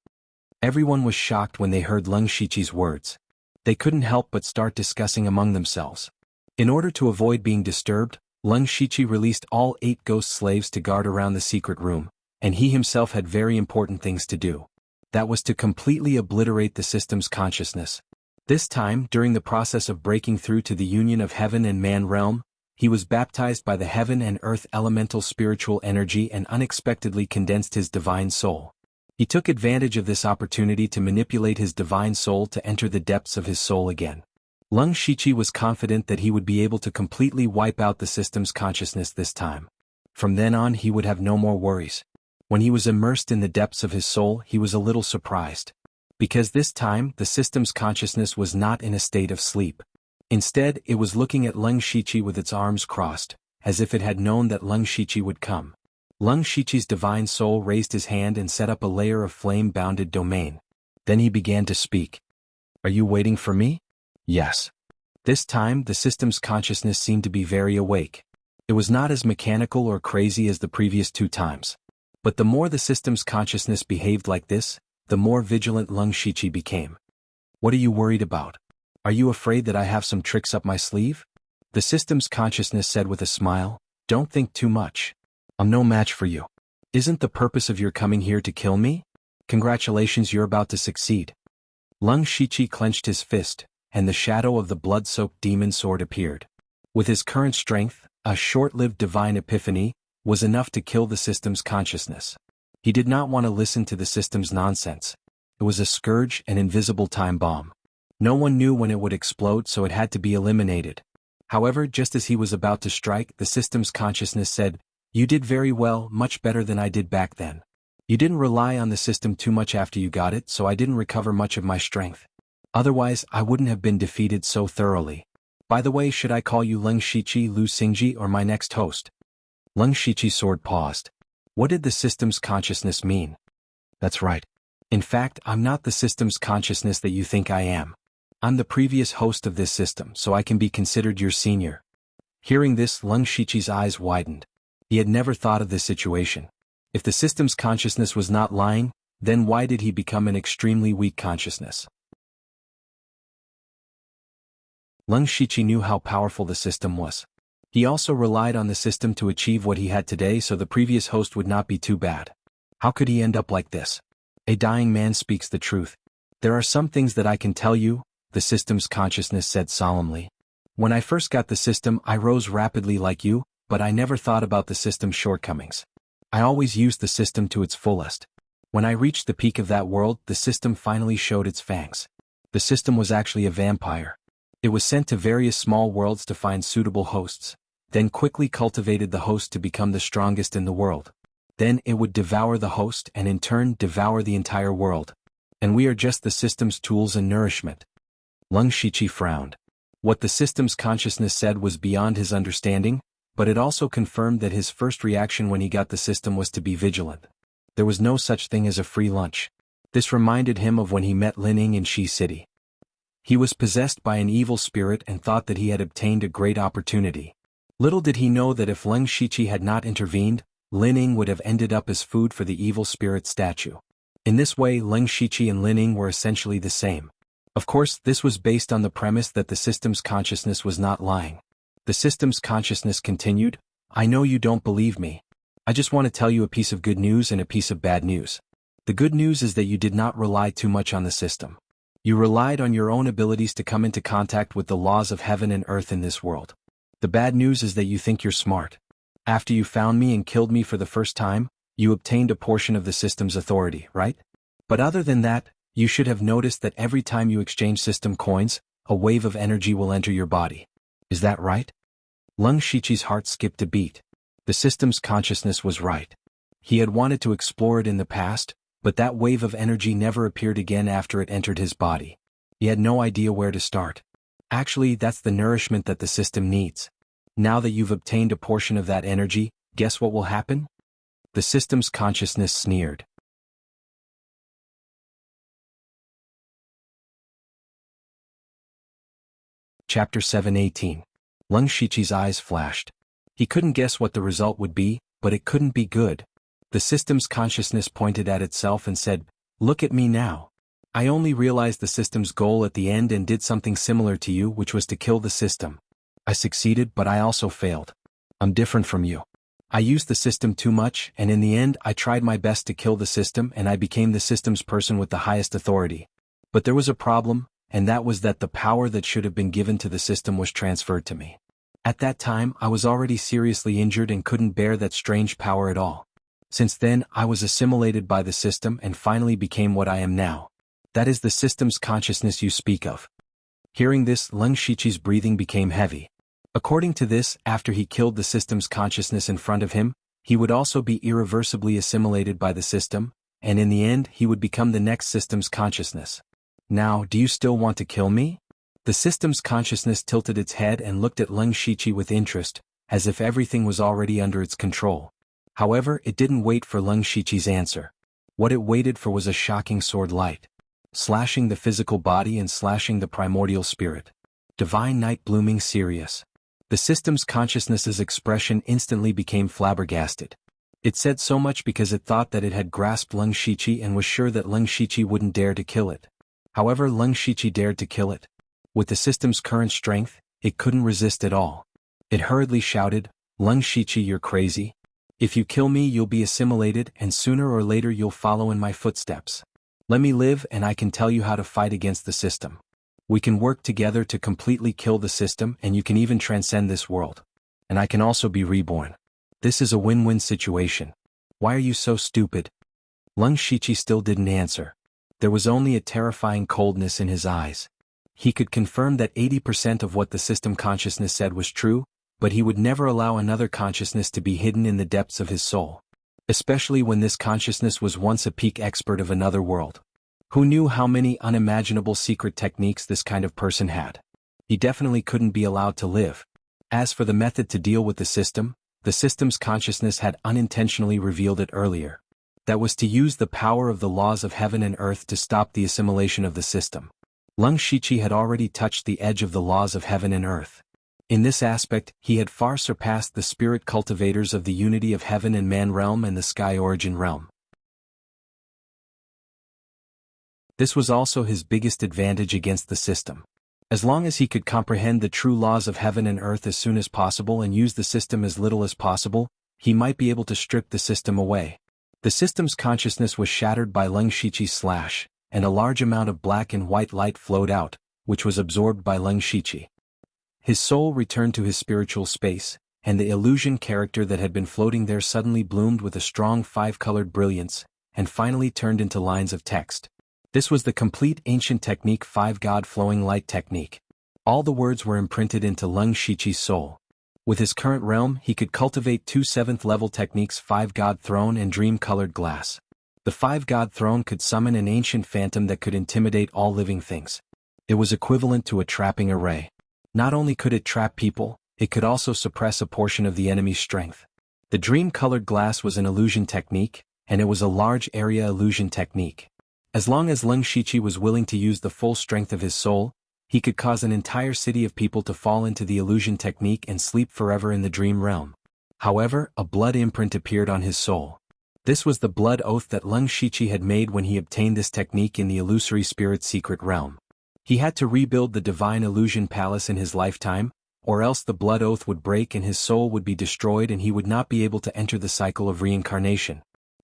Everyone was shocked when they heard Leng Shiqi's words. They couldn't help but start discussing among themselves. In order to avoid being disturbed, Leng Shiqi released all 8 ghost slaves to guard around the secret room, and he himself had very important things to do. That was to completely obliterate the system's consciousness. This time, during the process of breaking through to the union of heaven and man realm, he was baptized by the heaven and earth elemental spiritual energy and unexpectedly condensed his divine soul. He took advantage of this opportunity to manipulate his divine soul to enter the depths of his soul again. Leng Shiqi was confident that he would be able to completely wipe out the system's consciousness this time. From then on he would have no more worries. When he was immersed in the depths of his soul, he was a little surprised. Because this time, the system's consciousness was not in a state of sleep. Instead, it was looking at Leng Shiqi with its arms crossed, as if it had known that Leng Shiqi would come. Leng Shiqi's divine soul raised his hand and set up a layer of flame-bounded domain. Then he began to speak. "Are you waiting for me?" "Yes." This time, the system's consciousness seemed to be very awake. It was not as mechanical or crazy as the previous 2 times. But the more the system's consciousness behaved like this, the more vigilant Leng Shiqi became. "What are you worried about? Are you afraid that I have some tricks up my sleeve?" The system's consciousness said with a smile, "Don't think too much. I'm no match for you. Isn't the purpose of your coming here to kill me? Congratulations, you're about to succeed." Leng Shiqi clenched his fist, and the shadow of the blood-soaked demon sword appeared. With his current strength, a short-lived divine epiphany was enough to kill the system's consciousness. He did not want to listen to the system's nonsense. It was a scourge, an invisible time bomb. No one knew when it would explode, so it had to be eliminated. However, just as he was about to strike, the system's consciousness said, "You did very well, much better than I did back then. You didn't rely on the system too much after you got it, so I didn't recover much of my strength. Otherwise, I wouldn't have been defeated so thoroughly. By the way, should I call you Leng Shiqi, Lu Xingji, or my next host?" Leng Shiqi's sword paused. What did the system's consciousness mean? "That's right. In fact, I'm not the system's consciousness that you think I am. I'm the previous host of this system, so I can be considered your senior." Hearing this, Leng Shiqi's eyes widened. He had never thought of this situation. If the system's consciousness was not lying, then why did he become an extremely weak consciousness? Leng Shiqi knew how powerful the system was. He also relied on the system to achieve what he had today, so the previous host would not be too bad. How could he end up like this? A dying man speaks the truth. "There are some things that I can tell you," the system's consciousness said solemnly. "When I first got the system, I rose rapidly like you, but I never thought about the system's shortcomings. I always used the system to its fullest. When I reached the peak of that world, the system finally showed its fangs. The system was actually a vampire. It was sent to various small worlds to find suitable hosts, then quickly cultivated the host to become the strongest in the world. Then it would devour the host and in turn devour the entire world. and we are just the system's tools and nourishment. Leng Shiqi frowned. What the system's consciousness said was beyond his understanding, but it also confirmed that his first reaction when he got the system was to be vigilant. There was no such thing as a free lunch. This reminded him of when he met Lining in Shi City. He was possessed by an evil spirit and thought that he had obtained a great opportunity. Little did he know that if Leng Shiqi had not intervened, Lining would have ended up as food for the evil spirit statue. In this way, Leng Shiqi and Lining were essentially the same. Of course, this was based on the premise that the system's consciousness was not lying. The system's consciousness continued, "I know you don't believe me. I just want to tell you a piece of good news and a piece of bad news. The good news is that you did not rely too much on the system. You relied on your own abilities to come into contact with the laws of heaven and earth in this world. The bad news is that you think you're smart. After you found me and killed me for the first time, you obtained a portion of the system's authority, right? But other than that, you should have noticed that every time you exchange system coins, a wave of energy will enter your body. Is that right?" Leng Shiqi's heart skipped a beat. The system's consciousness was right. He had wanted to explore it in the past, but that wave of energy never appeared again after it entered his body. He had no idea where to start. Actually, that's the nourishment that the system needs. Now that you've obtained a portion of that energy, guess what will happen? The system's consciousness sneered. Chapter 7:18. Leng Shiqi's eyes flashed. He couldn't guess what the result would be, but it couldn't be good. The system's consciousness pointed at itself and said, "Look at me now. I only realized the system's goal at the end and did something similar to you, which was to kill the system. I succeeded, but I also failed. I'm different from you. I used the system too much, and in the end I tried my best to kill the system and I became the system's person with the highest authority. But there was a problem, and that was that the power that should have been given to the system was transferred to me. At that time, I was already seriously injured and couldn't bear that strange power at all. Since then, I was assimilated by the system and finally became what I am now. That is the system's consciousness you speak of." Hearing this, Leng Shiqi's breathing became heavy. According to this, after he killed the system's consciousness in front of him, he would also be irreversibly assimilated by the system, and in the end he would become the next system's consciousness. "Now, do you still want to kill me?" The system's consciousness tilted its head and looked at Leng Shiqi with interest, as if everything was already under its control. However, it didn't wait for Leng Shiqi's answer. What it waited for was a shocking sword light, slashing the physical body and slashing the primordial spirit. Divine night blooming serious. The system's consciousness's expression instantly became flabbergasted. It said so much because it thought that it had grasped Leng Shiqi and was sure that Leng Shiqi wouldn't dare to kill it. However, Leng Shiqi dared to kill it. With the system's current strength, it couldn't resist at all. It hurriedly shouted, "Leng Shiqi, you're crazy. If you kill me, you'll be assimilated, and sooner or later you'll follow in my footsteps. Let me live and I can tell you how to fight against the system. We can work together to completely kill the system and you can even transcend this world. And I can also be reborn. This is a win-win situation. Why are you so stupid?" Leng Shiqi still didn't answer. There was only a terrifying coldness in his eyes. He could confirm that 80% of what the system consciousness said was true, but he would never allow another consciousness to be hidden in the depths of his soul. Especially when this consciousness was once a peak expert of another world. Who knew how many unimaginable secret techniques this kind of person had? He definitely couldn't be allowed to live. As for the method to deal with the system's consciousness had unintentionally revealed it earlier. That was to use the power of the laws of heaven and earth to stop the assimilation of the system. Leng Shiqi had already touched the edge of the laws of heaven and earth. In this aspect, he had far surpassed the spirit cultivators of the unity of heaven and man realm and the sky origin realm. This was also his biggest advantage against the system. As long as he could comprehend the true laws of heaven and earth as soon as possible and use the system as little as possible, he might be able to strip the system away. The system's consciousness was shattered by Leng Shiqi's slash, and a large amount of black and white light flowed out, which was absorbed by Leng Shiqi. His soul returned to his spiritual space, and the illusion character that had been floating there suddenly bloomed with a strong five-colored brilliance, and finally turned into lines of text. This was the complete ancient technique 5-God flowing light technique. All the words were imprinted into Leng Shiqi's soul. With his current realm, he could cultivate two 7th-level techniques 5-God throne and dream-colored glass. The five-god throne could summon an ancient phantom that could intimidate all living things. It was equivalent to a trapping array. Not only could it trap people, it could also suppress a portion of the enemy's strength. The dream-colored glass was an illusion technique, and it was a large area illusion technique. As long as Leng Shiqi was willing to use the full strength of his soul, he could cause an entire city of people to fall into the illusion technique and sleep forever in the dream realm. However, a blood imprint appeared on his soul. This was the blood oath that Leng Shiqi had made when he obtained this technique in the illusory spirit secret realm. He had to rebuild the divine illusion palace in his lifetime, or else the blood oath would break and his soul would be destroyed and he would not be able to enter the cycle of reincarnation.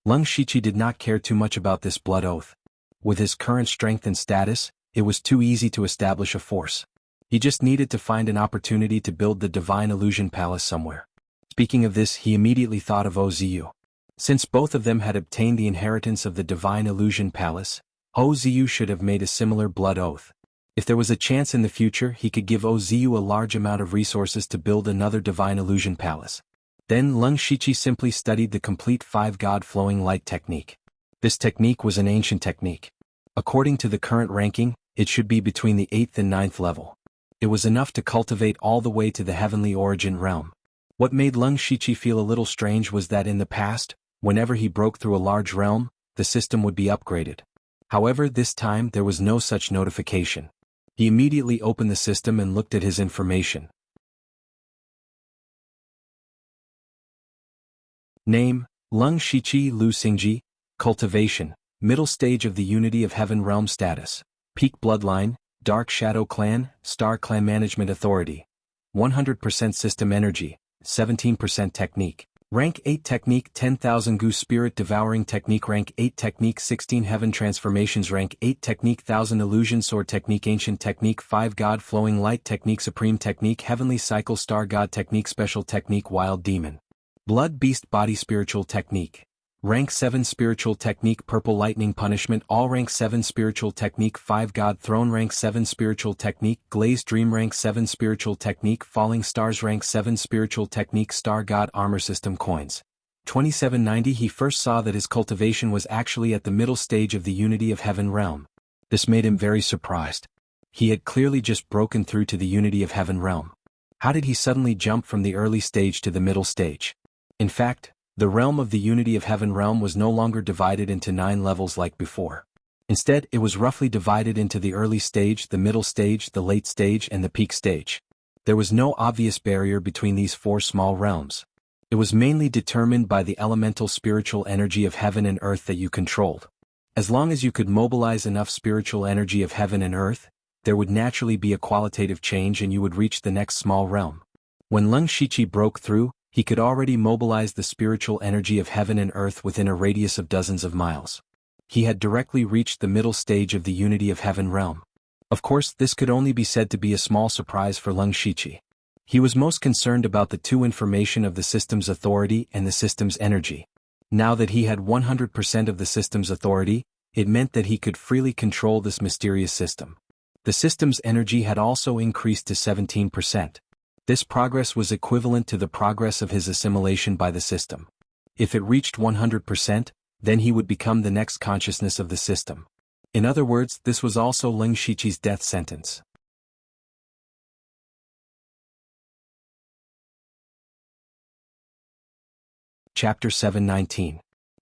Leng Shiqi did not care too much about this blood oath. With his current strength and status, it was too easy to establish a force. He just needed to find an opportunity to build the divine illusion palace somewhere. Speaking of this, he immediately thought of Ozu. Since both of them had obtained the inheritance of the divine illusion palace, Ozu should have made a similar blood oath. If there was a chance in the future, he could give Ozu a large amount of resources to build another divine illusion palace. Then Leng Shiqi simply studied the complete five-god flowing light technique. This technique was an ancient technique. According to the current ranking, it should be between the 8th and 9th level. It was enough to cultivate all the way to the heavenly origin realm. What made Leng Shiqi feel a little strange was that in the past, whenever he broke through a large realm, the system would be upgraded. However, this time there was no such notification. He immediately opened the system and looked at his information. Name: Leng Shiqi Lu Xingji. Cultivation: middle stage of the Unity of Heaven realm status. Peak bloodline: Dark Shadow Clan, Star Clan Management Authority. 100% system energy, 17% technique. Rank 8 Technique 10,000 Goose Spirit Devouring Technique Rank 8 Technique 16 Heaven Transformations Rank 8 Technique 1000 Illusion Sword Technique Ancient Technique 5 God Flowing Light Technique Supreme Technique Heavenly Cycle Star God Technique Special Technique Wild Demon Blood Beast Body Spiritual Technique Rank 7 Spiritual Technique Purple Lightning Punishment All Rank 7 Spiritual Technique 5 God Throne Rank 7 Spiritual Technique Glazed Dream Rank 7 Spiritual Technique Falling Stars Rank 7 Spiritual Technique Star God Armor System Coins 2790 He first saw that his cultivation was actually at the middle stage of the Unity of Heaven realm. This made him very surprised. He had clearly just broken through to the Unity of Heaven realm. How did he suddenly jump from the early stage to the middle stage? In fact, the realm of the Unity of Heaven realm was no longer divided into 9 levels like before. Instead, it was roughly divided into the early stage, the middle stage, the late stage, and the peak stage. There was no obvious barrier between these 4 small realms. It was mainly determined by the elemental spiritual energy of heaven and earth that you controlled. As long as you could mobilize enough spiritual energy of heaven and earth, there would naturally be a qualitative change and you would reach the next small realm. When Leng Shiqi broke through, he could already mobilize the spiritual energy of heaven and earth within a radius of dozens of miles. He had directly reached the middle stage of the Unity of Heaven realm. Of course, this could only be said to be a small surprise for Leng Shiqi. He was most concerned about the 2 information of the system's authority and the system's energy. Now that he had 100% of the system's authority, it meant that he could freely control this mysterious system. The system's energy had also increased to 17%. This progress was equivalent to the progress of his assimilation by the system. If it reached 100%, then he would become the next consciousness of the system. In other words, this was also Leng Shiqi's death sentence. Chapter 719.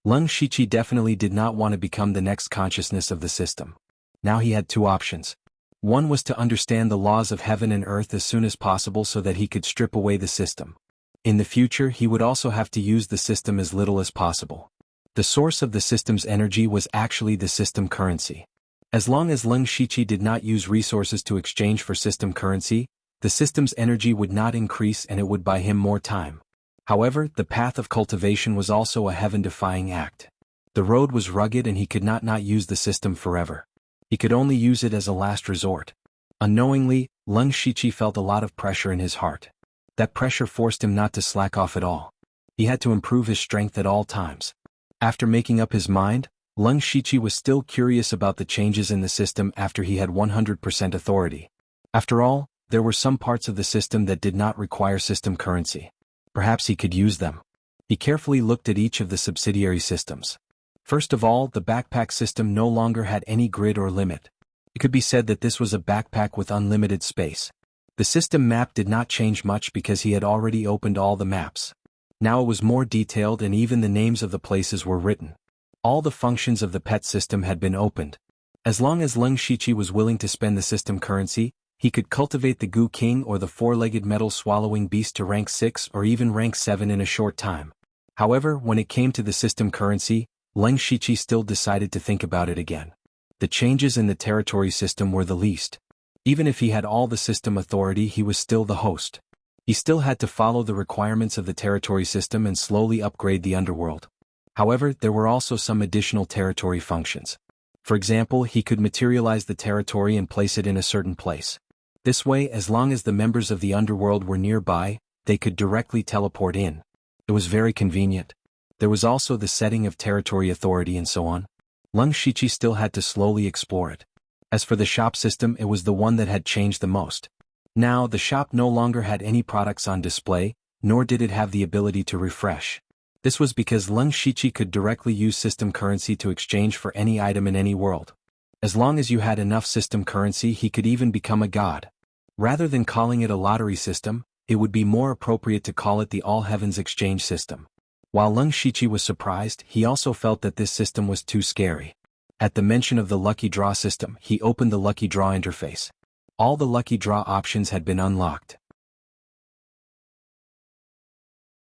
Leng Shiqi definitely did not want to become the next consciousness of the system. Now he had 2 options. One was to understand the laws of heaven and earth as soon as possible so that he could strip away the system. In the future, he would also have to use the system as little as possible. The source of the system's energy was actually the system currency. As long as Leng Shiqi did not use resources to exchange for system currency, the system's energy would not increase and it would buy him more time. However, the path of cultivation was also a heaven-defying act. The road was rugged and he could not use the system forever. He could only use it as a last resort. Unknowingly, Leng Shiqi felt a lot of pressure in his heart. That pressure forced him not to slack off at all. He had to improve his strength at all times. After making up his mind, Leng Shiqi was still curious about the changes in the system after he had 100% authority. After all, there were some parts of the system that did not require system currency. Perhaps he could use them. He carefully looked at each of the subsidiary systems. First of all, the backpack system no longer had any grid or limit. It could be said that this was a backpack with unlimited space. The system map did not change much because he had already opened all the maps. Now it was more detailed and even the names of the places were written. All the functions of the pet system had been opened. As long as Leng Shiqi was willing to spend the system currency, he could cultivate the Goo King or the four-legged metal-swallowing beast to rank 6 or even rank 7 in a short time. However, when it came to the system currency, Leng Shiqi still decided to think about it again. The changes in the territory system were the least. Even if he had all the system authority, he was still the host. He still had to follow the requirements of the territory system and slowly upgrade the underworld. However, there were also some additional territory functions. For example, he could materialize the territory and place it in a certain place. This way, as long as the members of the underworld were nearby, they could directly teleport in. It was very convenient. There was also the setting of territory authority and so on. Leng Shiqi still had to slowly explore it. As for the shop system, it was the one that had changed the most. Now, the shop no longer had any products on display, nor did it have the ability to refresh. This was because Leng Shiqi could directly use system currency to exchange for any item in any world. As long as you had enough system currency, he could even become a god. Rather than calling it a lottery system, it would be more appropriate to call it the All Heavens Exchange System. While Leng Shiqi was surprised, he also felt that this system was too scary. At the mention of the Lucky Draw system, he opened the Lucky Draw interface. All the Lucky Draw options had been unlocked.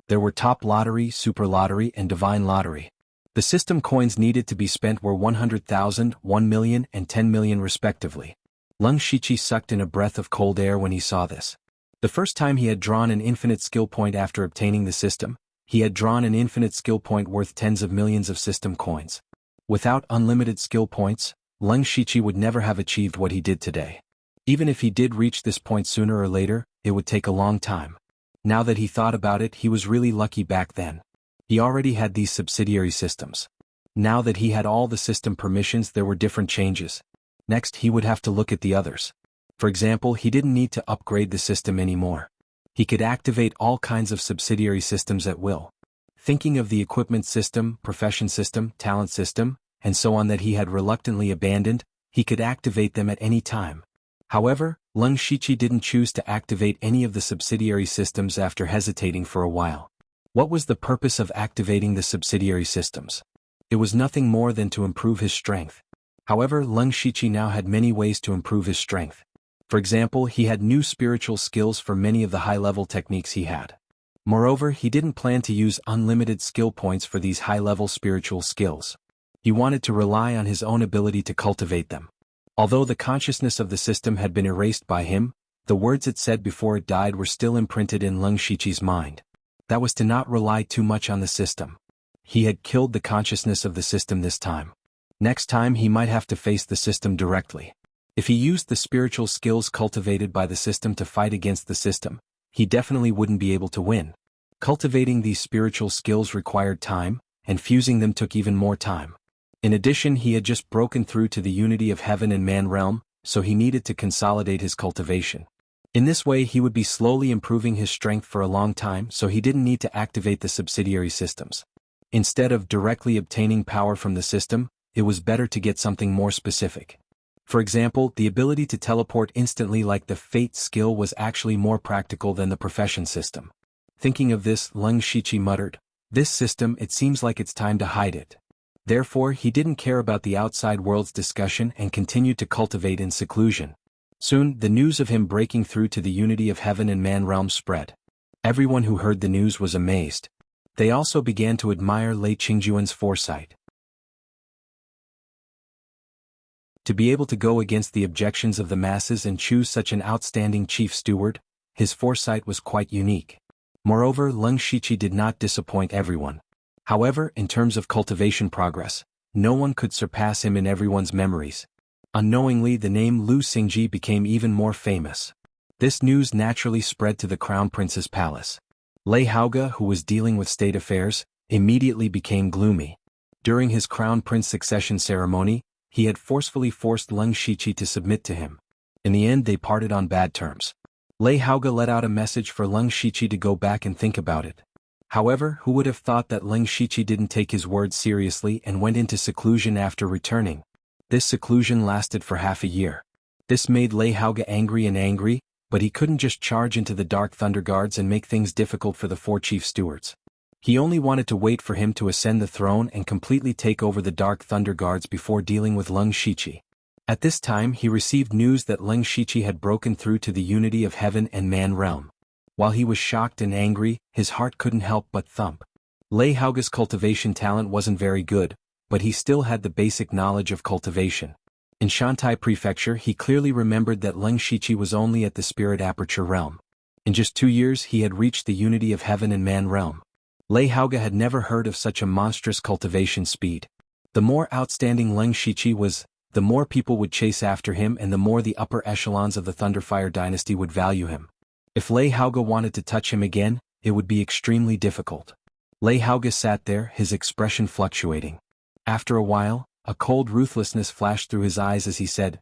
There were Top Lottery, Super Lottery, and Divine Lottery. The system coins needed to be spent were 100,000, 1 million, and 10 million respectively. Leng Shiqi sucked in a breath of cold air when he saw this. The first time he had drawn an infinite skill point after obtaining the system, he had drawn an infinite skill point worth tens of millions of system coins. Without unlimited skill points, Leng Shiqi would never have achieved what he did today. Even if he did reach this point sooner or later, it would take a long time. Now that he thought about it, he was really lucky back then. He already had these subsidiary systems. Now that he had all the system permissions, there were different changes. Next, he would have to look at the others. For example, he didn't need to upgrade the system anymore. He could activate all kinds of subsidiary systems at will. Thinking of the equipment system, profession system, talent system, and so on that he had reluctantly abandoned, he could activate them at any time. However, Leng Shiqi didn't choose to activate any of the subsidiary systems after hesitating for a while. What was the purpose of activating the subsidiary systems? It was nothing more than to improve his strength. However, Leng Shiqi now had many ways to improve his strength. For example, he had new spiritual skills for many of the high-level techniques he had. Moreover, he didn't plan to use unlimited skill points for these high-level spiritual skills. He wanted to rely on his own ability to cultivate them. Although the consciousness of the system had been erased by him, the words it said before it died were still imprinted in Leng Shiqi's mind. That was to not rely too much on the system. He had killed the consciousness of the system this time. Next time he might have to face the system directly. If he used the spiritual skills cultivated by the system to fight against the system, he definitely wouldn't be able to win. Cultivating these spiritual skills required time, and fusing them took even more time. In addition, he had just broken through to the unity of heaven and man realm, so he needed to consolidate his cultivation. In this way, he would be slowly improving his strength for a long time, so he didn't need to activate the subsidiary systems. Instead of directly obtaining power from the system, it was better to get something more specific. For example, the ability to teleport instantly like the Fate skill was actually more practical than the profession system. Thinking of this, Leng Shiqi muttered, "This system, it seems like it's time to hide it." Therefore, he didn't care about the outside world's discussion and continued to cultivate in seclusion. Soon, the news of him breaking through to the unity of heaven and man realm spread. Everyone who heard the news was amazed. They also began to admire Lei Qingjuan's foresight. To be able to go against the objections of the masses and choose such an outstanding chief steward, his foresight was quite unique. Moreover, Leng Shiqi did not disappoint everyone. However, in terms of cultivation progress, no one could surpass him in everyone's memories. Unknowingly, the name Lu Xingji became even more famous. This news naturally spread to the Crown Prince's palace. Lei Haoge, who was dealing with state affairs, immediately became gloomy. During his Crown Prince succession ceremony, he had forcefully forced Leng Shiqi to submit to him. In the end, they parted on bad terms. Lei Haoge let out a message for Leng Shiqi to go back and think about it. However, who would have thought that Leng Shiqi didn't take his words seriously and went into seclusion after returning? This seclusion lasted for half a year. This made Lei Haoge angry, but he couldn't just charge into the Dark Thunder Guards and make things difficult for the 4 chief stewards. He only wanted to wait for him to ascend the throne and completely take over the Dark Thunder Guards before dealing with Leng Shiqi. At this time he received news that Leng Shiqi had broken through to the unity of heaven and man realm. While he was shocked and angry, his heart couldn't help but thump. Lei Haoge's cultivation talent wasn't very good, but he still had the basic knowledge of cultivation. In Shantai Prefecture he clearly remembered that Leng Shiqi was only at the Spirit Aperture realm. In just 2 years he had reached the unity of heaven and man realm. Lei Haoge had never heard of such a monstrous cultivation speed. The more outstanding Leng Shiqi was, the more people would chase after him and the more the upper echelons of the Thunderfire dynasty would value him. If Lei Haoge wanted to touch him again, it would be extremely difficult. Lei Haoge sat there, his expression fluctuating. After a while, a cold ruthlessness flashed through his eyes as he said,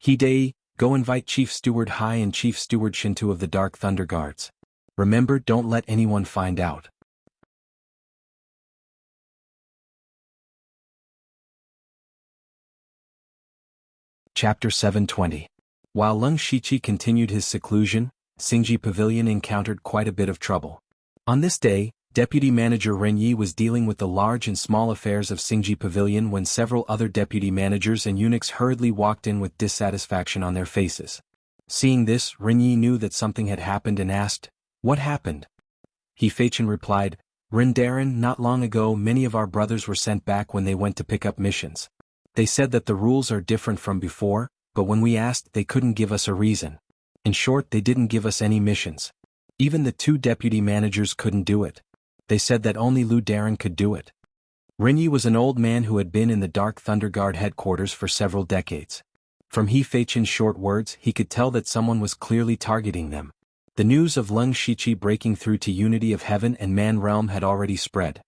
"Hidei, go invite Chief Steward Hai and Chief Steward Shintu of the Dark Thunder Guards. Remember, don't let anyone find out." Chapter 720. While Leng Shiqi continued his seclusion, Xingji Pavilion encountered quite a bit of trouble. On this day, Deputy Manager Ren Yi was dealing with the large and small affairs of Xingji Pavilion when several other deputy managers and eunuchs hurriedly walked in with dissatisfaction on their faces. Seeing this, Ren Yi knew that something had happened and asked, "What happened?" He Feichen replied, "Rendarin, not long ago many of our brothers were sent back when they went to pick up missions. They said that the rules are different from before, but when we asked they couldn't give us a reason. In short, they didn't give us any missions. Even the 2 deputy managers couldn't do it. They said that only Lu Darin could do it." Ren Yi was an old man who had been in the Dark Thunder Guard headquarters for several decades. From He Feichen's short words he could tell that someone was clearly targeting them. The news of Leng Shiqi breaking through to unity of heaven and man realm had already spread.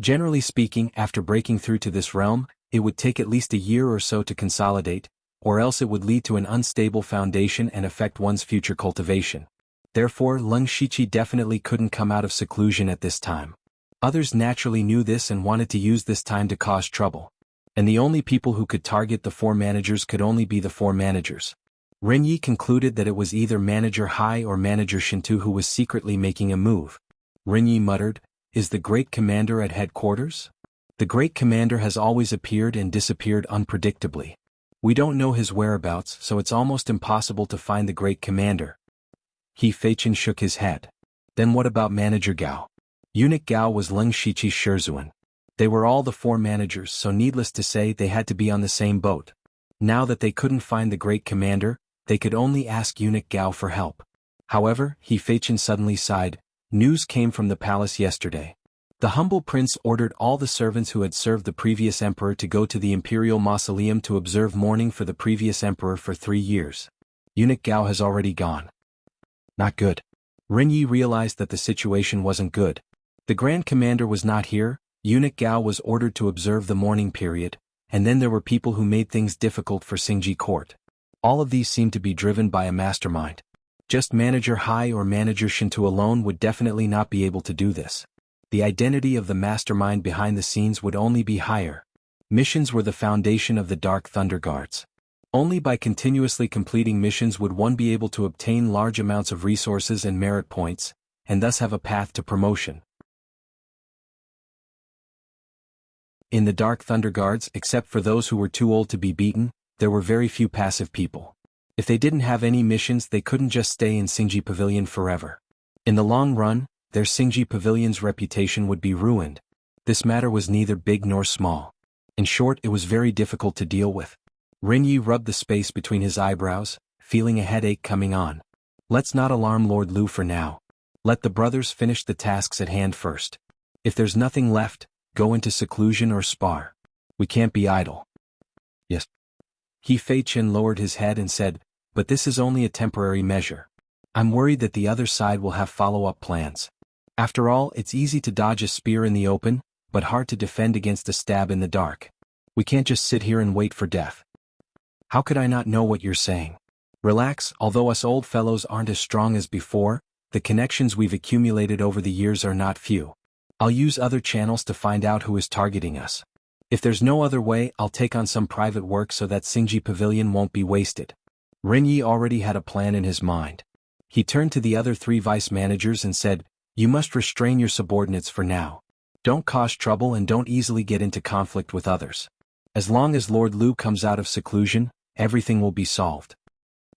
Generally speaking, after breaking through to this realm, it would take at least a year or so to consolidate, or else it would lead to an unstable foundation and affect one's future cultivation. Therefore, Leng Shiqi definitely couldn't come out of seclusion at this time. Others naturally knew this and wanted to use this time to cause trouble. And the only people who could target the 4 managers could only be the 4 managers. Ren Yi concluded that it was either Manager Hai or Manager Shintu who was secretly making a move. Ren Yi muttered, "Is the Great Commander at headquarters? The Great Commander has always appeared and disappeared unpredictably. We don't know his whereabouts, so it's almost impossible to find the Great Commander." He Feichen shook his head. "Then what about Manager Gao?" Eunuch Gao was Leng Shiqi's Shizhuan. They were all the 4 managers, so needless to say they had to be on the same boat. Now that they couldn't find the Great Commander, they could only ask Eunuch Gao for help. However, He Feichen suddenly sighed. News came from the palace yesterday. The humble prince ordered all the servants who had served the previous emperor to go to the imperial mausoleum to observe mourning for the previous emperor for 3 years. Eunuch Gao has already gone. Not good. Ren Yi realized that the situation wasn't good. The Grand Commander was not here, Eunuch Gao was ordered to observe the mourning period, and then there were people who made things difficult for Xingji court. All of these seemed to be driven by a mastermind. Just Manager Hai or Manager Shintu alone would definitely not be able to do this. The identity of the mastermind behind the scenes would only be higher. Missions were the foundation of the Dark Thunder Guards. Only by continuously completing missions would one be able to obtain large amounts of resources and merit points, and thus have a path to promotion. In the Dark Thunder Guards, except for those who were too old to be beaten, there were very few passive people. If they didn't have any missions, they couldn't just stay in Xingji Pavilion forever. In the long run, their Xingji Pavilion's reputation would be ruined. This matter was neither big nor small. In short, it was very difficult to deal with. Ren Yi rubbed the space between his eyebrows, feeling a headache coming on. Let's not alarm Lord Lu for now. Let the brothers finish the tasks at hand first. If there's nothing left, go into seclusion or spar. We can't be idle. Yes. He Feichen lowered his head and said, "But this is only a temporary measure. I'm worried that the other side will have follow-up plans. After all, it's easy to dodge a spear in the open, but hard to defend against a stab in the dark. We can't just sit here and wait for death." "How could I not know what you're saying? Relax, although us old fellows aren't as strong as before, the connections we've accumulated over the years are not few. I'll use other channels to find out who is targeting us. If there's no other way, I'll take on some private work so that Xingji Pavilion won't be wasted. Renyi already had a plan in his mind. He turned to the other 3 vice managers and said, "You must restrain your subordinates for now. Don't cause trouble and don't easily get into conflict with others. As long as Lord Lu comes out of seclusion, everything will be solved."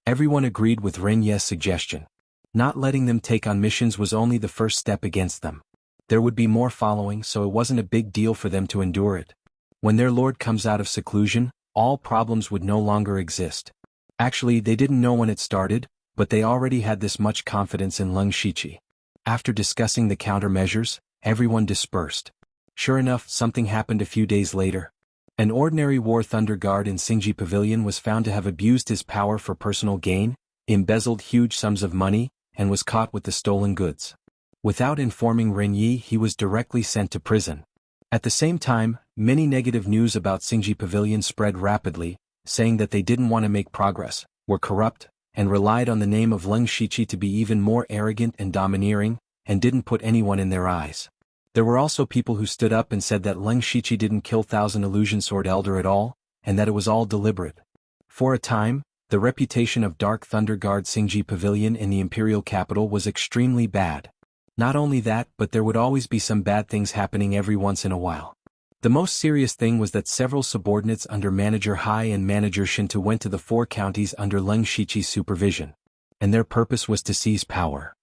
Everyone agreed with Renyi's suggestion. Not letting them take on missions was only the first step against them. There would be more following, so it wasn't a big deal for them to endure it. When their lord comes out of seclusion, all problems would no longer exist. Actually, they didn't know when it started, but they already had this much confidence in Leng Shiqi. After discussing the countermeasures, everyone dispersed. Sure enough, something happened a few days later. An ordinary war thunder guard in Xingji Pavilion was found to have abused his power for personal gain, embezzled huge sums of money, and was caught with the stolen goods. Without informing Renyi, he was directly sent to prison. At the same time, many negative news about Xingji Pavilion spread rapidly, saying that they didn't want to make progress, were corrupt, and relied on the name of Leng Shiqi to be even more arrogant and domineering, and didn't put anyone in their eyes. There were also people who stood up and said that Leng Shiqi didn't kill Thousand Illusion Sword Elder at all, and that it was all deliberate. For a time, the reputation of Dark Thunder Guard Xingji Pavilion in the imperial capital was extremely bad. Not only that, but there would always be some bad things happening every once in a while. The most serious thing was that several subordinates under Manager Hai and Manager Shinto went to the 4 counties under Leng Shiqi's supervision. And their purpose was to seize power.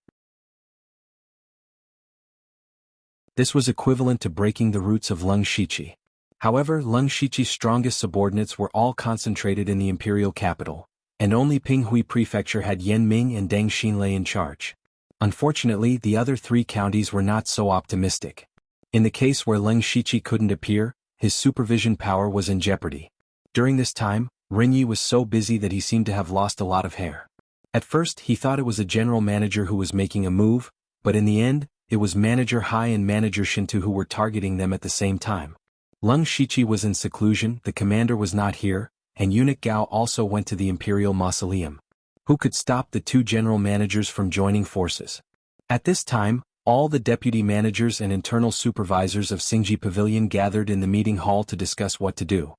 This was equivalent to breaking the roots of Leng Shiqi. However, Leng Shiqi's strongest subordinates were all concentrated in the imperial capital, and only Pinghui Prefecture had Yan Ming and Deng Xinlei in charge. Unfortunately, the other 3 counties were not so optimistic. In the case where Leng Shiqi couldn't appear, his supervision power was in jeopardy. During this time, Renyi was so busy that he seemed to have lost a lot of hair. At first, he thought it was a general manager who was making a move, but in the end, it was Manager Hai and Manager Shinto who were targeting them at the same time. Leng Shiqi was in seclusion, the commander was not here, and Eunuch Gao also went to the Imperial Mausoleum. Who could stop the 2 general managers from joining forces? At this time, all the deputy managers and internal supervisors of Xingji Pavilion gathered in the meeting hall to discuss what to do.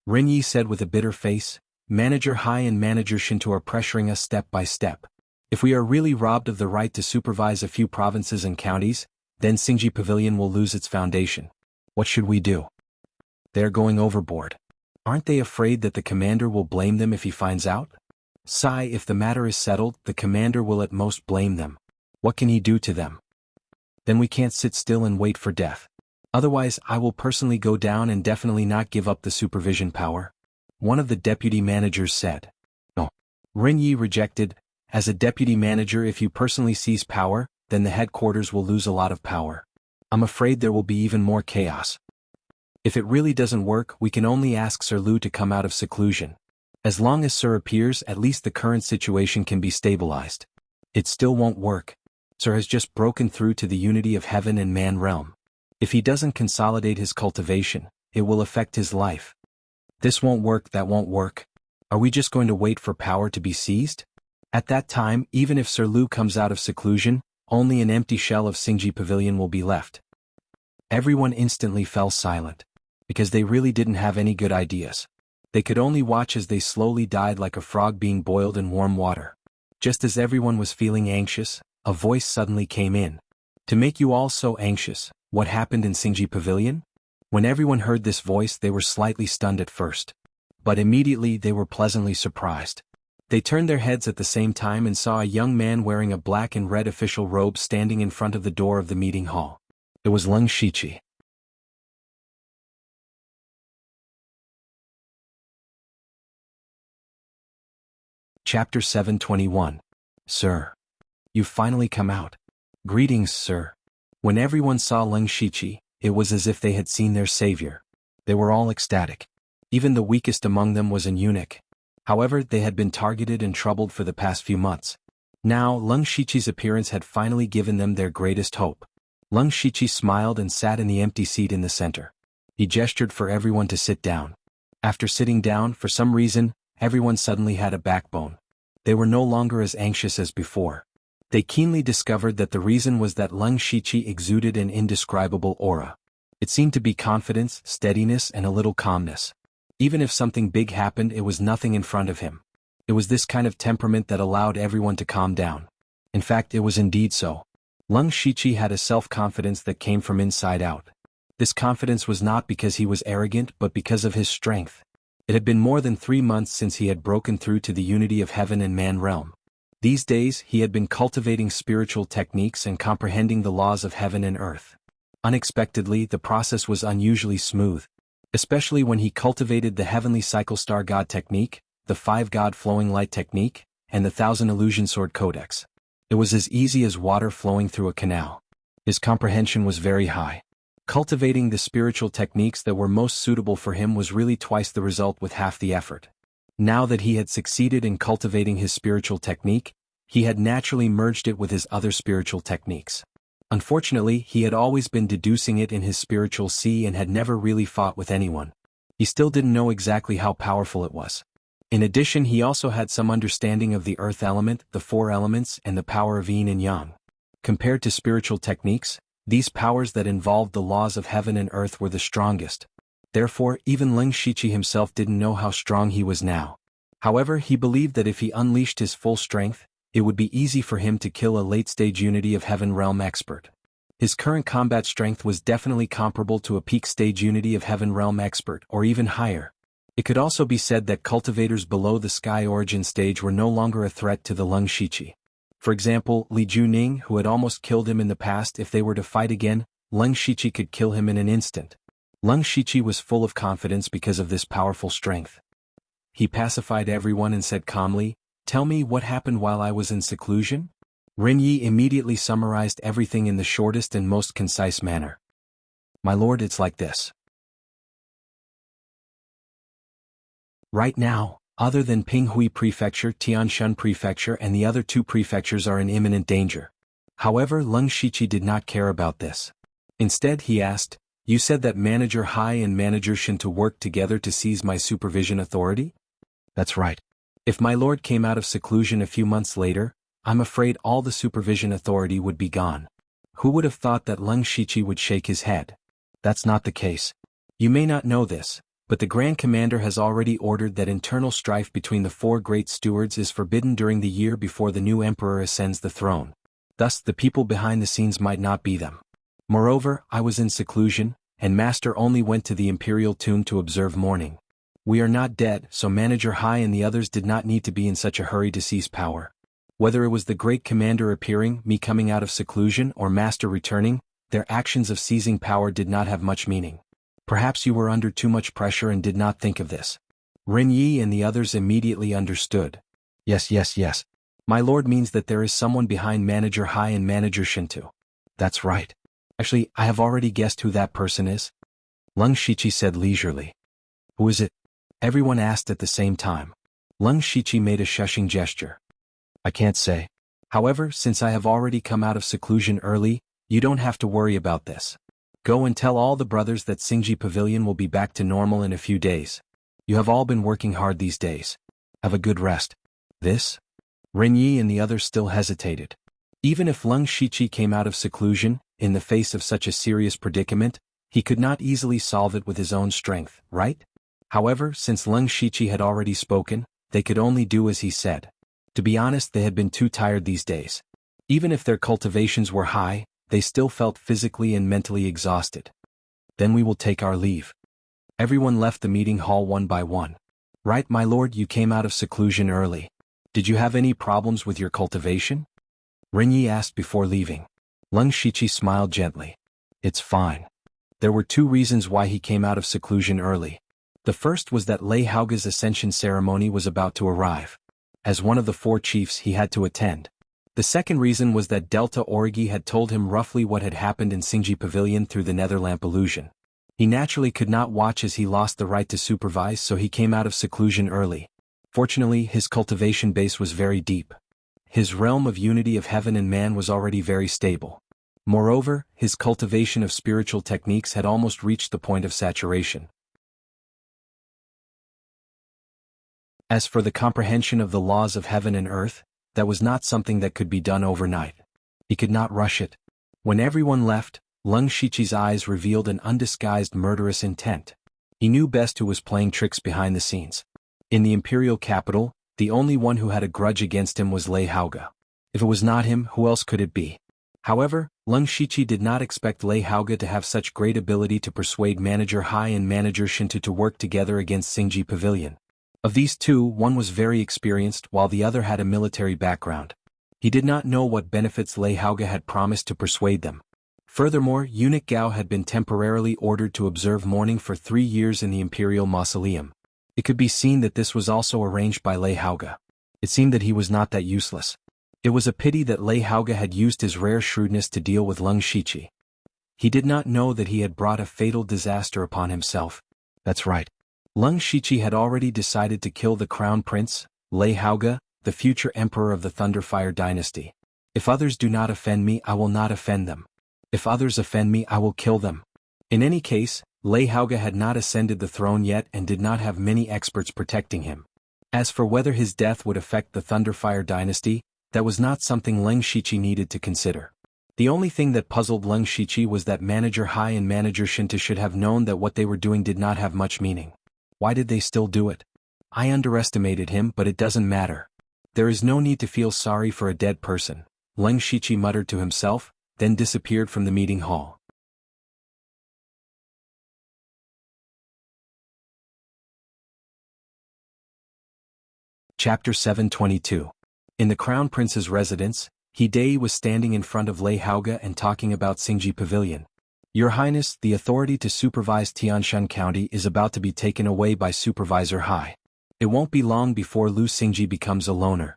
Renyi said with a bitter face, "Manager Hai and Manager Shinto are pressuring us step by step. If we are really robbed of the right to supervise a few provinces and counties, then Xingji Pavilion will lose its foundation. What should we do? They're going overboard. Aren't they afraid that the commander will blame them if he finds out? Sai, if the matter is settled, the commander will at most blame them. What can he do to them? Then we can't sit still and wait for death. Otherwise, I will personally go down and definitely not give up the supervision power," one of the deputy managers said. No. Renyi rejected. As a deputy manager, if you personally seize power, then the headquarters will lose a lot of power. I'm afraid there will be even more chaos. If it really doesn't work, we can only ask Sir Lu to come out of seclusion. As long as Sir appears, at least the current situation can be stabilized. It still won't work. Sir has just broken through to the unity of heaven and man realm. If he doesn't consolidate his cultivation, it will affect his life. This won't work, that won't work. Are we just going to wait for power to be seized? At that time, even if Sir Lu comes out of seclusion, only an empty shell of Xingji Pavilion will be left. Everyone instantly fell silent. Because they really didn't have any good ideas. They could only watch as they slowly died like a frog being boiled in warm water. Just as everyone was feeling anxious, a voice suddenly came in. To make you all so anxious, what happened in Xingji Pavilion? When everyone heard this voice, they were slightly stunned at first. But immediately they were pleasantly surprised. They turned their heads at the same time and saw a young man wearing a black and red official robe standing in front of the door of the meeting hall. It was Leng Shiqi. Chapter 721. Sir. You've finally come out. Greetings, sir. When everyone saw Leng Shiqi, it was as if they had seen their savior. They were all ecstatic. Even the weakest among them was an eunuch. However, they had been targeted and troubled for the past few months. Now, Leng Shiqi's appearance had finally given them their greatest hope. Leng Shiqi smiled and sat in the empty seat in the center. He gestured for everyone to sit down. After sitting down, for some reason, everyone suddenly had a backbone. They were no longer as anxious as before. They keenly discovered that the reason was that Leng Shiqi exuded an indescribable aura. It seemed to be confidence, steadiness, and a little calmness. Even if something big happened, it was nothing in front of him. It was this kind of temperament that allowed everyone to calm down. In fact, it was indeed so. Leng Shiqi had a self-confidence that came from inside out. This confidence was not because he was arrogant but because of his strength. It had been more than 3 months since he had broken through to the unity of heaven and man realm. These days he had been cultivating spiritual techniques and comprehending the laws of heaven and earth. Unexpectedly, the process was unusually smooth, especially when he cultivated the heavenly cycle star god technique, the 5-god flowing light technique, and the 1000 illusion sword codex. It was as easy as water flowing through a canal. His comprehension was very high. Cultivating the spiritual techniques that were most suitable for him was really twice the result with half the effort. Now that he had succeeded in cultivating his spiritual technique, he had naturally merged it with his other spiritual techniques. Unfortunately, he had always been deducing it in his spiritual sea and had never really fought with anyone. He still didn't know exactly how powerful it was. In addition, he also had some understanding of the earth element, the 4 elements, and the power of yin and yang. Compared to spiritual techniques, these powers that involved the laws of heaven and earth were the strongest. Therefore, even Leng Shiqi himself didn't know how strong he was now. However, he believed that if he unleashed his full strength, it would be easy for him to kill a late-stage unity of heaven realm expert. His current combat strength was definitely comparable to a peak-stage unity of heaven realm expert, or even higher. It could also be said that cultivators below the sky origin stage were no longer a threat to the Leng Shiqi. For example, Li Juning, who had almost killed him in the past, if they were to fight again, Leng Shiqi could kill him in an instant. Leng Shiqi was full of confidence because of this powerful strength. He pacified everyone and said calmly, "Tell me what happened while I was in seclusion?" Ren Yi immediately summarized everything in the shortest and most concise manner. "My lord, it's like this. Right now, other than Pinghui Prefecture, Tianshan Prefecture and the other 2 prefectures are in imminent danger." However, Leng Shiqi did not care about this. Instead, he asked, "You said that Manager Hai and Manager Shen to work together to seize my supervision authority?" "That's right. If my lord came out of seclusion a few months later, I'm afraid all the supervision authority would be gone." Who would have thought that Leng Shiqi would shake his head? That's not the case. You may not know this, but the Grand Commander has already ordered that internal strife between the 4 great stewards is forbidden during the year before the new emperor ascends the throne. Thus, the people behind the scenes might not be them. Moreover, I was in seclusion, and Master only went to the imperial tomb to observe mourning. We are not dead, so Manager Hai and the others did not need to be in such a hurry to seize power. Whether it was the Great Commander appearing, me coming out of seclusion, or Master returning, their actions of seizing power did not have much meaning. Perhaps you were under too much pressure and did not think of this. Ren Yi and the others immediately understood. Yes. My lord means that there is someone behind Manager Hai and Manager Shen too. That's right. Actually, I have already guessed who that person is. Leng Shiqi said leisurely. Who is it? Everyone asked at the same time. Leng Shiqi made a shushing gesture. I can't say. However, since I have already come out of seclusion early, you don't have to worry about this. Go and tell all the brothers that Xingji Pavilion will be back to normal in a few days. You have all been working hard these days. Have a good rest. This? Ren Yi and the others still hesitated. Even if Leng Shiqi came out of seclusion, in the face of such a serious predicament, he could not easily solve it with his own strength, right? However, since Leng Shiqi had already spoken, they could only do as he said. To be honest, they had been too tired these days. Even if their cultivations were high, they still felt physically and mentally exhausted. Then we will take our leave. Everyone left the meeting hall one by one. Right, my lord, you came out of seclusion early. Did you have any problems with your cultivation? Ren Yi asked before leaving. Leng Shiqi smiled gently. It's fine. There were 2 reasons why he came out of seclusion early. The first was that Lei Haoge's ascension ceremony was about to arrive. As one of the 4 chiefs, he had to attend. The second reason was that Delta Origi had told him roughly what had happened in Xingji Pavilion through the Netherlamp illusion. He naturally could not watch as he lost the right to supervise, so he came out of seclusion early. Fortunately, his cultivation base was very deep. His realm of unity of heaven and man was already very stable. Moreover, his cultivation of spiritual techniques had almost reached the point of saturation. As for the comprehension of the laws of heaven and earth, that was not something that could be done overnight. He could not rush it. When everyone left, Leng Shiqi's eyes revealed an undisguised murderous intent. He knew best who was playing tricks behind the scenes. In the imperial capital, the only one who had a grudge against him was Lei Haoge. If it was not him, who else could it be? However, Leng Shiqi did not expect Lei Haoge to have such great ability to persuade Manager Hai and Manager Shinto to work together against Xingji Pavilion. Of these two, one was very experienced while the other had a military background. He did not know what benefits Lei Haoge had promised to persuade them. Furthermore, Eunuch Gao had been temporarily ordered to observe mourning for 3 years in the Imperial Mausoleum. It could be seen that this was also arranged by Lei Haoge. It seemed that he was not that useless. It was a pity that Lei Haoge had used his rare shrewdness to deal with Leng Shiqi. He did not know that he had brought a fatal disaster upon himself. That's right. Leng Shiqi had already decided to kill the crown prince, Lei Haoge, the future emperor of the Thunderfire dynasty. If others do not offend me, I will not offend them. If others offend me, I will kill them. In any case, Lei Haoge had not ascended the throne yet and did not have many experts protecting him. As for whether his death would affect the Thunderfire dynasty, that was not something Leng Shiqi needed to consider. The only thing that puzzled Leng Shiqi was that Manager Hai and Manager Shinto should have known that what they were doing did not have much meaning. Why did they still do it? I underestimated him, but it doesn't matter. There is no need to feel sorry for a dead person, Leng Shiqi muttered to himself, then disappeared from the meeting hall. Chapter 722. In the Crown Prince's residence, Hidei was standing in front of Lei Haoge and talking about Xingji Pavilion. Your Highness, the authority to supervise Tianshan County is about to be taken away by Supervisor Hai. It won't be long before Lu Xingji becomes a loner.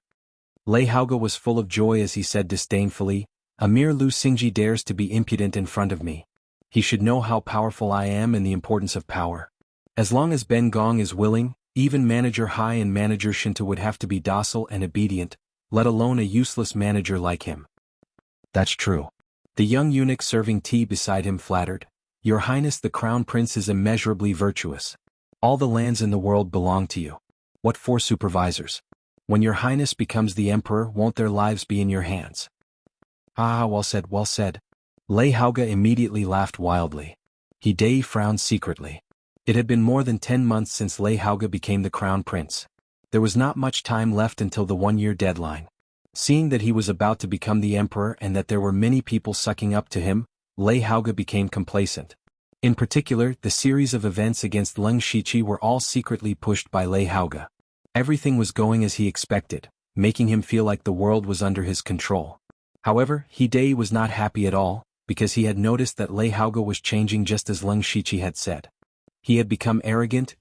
Lei Haoge was full of joy as he said disdainfully, a mere Lu Xingji dares to be impudent in front of me. He should know how powerful I am and the importance of power. As long as Ben Gong is willing, even Manager Hai and Manager Shinto would have to be docile and obedient, let alone a useless manager like him. That's true. The young eunuch serving tea beside him flattered, Your Highness the Crown Prince is immeasurably virtuous. All the lands in the world belong to you. What for supervisors? When Your Highness becomes the Emperor, won't their lives be in your hands? Ah, well said, well said. Lei Haoge immediately laughed wildly. Hidei frowned secretly. It had been more than 10 months since Lei Haoge became the Crown Prince. There was not much time left until the 1-year deadline. Seeing that he was about to become the emperor and that there were many people sucking up to him, Lei Haoge became complacent. In particular, the series of events against Leng Shiqi were all secretly pushed by Lei Haoge. Everything was going as he expected, making him feel like the world was under his control. However, Hidei was not happy at all, because he had noticed that Lei Haoge was changing just as Leng Shiqi had said. He had become arrogant,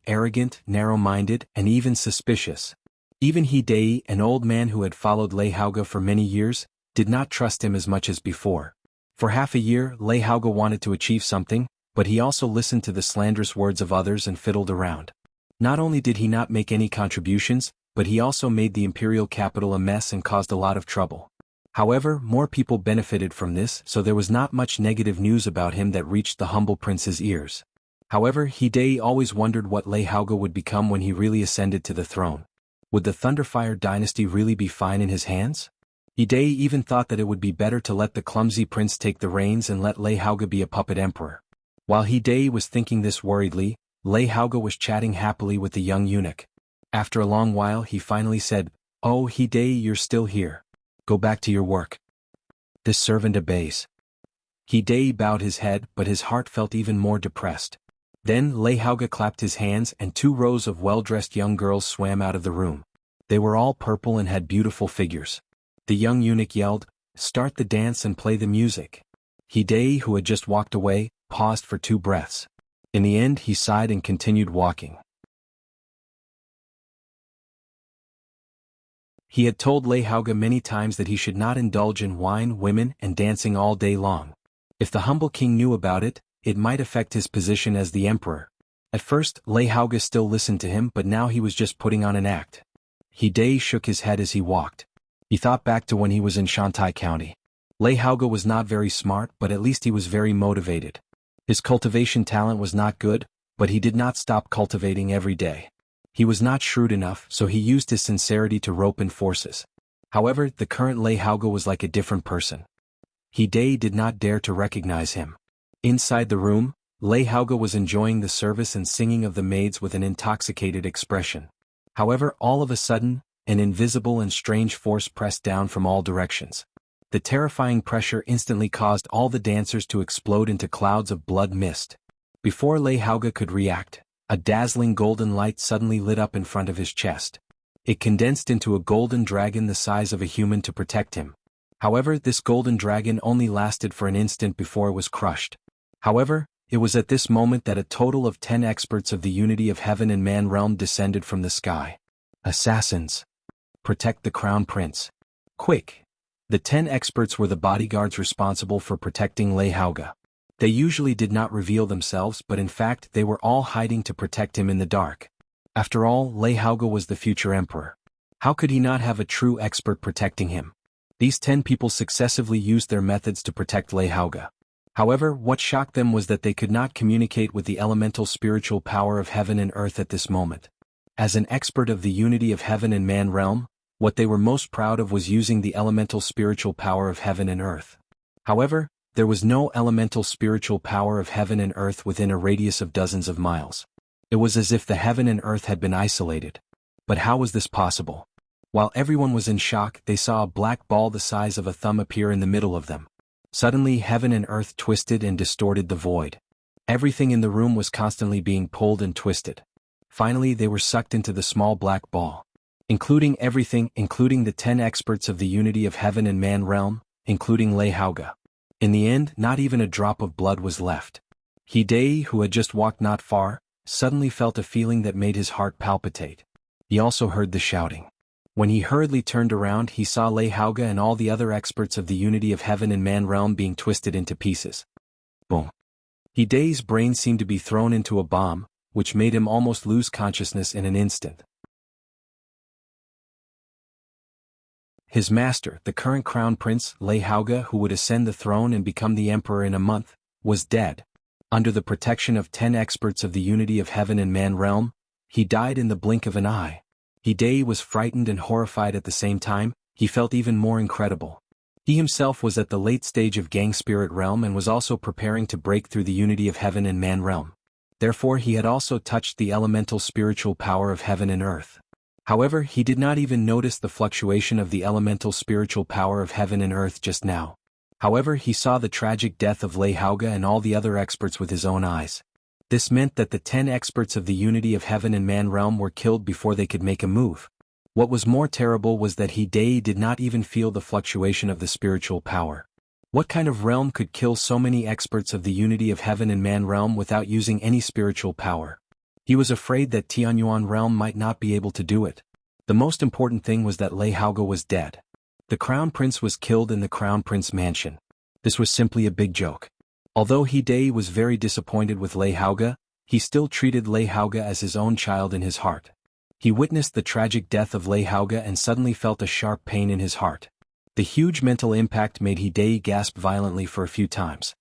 narrow-minded, and even suspicious. Even Hidei, an old man who had followed Lei Haoge for many years, did not trust him as much as before. For half a year, Lei Haoge wanted to achieve something, but he also listened to the slanderous words of others and fiddled around. Not only did he not make any contributions, but he also made the imperial capital a mess and caused a lot of trouble. However, more people benefited from this, so there was not much negative news about him that reached the humble prince's ears. However, Hidei always wondered what Lei Haoge would become when he really ascended to the throne. Would the Thunderfire dynasty really be fine in his hands? Hidei even thought that it would be better to let the clumsy prince take the reins and let Lei Haoge be a puppet emperor. While Hidei was thinking this worriedly, Lei Haoge was chatting happily with the young eunuch. After a long while he finally said, "Oh Hidei, you're still here. Go back to your work." This servant obeys. Hidei bowed his head, but his heart felt even more depressed. Then Lei Haoge clapped his hands and 2 rows of well-dressed young girls swam out of the room. They were all purple and had beautiful figures. The young eunuch yelled, "Start the dance and play the music." Hidei, who had just walked away, paused for 2 breaths. In the end he sighed and continued walking. He had told Lei Haoge many times that he should not indulge in wine, women, and dancing all day long. If the humble king knew about it, it might affect his position as the emperor. At first, Lei Haoge still listened to him, but now he was just putting on an act. Hidei shook his head as he walked. He thought back to when he was in Shantai County. Lei Haoge was not very smart, but at least he was very motivated. His cultivation talent was not good, but he did not stop cultivating every day. He was not shrewd enough, so he used his sincerity to rope in forces. However, the current Lei Haoge was like a different person. Hidei did not dare to recognize him. Inside the room, Lei Haoge was enjoying the service and singing of the maids with an intoxicated expression. However, all of a sudden, an invisible and strange force pressed down from all directions. The terrifying pressure instantly caused all the dancers to explode into clouds of blood mist. Before Lei Haoge could react, a dazzling golden light suddenly lit up in front of his chest. It condensed into a golden dragon the size of a human to protect him. However, this golden dragon only lasted for an instant before it was crushed. However, it was at this moment that a total of 10 experts of the unity of heaven and man realm descended from the sky. Assassins! Protect the crown prince. Quick! The 10 experts were the bodyguards responsible for protecting Lei Haoge. They usually did not reveal themselves, but in fact they were all hiding to protect him in the dark. After all, Lei Haoge was the future emperor. How could he not have a true expert protecting him? These 10 people successively used their methods to protect Lei Haoge. However, what shocked them was that they could not communicate with the elemental spiritual power of heaven and earth at this moment. As an expert of the unity of heaven and man realm, what they were most proud of was using the elemental spiritual power of heaven and earth. However, there was no elemental spiritual power of heaven and earth within a radius of dozens of miles. It was as if the heaven and earth had been isolated. But how was this possible? While everyone was in shock, they saw a black ball the size of a thumb appear in the middle of them. Suddenly, heaven and earth twisted and distorted the void. Everything in the room was constantly being pulled and twisted. Finally, they were sucked into the small black ball. Including everything, including the 10 experts of the unity of heaven and man realm, including Lei Haoge. In the end, not even a drop of blood was left. Hidei, who had just walked not far, suddenly felt a feeling that made his heart palpitate. He also heard the shouting. When he hurriedly turned around, he saw Lei Haoge and all the other experts of the unity of heaven and man realm being twisted into pieces. Boom. Hidei's brain seemed to be thrown into a bomb, which made him almost lose consciousness in an instant. His master, the current crown prince, Lei Haoge, who would ascend the throne and become the emperor in a month, was dead. Under the protection of 10 experts of the unity of heaven and man realm, he died in the blink of an eye. Hidei was frightened and horrified at the same time. He felt even more incredible. He himself was at the late stage of gang spirit realm and was also preparing to break through the unity of heaven and man realm. Therefore he had also touched the elemental spiritual power of heaven and earth. However, he did not even notice the fluctuation of the elemental spiritual power of heaven and earth just now. However, he saw the tragic death of Lei Haoge and all the other experts with his own eyes. This meant that the 10 experts of the unity of heaven and man realm were killed before they could make a move. What was more terrible was that Hidei did not even feel the fluctuation of the spiritual power. What kind of realm could kill so many experts of the unity of heaven and man realm without using any spiritual power? He was afraid that Tianyuan realm might not be able to do it. The most important thing was that Lei Haoge was dead. The crown prince was killed in the crown prince mansion. This was simply a big joke. Although Hidei was very disappointed with Lei Haoge, he still treated Lei Haoge as his own child in his heart. He witnessed the tragic death of Lei Haoge and suddenly felt a sharp pain in his heart. The huge mental impact made Hidei gasp violently for a few times.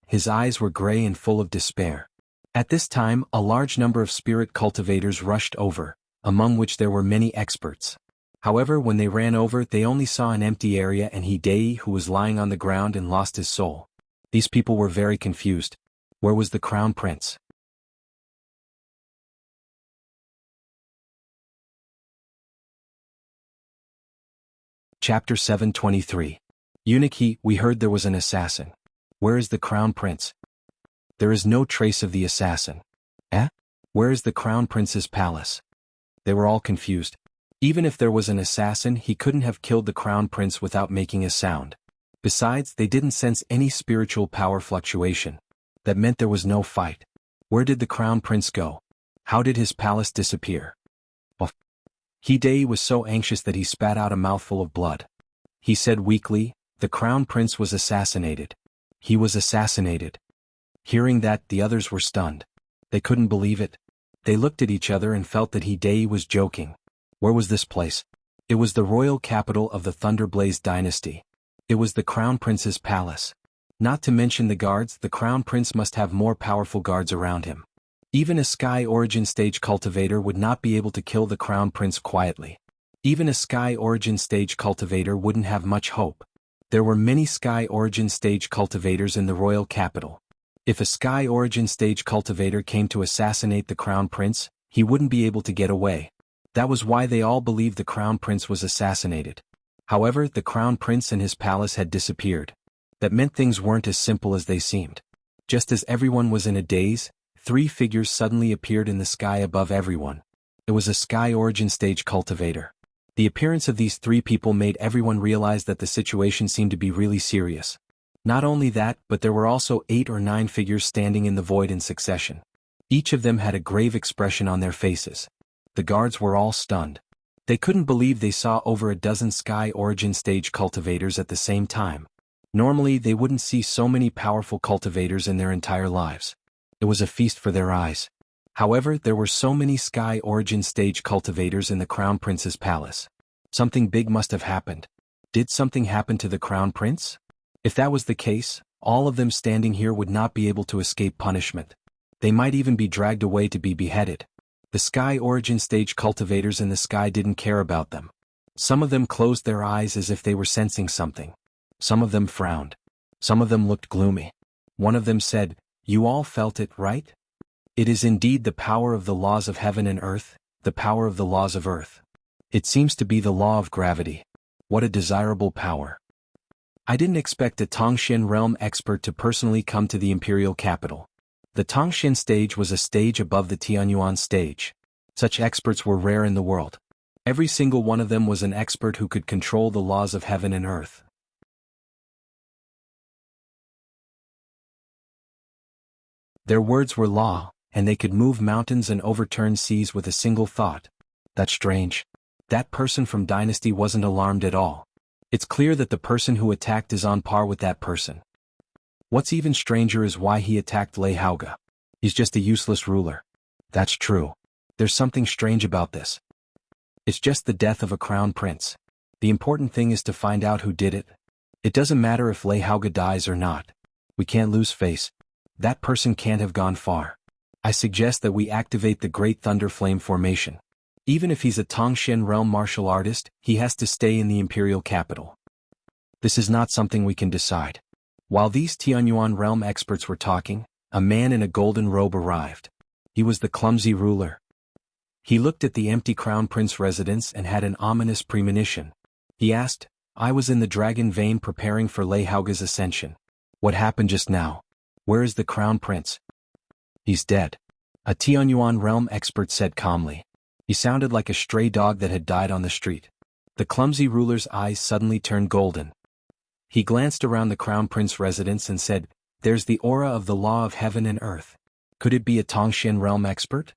His eyes were gray and full of despair. At this time, a large number of spirit cultivators rushed over, among which there were many experts. However, when they ran over, they only saw an empty area and Hidei, who was lying on the ground and lost his soul. These people were very confused. Where was the crown prince? Chapter 723. Eunuch, we heard there was an assassin. Where is the crown prince? There is no trace of the assassin. Where is the crown prince's palace? They were all confused. Even if there was an assassin, he couldn't have killed the crown prince without making a sound. Besides, they didn't sense any spiritual power fluctuation. That meant there was no fight. Where did the crown prince go? How did his palace disappear? Hidei was so anxious that he spat out a mouthful of blood. He said weakly, the crown prince was assassinated. He was assassinated. Hearing that, the others were stunned. They couldn't believe it. They looked at each other and felt that Hidei was joking. Where was this place? It was the royal capital of the Thunderblaze dynasty. It was the crown prince's palace. Not to mention the guards, the crown prince must have more powerful guards around him. Even a sky origin stage cultivator would not be able to kill the crown prince quietly. Even a Sky Origin stage cultivator wouldn't have much hope. There were many Sky Origin stage cultivators in the royal capital. If a Sky Origin stage cultivator came to assassinate the Crown Prince, he wouldn't be able to get away. That was why they all believed the Crown Prince was assassinated. However, the Crown Prince and his palace had disappeared. That meant things weren't as simple as they seemed. Just as everyone was in a daze, 3 figures suddenly appeared in the sky above everyone. It was a Sky Origin stage cultivator. The appearance of these 3 people made everyone realize that the situation seemed to be really serious. Not only that, but there were also 8 or 9 figures standing in the void in succession. Each of them had a grave expression on their faces. The guards were all stunned. They couldn't believe they saw over a dozen Sky Origin stage cultivators at the same time. Normally, they wouldn't see so many powerful cultivators in their entire lives. It was a feast for their eyes. However, there were so many Sky Origin stage cultivators in the Crown Prince's palace. Something big must have happened. Did something happen to the Crown Prince? If that was the case, all of them standing here would not be able to escape punishment. They might even be dragged away to be beheaded. The Sky Origin stage cultivators in the sky didn't care about them. Some of them closed their eyes as if they were sensing something. Some of them frowned. Some of them looked gloomy. One of them said, "You all felt it, right? It is indeed the power of the laws of heaven and earth, the power of the laws of earth. It seems to be the law of gravity. What a desirable power. I didn't expect a Tongshan realm expert to personally come to the imperial capital." The Tongshan stage was a stage above the Tianyuan stage. Such experts were rare in the world. Every single one of them was an expert who could control the laws of heaven and earth. Their words were law, and they could move mountains and overturn seas with a single thought. That's strange. That person from Dynasty wasn't alarmed at all. It's clear that the person who attacked is on par with that person. What's even stranger is why he attacked Lei Haoge. He's just a useless ruler. That's true. There's something strange about this. It's just the death of a crown prince. The important thing is to find out who did it. It doesn't matter if Lei Haoge dies or not. We can't lose face. That person can't have gone far. I suggest that we activate the Great Thunder Flame formation. Even if he's a Tongshan realm martial artist, he has to stay in the imperial capital. This is not something we can decide. While these Tianyuan realm experts were talking, a man in a golden robe arrived. He was the clumsy ruler. He looked at the empty crown prince residence and had an ominous premonition. He asked, "I was in the dragon vein preparing for Lei Haoge's ascension. What happened just now? Where is the crown prince?" "He's dead," a Tianyuan realm expert said calmly. He sounded like a stray dog that had died on the street. The clumsy ruler's eyes suddenly turned golden. He glanced around the crown prince residence and said, "There's the aura of the law of heaven and earth. Could it be a Tongshan realm expert?"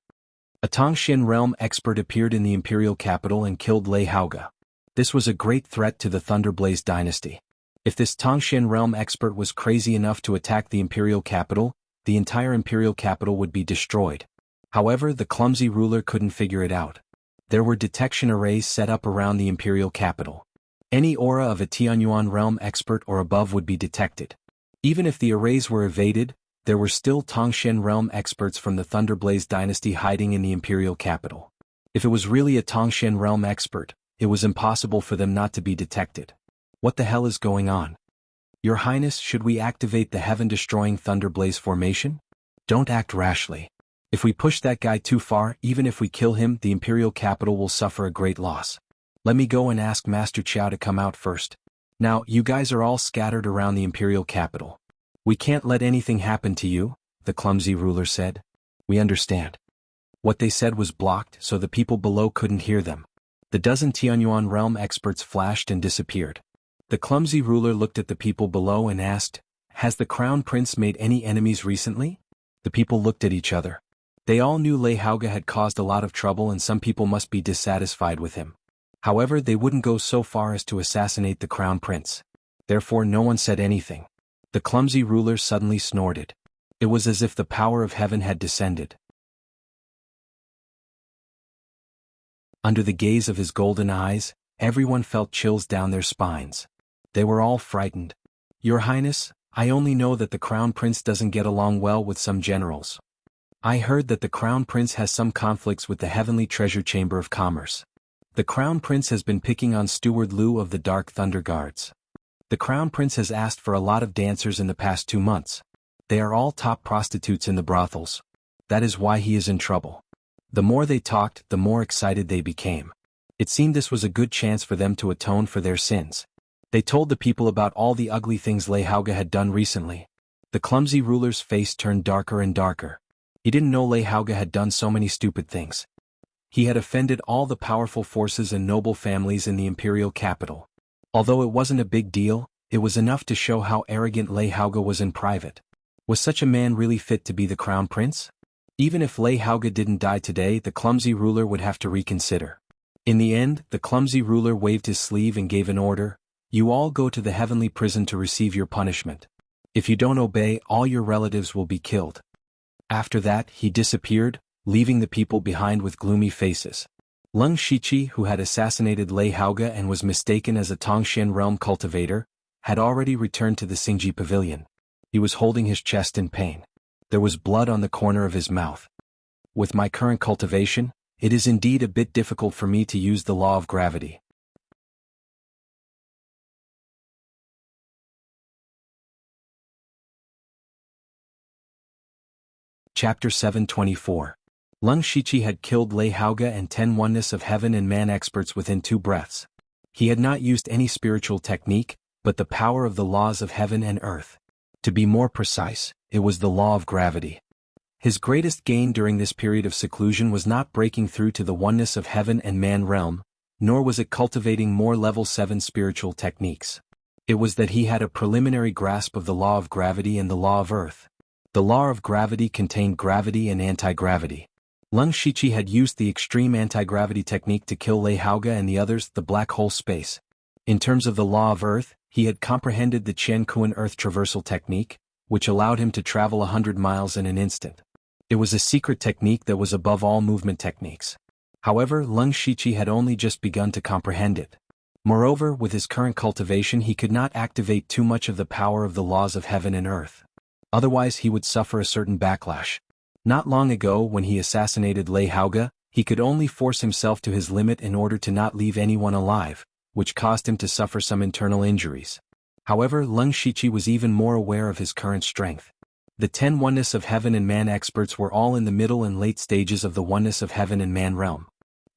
A Tongshan realm expert appeared in the imperial capital and killed Lei Haoge. This was a great threat to the Thunderblaze dynasty. If this Tongshan realm expert was crazy enough to attack the imperial capital, the entire imperial capital would be destroyed. However, the clumsy ruler couldn't figure it out. There were detection arrays set up around the imperial capital. Any aura of a Tianyuan realm expert or above would be detected. Even if the arrays were evaded, there were still Tongshan realm experts from the Thunderblaze dynasty hiding in the imperial capital. If it was really a Tongshan realm expert, it was impossible for them not to be detected. What the hell is going on? Your Highness, should we activate the heaven-destroying Thunderblaze formation? Don't act rashly. If we push that guy too far, even if we kill him, the imperial capital will suffer a great loss. Let me go and ask Master Qiao to come out first. Now, you guys are all scattered around the imperial capital. We can't let anything happen to you, the clumsy ruler said. We understand. What they said was blocked, so the people below couldn't hear them. The dozen Tianyuan realm experts flashed and disappeared. The clumsy ruler looked at the people below and asked, "Has the crown prince made any enemies recently?" The people looked at each other. They all knew Lei Haoge had caused a lot of trouble and some people must be dissatisfied with him. However, they wouldn't go so far as to assassinate the crown prince. Therefore no one said anything. The clumsy ruler suddenly snorted. It was as if the power of heaven had descended. Under the gaze of his golden eyes, everyone felt chills down their spines. They were all frightened. Your Highness, I only know that the crown prince doesn't get along well with some generals. I heard that the crown prince has some conflicts with the Heavenly Treasure Chamber of Commerce. The Crown Prince has been picking on Steward Liu of the Dark Thunder Guards. The Crown Prince has asked for a lot of dancers in the past 2 months. They are all top prostitutes in the brothels. That is why he is in trouble. The more they talked, the more excited they became. It seemed this was a good chance for them to atone for their sins. They told the people about all the ugly things Lei Haoge had done recently. The clumsy ruler's face turned darker and darker. He didn't know Lei Haoge had done so many stupid things. He had offended all the powerful forces and noble families in the imperial capital. Although it wasn't a big deal, it was enough to show how arrogant Lei Haoge was in private. Was such a man really fit to be the crown prince? Even if Lei Haoge didn't die today, the clumsy ruler would have to reconsider. In the end, the clumsy ruler waved his sleeve and gave an order: "You all go to the heavenly prison to receive your punishment. If you don't obey, all your relatives will be killed." After that, he disappeared, leaving the people behind with gloomy faces. Leng Shiqi, who had assassinated Lei Haoge and was mistaken as a Tongxian realm cultivator, had already returned to the Xingji pavilion. He was holding his chest in pain. There was blood on the corner of his mouth. With my current cultivation, it is indeed a bit difficult for me to use the law of gravity. Chapter 724. Leng Shiqi had killed Lei Haoge and 10 oneness of heaven and man experts within 2 breaths. He had not used any spiritual technique, but the power of the laws of heaven and earth. To be more precise, it was the law of gravity. His greatest gain during this period of seclusion was not breaking through to the oneness of heaven and man realm, nor was it cultivating more level 7 spiritual techniques. It was that he had a preliminary grasp of the law of gravity and the law of earth. The law of gravity contained gravity and anti-gravity. Leng Shiqi had used the extreme anti-gravity technique to kill Lei Haoge and the others, the black hole space. In terms of the law of earth, he had comprehended the Qian Kuan earth traversal technique, which allowed him to travel 100 miles in an instant. It was a secret technique that was above all movement techniques. However, Leng Shiqi had only just begun to comprehend it. Moreover, with his current cultivation he could not activate too much of the power of the laws of heaven and earth. Otherwise he would suffer a certain backlash. Not long ago, when he assassinated Lei Haoge, he could only force himself to his limit in order to not leave anyone alive, which caused him to suffer some internal injuries. However, Leng Shiqi was even more aware of his current strength. The 10 oneness of heaven and man experts were all in the middle and late stages of the oneness of heaven and man realm.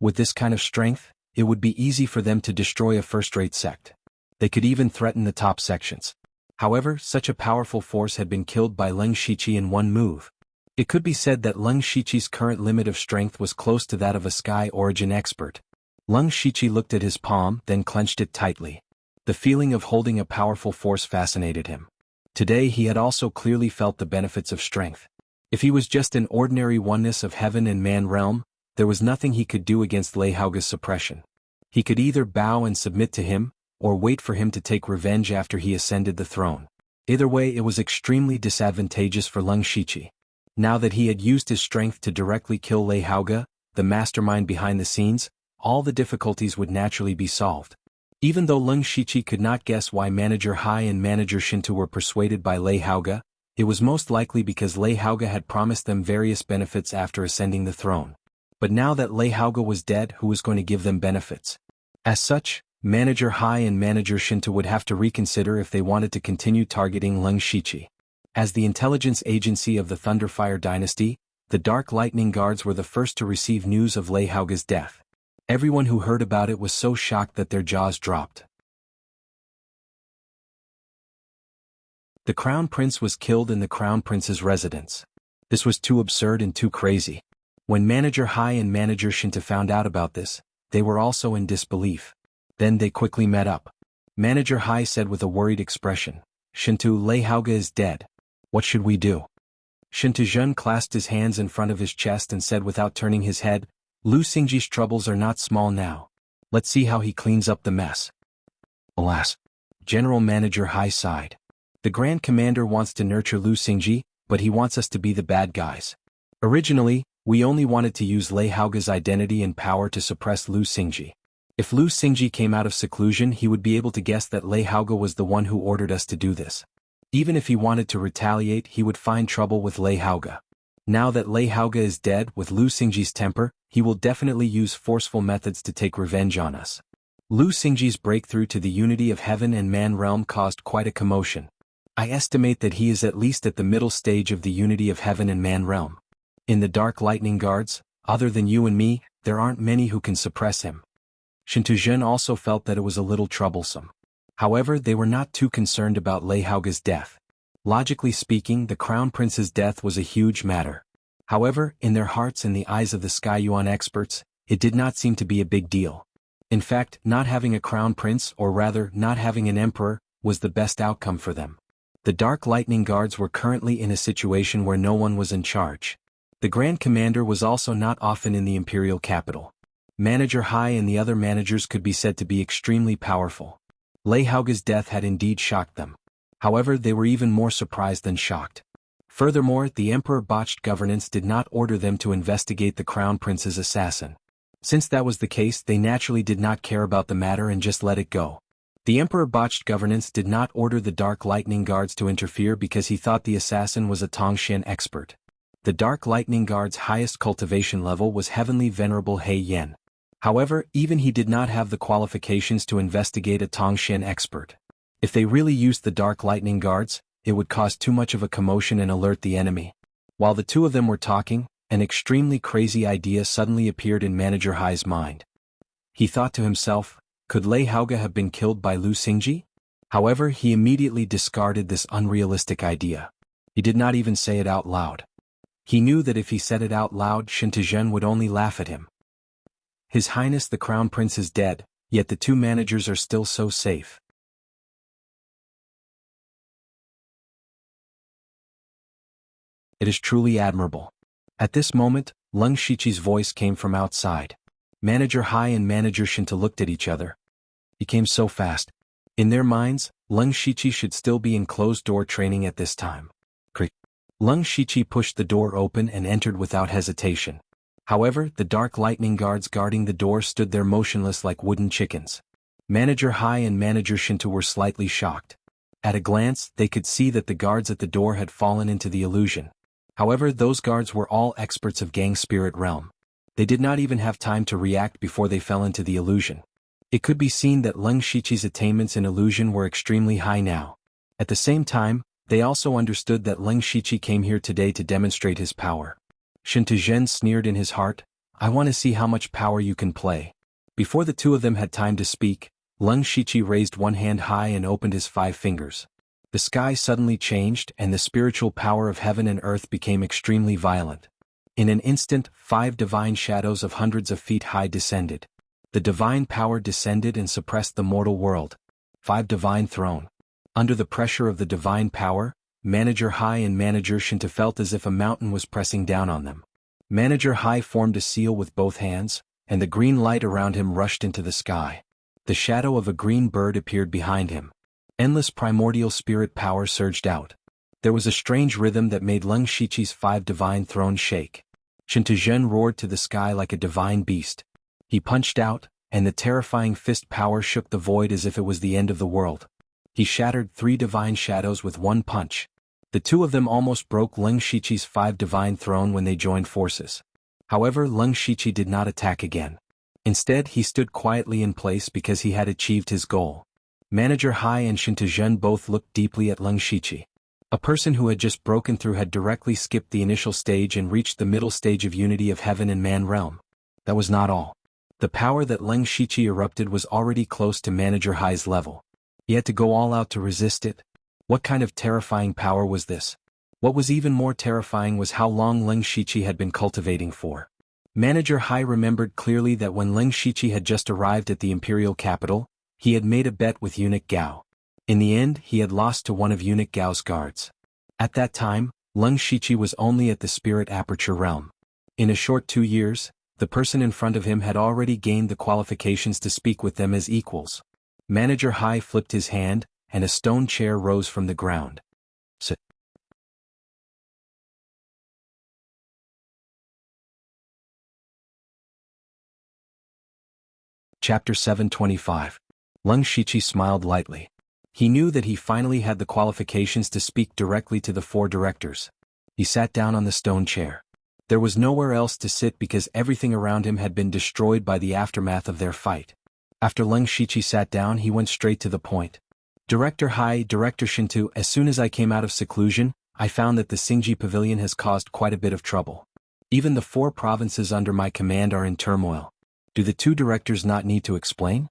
With this kind of strength, it would be easy for them to destroy a first-rate sect. They could even threaten the top sections. However, such a powerful force had been killed by Leng Shiqi in one move. It could be said that Leng Shiqi's current limit of strength was close to that of a sky origin expert. Leng Shiqi looked at his palm, then clenched it tightly. The feeling of holding a powerful force fascinated him. Today he had also clearly felt the benefits of strength. If he was just an ordinary oneness of heaven and man realm, there was nothing he could do against Lei Haoge's suppression. He could either bow and submit to him, or wait for him to take revenge after he ascended the throne. Either way, it was extremely disadvantageous for Leng Shiqi. Now that he had used his strength to directly kill Lei Haoge, the mastermind behind the scenes, all the difficulties would naturally be solved. Even though Leng Shiqi could not guess why Manager Hai and Manager Shinto were persuaded by Lei Haoge, it was most likely because Lei Haoge had promised them various benefits after ascending the throne. But now that Lei Haoge was dead, who was going to give them benefits? As such, Manager Hai and Manager Shinto would have to reconsider if they wanted to continue targeting Leng Shiqi. As the intelligence agency of the Thunderfire dynasty, the Dark Lightning Guards were the first to receive news of Lei Haoge's death. Everyone who heard about it was so shocked that their jaws dropped. The Crown Prince was killed in the Crown Prince's residence. This was too absurd and too crazy. When Manager Hai and Manager Shinto found out about this, they were also in disbelief. Then they quickly met up. Manager Hai said with a worried expression, "Shinto, Lei Haoge is dead. What should we do?" Shinto Zhen clasped his hands in front of his chest and said without turning his head, "Lu Xingji's troubles are not small now. Let's see how he cleans up the mess." Alas. General Manager Hai sighed. The Grand Commander wants to nurture Lu Xingji, but he wants us to be the bad guys. Originally, we only wanted to use Lei Haoge's identity and power to suppress Lu Xingji. If Lu Xingji came out of seclusion, he would be able to guess that Lei Haoge was the one who ordered us to do this. Even if he wanted to retaliate, he would find trouble with Lei Haoge. Now that Lei Haoge is dead with Lu Xingji's temper, he will definitely use forceful methods to take revenge on us. Lu Xingji's breakthrough to the unity of heaven and man realm caused quite a commotion. I estimate that he is at least at the middle stage of the unity of heaven and man realm. In the Dark Lightning Guards, other than you and me, there aren't many who can suppress him. Shintuzhen also felt that it was a little troublesome. However, they were not too concerned about Lei Haoge's death. Logically speaking, the Crown Prince's death was a huge matter. However, in their hearts and the eyes of the Sky Yuan experts, it did not seem to be a big deal. In fact, not having a Crown Prince, or rather, not having an Emperor, was the best outcome for them. The Dark Lightning Guards were currently in a situation where no one was in charge. The Grand Commander was also not often in the imperial capital. Manager Hai and the other managers could be said to be extremely powerful. Lei Haoge's death had indeed shocked them. However, they were even more surprised than shocked. Furthermore, the Emperor botched governance did not order them to investigate the Crown Prince's assassin. Since that was the case, they naturally did not care about the matter and just let it go. The Emperor botched governance did not order the Dark Lightning Guards to interfere because he thought the assassin was a Tongxian expert. The Dark Lightning Guard's highest cultivation level was Heavenly Venerable He Yen. However, even he did not have the qualifications to investigate a Tongxian expert. If they really used the Dark Lightning Guards, it would cause too much of a commotion and alert the enemy. While the two of them were talking, an extremely crazy idea suddenly appeared in Manager Hai's mind. He thought to himself, could Lei Haoge have been killed by Lu Xingji? However, he immediately discarded this unrealistic idea. He did not even say it out loud. He knew that if he said it out loud, Shintuzhen would only laugh at him. His Highness the Crown Prince is dead, yet the two managers are still so safe. It is truly admirable. At this moment, Leng Shiqi's voice came from outside. Manager Hai and Manager Shinta looked at each other. He came so fast. In their minds, Leng Shiqi should still be in closed-door training at this time. Leng Shiqi pushed the door open and entered without hesitation. However, the Dark Lightning Guards guarding the door stood there motionless like wooden chickens. Manager Hai and Manager Shinta were slightly shocked. At a glance, they could see that the guards at the door had fallen into the illusion. However, those guards were all experts of Gang Spirit Realm. They did not even have time to react before they fell into the illusion. It could be seen that Leng Shiqi's attainments in illusion were extremely high now. At the same time, they also understood that Leng Shiqi came here today to demonstrate his power. Shintuzhen sneered in his heart, I want to see how much power you can play. Before the two of them had time to speak, Leng Shiqi raised one hand high and opened his 5 fingers. The sky suddenly changed and the spiritual power of heaven and earth became extremely violent. In an instant, 5 divine shadows of hundreds of feet high descended. The divine power descended and suppressed the mortal world. 5 divine throne. Under the pressure of the divine power, Manager Hai and Manager Shinta felt as if a mountain was pressing down on them. Manager Hai formed a seal with both hands, and the green light around him rushed into the sky. The shadow of a green bird appeared behind him. Endless primordial spirit power surged out. There was a strange rhythm that made Leng Shiqi's 5 divine thrones shake. Shintuzhen roared to the sky like a divine beast. He punched out, and the terrifying fist power shook the void as if it was the end of the world. He shattered 3 divine shadows with one punch. The two of them almost broke Leng Shiqi's 5 divine throne when they joined forces. However, Leng Shiqi did not attack again. Instead, he stood quietly in place because he had achieved his goal. Manager Hai and Shintuzhen both looked deeply at Leng Shiqi. A person who had just broken through had directly skipped the initial stage and reached the middle stage of unity of heaven and man realm. That was not all. The power that Leng Shiqi erupted was already close to Manager Hai's level. He had to go all out to resist it. What kind of terrifying power was this? What was even more terrifying was how long Leng Shiqi had been cultivating for. Manager Hai remembered clearly that when Leng Shiqi had just arrived at the imperial capital, he had made a bet with Eunuch Gao. In the end, he had lost to one of Eunuch Gao's guards. At that time, Leng Shiqi was only at the spirit aperture realm. In a short 2 years, the person in front of him had already gained the qualifications to speak with them as equals. Manager Hai flipped his hand, and a stone chair rose from the ground. Chapter 725. Leng Shiqi smiled lightly. He knew that he finally had the qualifications to speak directly to the 4 directors. He sat down on the stone chair. There was nowhere else to sit because everything around him had been destroyed by the aftermath of their fight. After Leng Shiqi sat down, he went straight to the point. Director Shinto, as soon as I came out of seclusion, I found that the Xingji Pavilion has caused quite a bit of trouble. Even the 4 provinces under my command are in turmoil. Do the 2 directors not need to explain?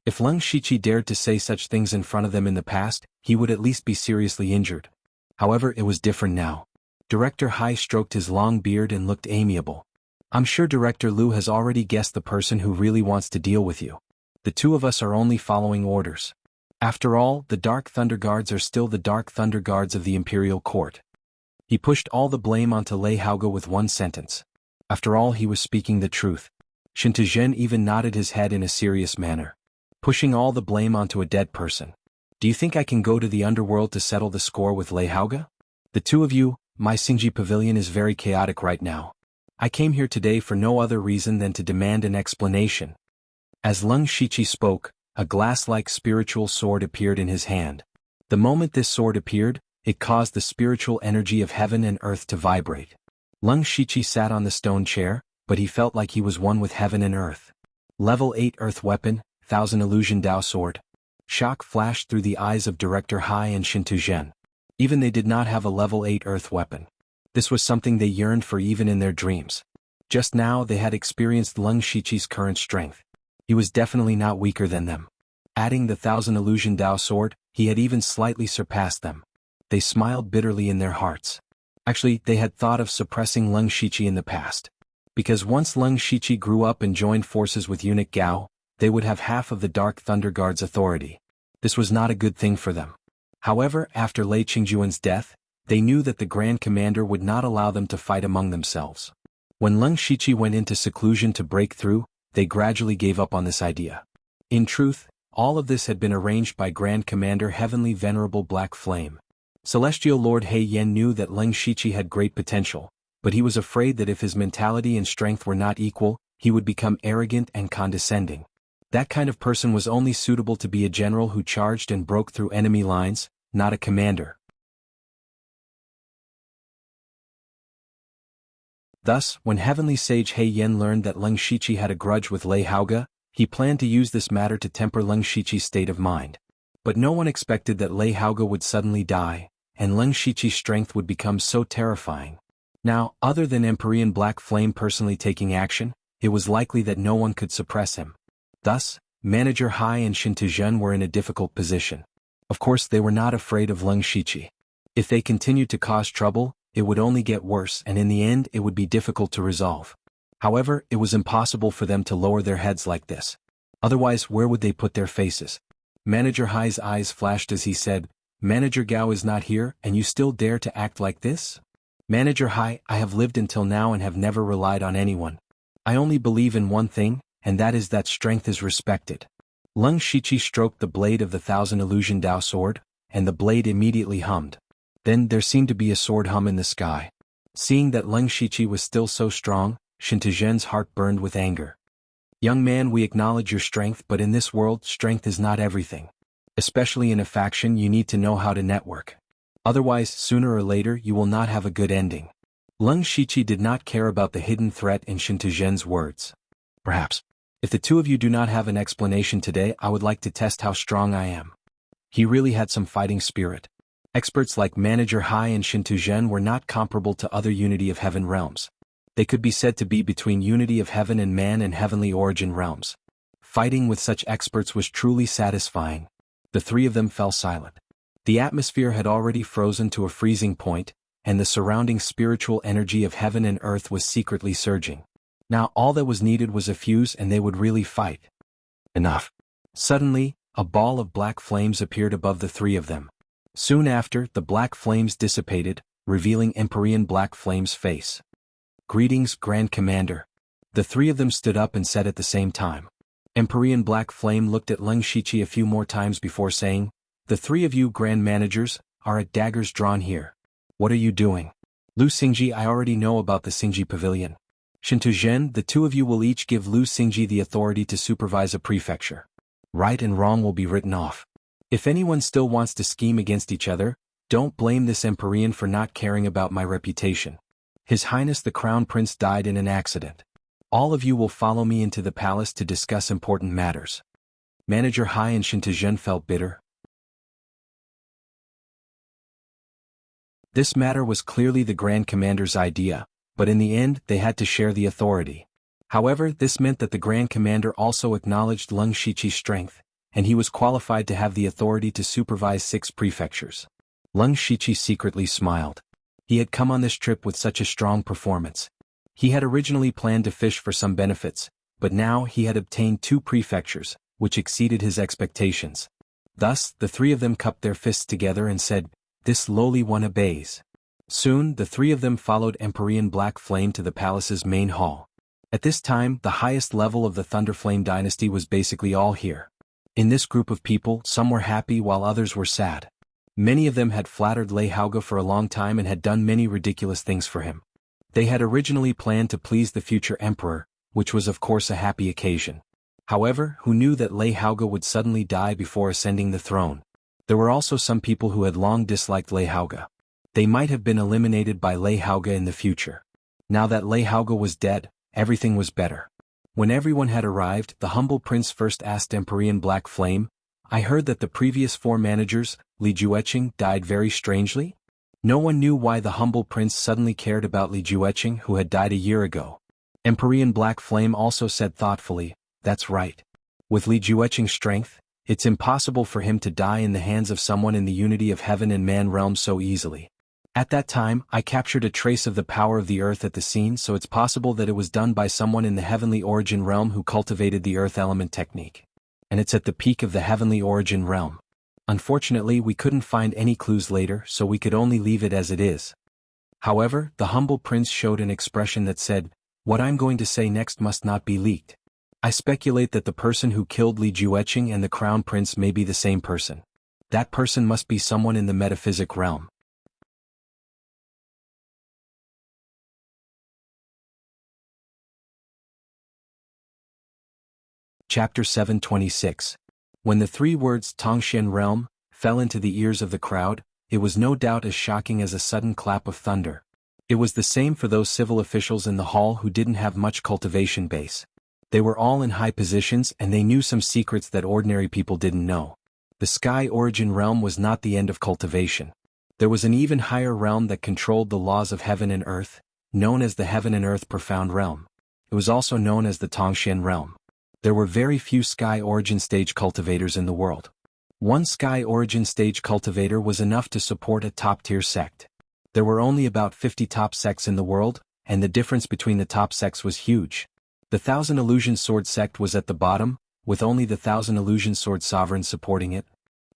If Leng Shiqi dared to say such things in front of them in the past, he would at least be seriously injured. However, it was different now. Director Hai stroked his long beard and looked amiable. I'm sure Director Liu has already guessed the person who really wants to deal with you. The 2 of us are only following orders. After all, the Dark Thunder Guards are still the Dark Thunder Guards of the Imperial Court. He pushed all the blame onto Lei Haoge with one sentence. After all, he was speaking the truth. Shinto Zhen even nodded his head in a serious manner. Pushing all the blame onto a dead person. Do you think I can go to the underworld to settle the score with Lei Haoge? The 2 of you, my Xingji Pavilion is very chaotic right now. I came here today for no other reason than to demand an explanation. As Leng Shiqi spoke, a glass-like spiritual sword appeared in his hand. The moment this sword appeared, it caused the spiritual energy of heaven and earth to vibrate. Leng Shiqi sat on the stone chair, but he felt like he was one with heaven and earth. Level 8 Earth Weapon, 1000 Illusion Dao Sword. Shock flashed through the eyes of Director Hai and Shinto Zhen. Even they did not have a level 8 Earth Weapon. This was something they yearned for even in their dreams. Just now they had experienced Leng Shiqi's current strength. He was definitely not weaker than them. Adding the 1000 Illusion Dao Sword, he had even slightly surpassed them. They smiled bitterly in their hearts. Actually, they had thought of suppressing Leng Shiqi in the past. Because once Leng Shiqi grew up and joined forces with Eunuch Gao, they would have half of the Dark Thunder Guard's authority. This was not a good thing for them. However, after Lei Qingjuan's death, they knew that the Grand Commander would not allow them to fight among themselves. When Leng Shiqi went into seclusion to break through, they gradually gave up on this idea. In truth, all of this had been arranged by Grand Commander Heavenly Venerable Black Flame. Celestial Lord He Yen knew that Leng Shiqi had great potential, but he was afraid that if his mentality and strength were not equal, he would become arrogant and condescending. That kind of person was only suitable to be a general who charged and broke through enemy lines, not a commander. Thus, when Heavenly Sage He Yen learned that Leng Shiqi had a grudge with Lei Haoge, he planned to use this matter to temper Leng Shiqi's state of mind. But no one expected that Lei Haoge would suddenly die, and Leng Shiqi's strength would become so terrifying. Now, other than Empyrean Black Flame personally taking action, it was likely that no one could suppress him. Thus, Manager Hai and Shinto Zhen were in a difficult position. Of course, they were not afraid of Leng Shiqi. If they continued to cause trouble, it would only get worse and in the end it would be difficult to resolve. However, it was impossible for them to lower their heads like this. Otherwise, where would they put their faces? Manager Hai's eyes flashed as he said, "Manager Gao is not here, and you still dare to act like this?" "Manager Hai, I have lived until now and have never relied on anyone. I only believe in one thing, and that is that strength is respected." Leng Shiqi stroked the blade of the 1000 Illusion Dao Sword, and the blade immediately hummed. Then there seemed to be a sword hum in the sky. Seeing that Leng Shiqi was still so strong, Shinto Zhen's heart burned with anger. "Young man, we acknowledge your strength, but in this world, strength is not everything. Especially in a faction, you need to know how to network. Otherwise, sooner or later, you will not have a good ending." Leng Shiqi did not care about the hidden threat in Shinto Zhen's words. "Perhaps. If the 2 of you do not have an explanation today, I would like to test how strong I am." He really had some fighting spirit. Experts like Manager Hai and Shinto Zhen were not comparable to other Unity of Heaven realms. They could be said to be between Unity of Heaven and Man and Heavenly Origin realms. Fighting with such experts was truly satisfying. The 3 of them fell silent. The atmosphere had already frozen to a freezing point, and the surrounding spiritual energy of heaven and earth was secretly surging. Now all that was needed was a fuse and they would really fight. Enough. Suddenly, a ball of black flames appeared above the 3 of them. Soon after, the black flames dissipated, revealing Empyrean Black Flame's face. "Greetings, Grand Commander." The 3 of them stood up and said at the same time. Empyrean Black Flame looked at Leng Shiqi a few more times before saying, "The 3 of you Grand Managers are at daggers drawn here. What are you doing?" "Lu Xingji, I already know about the Xingji Pavilion. Shinto Zhen, the 2 of you will each give Lu Xingji the authority to supervise a prefecture. Right and wrong will be written off. If anyone still wants to scheme against each other, Don't blame this Empyrean for not caring about my reputation. His Highness the Crown Prince died in an accident. All of you will follow me into the palace to discuss important matters. Manager Hai and Shintajan felt bitter. This matter was clearly the Grand Commander's idea, but in the end they had to share the authority. However, this meant that the Grand Commander also acknowledged Leng Shiqi's strength, and he was qualified to have the authority to supervise 6 prefectures. Leng Shiqi secretly smiled. He had come on this trip with such a strong performance. He had originally planned to fish for some benefits, but now he had obtained 2 prefectures, which exceeded his expectations. Thus, the 3 of them cupped their fists together and said, "This lowly one obeys." Soon, the 3 of them followed Empyrean Black Flame to the palace's main hall. At this time, the highest level of the Thunderflame dynasty was basically all here. In this group of people, some were happy while others were sad. Many of them had flattered Lei Haoge for a long time and had done many ridiculous things for him. They had originally planned to please the future emperor, which was of course a happy occasion. However, who knew that Lei Haoge would suddenly die before ascending the throne? There were also some people who had long disliked Lei Haoge. They might have been eliminated by Lei Haoge in the future. Now that Lei Haoge was dead, everything was better. When everyone had arrived, the humble prince first asked Empyrean Black Flame, "I heard that the previous 4 managers, Li Jueqing, died very strangely?" No one knew why the humble prince suddenly cared about Li Jueqing, who had died a year ago. Empyrean Black Flame also said thoughtfully, "That's right. With Li Jueqing's strength, it's impossible for him to die in the hands of someone in the unity of heaven and man realm so easily. At that time, I captured a trace of the power of the earth at the scene, so it's possible that it was done by someone in the heavenly origin realm who cultivated the earth element technique. And it's at the peak of the heavenly origin realm. Unfortunately, we couldn't find any clues later, so we could only leave it as it is." However, the humble prince showed an expression that said, "What I'm going to say next must not be leaked. I speculate that the person who killed Li Jueqing and the crown prince may be the same person. That person must be someone in the metaphysic realm." Chapter 726. When the 3 words Tongxian realm fell into the ears of the crowd, it was no doubt as shocking as a sudden clap of thunder. It was the same for those civil officials in the hall who didn't have much cultivation base. They were all in high positions and they knew some secrets that ordinary people didn't know. The sky origin realm was not the end of cultivation. There was an even higher realm that controlled the laws of heaven and earth, known as the Heaven and Earth Profound Realm. It was also known as the Tongxian realm. There were very few sky origin stage cultivators in the world. One sky origin stage cultivator was enough to support a top-tier sect. There were only about 50 top sects in the world, and the difference between the top sects was huge. The Thousand Illusion Sword sect was at the bottom, with only the Thousand Illusion Sword sovereigns supporting it.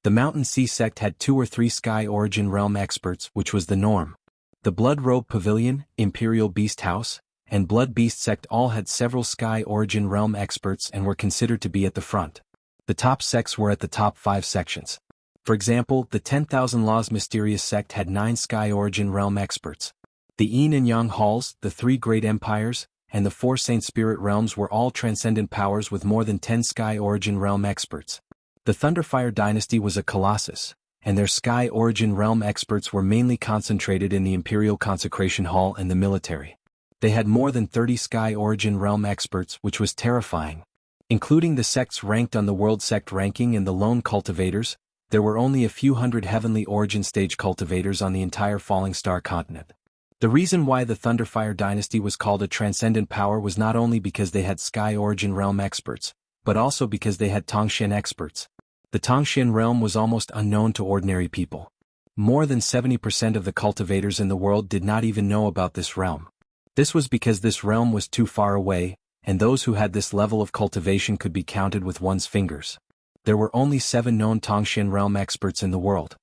The Mountain Sea sect had 2 or 3 sky origin realm experts, which was the norm. The Blood Robe Pavilion, Imperial Beast House, and Blood Beast sect all had several sky origin realm experts and were considered to be at the front. The top sects were at the top 5 sections. For example, the 10,000 Laws Mysterious sect had 9 sky origin realm experts. The Yin and Yang halls, the 3 great empires, and the 4 Saint Spirit realms were all transcendent powers with more than 10 sky origin realm experts. The Thunderfire dynasty was a colossus, and their sky origin realm experts were mainly concentrated in the Imperial Consecration Hall and the military. They had more than 30 sky origin realm experts, which was terrifying. Including the sects ranked on the world sect ranking and the lone cultivators, there were only a few hundred heavenly origin stage cultivators on the entire Falling Star continent. The reason why the Thunderfire dynasty was called a transcendent power was not only because they had sky origin realm experts, but also because they had Tongxian experts. The Tongxian realm was almost unknown to ordinary people. More than 70% of the cultivators in the world did not even know about this realm. This was because this realm was too far away, and those who had this level of cultivation could be counted with one's fingers. There were only 7 known Tongxian realm experts in the world.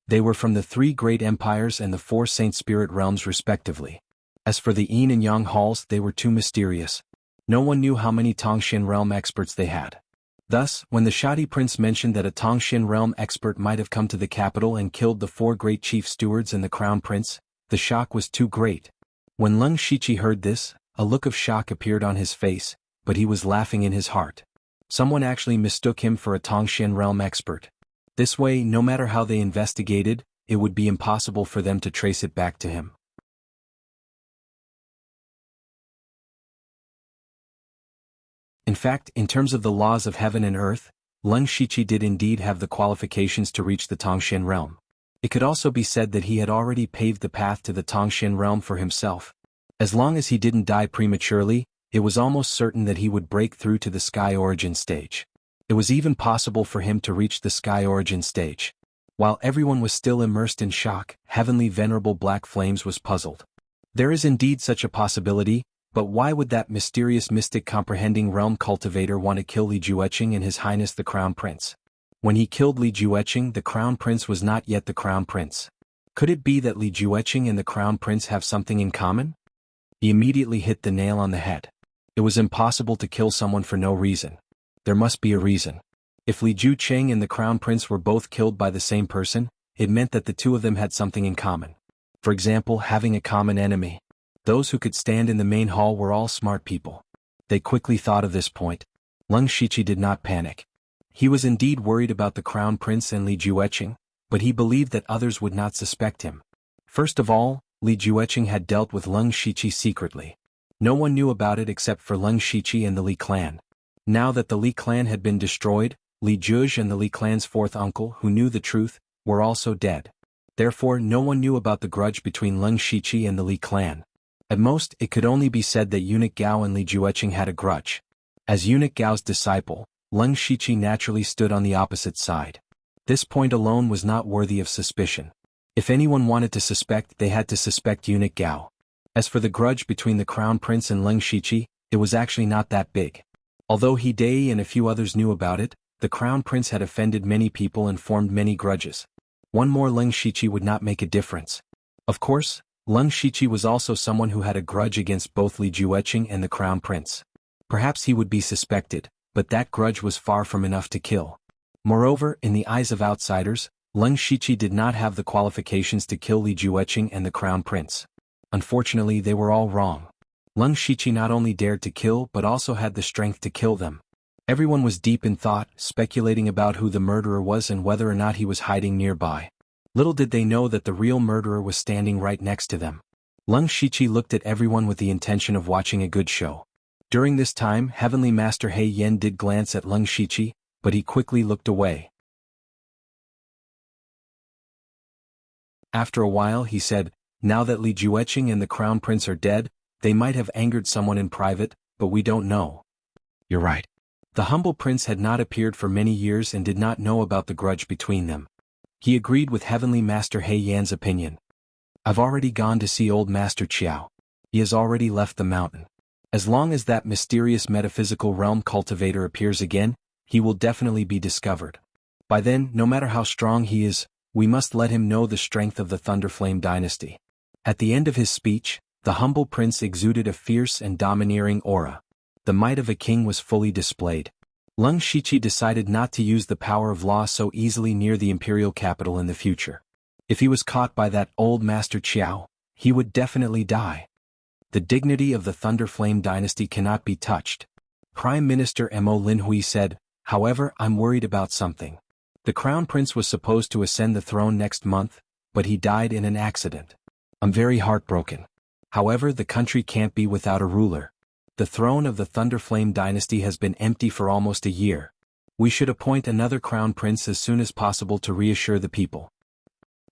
They were from the 3 great empires and the 4 Saint Spirit realms respectively. As for the Yin and Yang halls, they were too mysterious. No one knew how many Tongxian realm experts they had. Thus, when the Shoddy Prince mentioned that a Tongxian realm expert might have come to the capital and killed the 4 great chief stewards and the crown prince, the shock was too great. When Leng Shiqi heard this, a look of shock appeared on his face, but he was laughing in his heart. Someone actually mistook him for a Tongxian realm expert. This way, no matter how they investigated, it would be impossible for them to trace it back to him. In fact, in terms of the laws of heaven and earth, Leng Shiqi did indeed have the qualifications to reach the Tongxin realm. It could also be said that he had already paved the path to the Tongxin realm for himself. As long as he didn't die prematurely, it was almost certain that he would break through to the Sky Origin stage. It was even possible for him to reach the Sky Origin stage. While everyone was still immersed in shock, Heavenly Venerable Black Flames was puzzled. There is indeed such a possibility, but why would that mysterious mystic comprehending realm cultivator want to kill Li Jueqing and His Highness the Crown Prince? When he killed Li Jueqing, the Crown Prince was not yet the Crown Prince. Could it be that Li Jueqing and the Crown Prince have something in common? He immediately hit the nail on the head. It was impossible to kill someone for no reason. There must be a reason. If Li Jueqing and the Crown Prince were both killed by the same person, it meant that the two of them had something in common. For example, having a common enemy. Those who could stand in the main hall were all smart people. They quickly thought of this point. Leng Shiqi did not panic. He was indeed worried about the Crown Prince and Li Jueqing, but he believed that others would not suspect him. First of all, Li Jueqing had dealt with Leng Shiqi secretly. No one knew about it except for Leng Shiqi and the Li clan. Now that the Li clan had been destroyed, Li Juge and the Li clan's fourth uncle, who knew the truth, were also dead. Therefore, no one knew about the grudge between Leng Shiqi and the Li clan. At most, it could only be said that Eunuch Gao and Li Jueqing had a grudge. As Eunuch Gao's disciple, Leng Shiqi naturally stood on the opposite side. This point alone was not worthy of suspicion. If anyone wanted to suspect, they had to suspect Eunuch Gao. As for the grudge between the Crown Prince and Leng Shiqi, it was actually not that big. Although He Dai and a few others knew about it, the Crown Prince had offended many people and formed many grudges. One more Leng Shiqi would not make a difference. Of course, Leng Shiqi was also someone who had a grudge against both Li Jueqing and the Crown Prince. Perhaps he would be suspected, but that grudge was far from enough to kill. Moreover, in the eyes of outsiders, Leng Shiqi did not have the qualifications to kill Li Jueqing and the Crown Prince. Unfortunately, they were all wrong. Leng Shiqi not only dared to kill but also had the strength to kill them. Everyone was deep in thought, speculating about who the murderer was and whether or not he was hiding nearby. Little did they know that the real murderer was standing right next to them. Leng Shiqi looked at everyone with the intention of watching a good show. During this time, Heavenly Master He Yen did glance at Leng Shiqi, but he quickly looked away. After a while he said, "Now that Li Jueqing and the Crown Prince are dead, they might have angered someone in private, but we don't know." "You're right." The humble prince had not appeared for many years and did not know about the grudge between them. He agreed with Heavenly Master He Yan's opinion. "I've already gone to see old Master Qiao. He has already left the mountain. As long as that mysterious metaphysical realm cultivator appears again, he will definitely be discovered. By then, no matter how strong he is, we must let him know the strength of the Thunderflame dynasty." At the end of his speech, the humble prince exuded a fierce and domineering aura. The might of a king was fully displayed. Leng Shiqi decided not to use the power of law so easily near the imperial capital in the future. If he was caught by that old Master Qiao, he would definitely die. The dignity of the Thunderflame dynasty cannot be touched. Prime Minister Mo Linhui said, "However, I'm worried about something. The Crown Prince was supposed to ascend the throne next month, but he died in an accident. I'm very heartbroken. However, the country can't be without a ruler. The throne of the Thunderflame dynasty has been empty for almost a year. We should appoint another Crown Prince as soon as possible to reassure the people.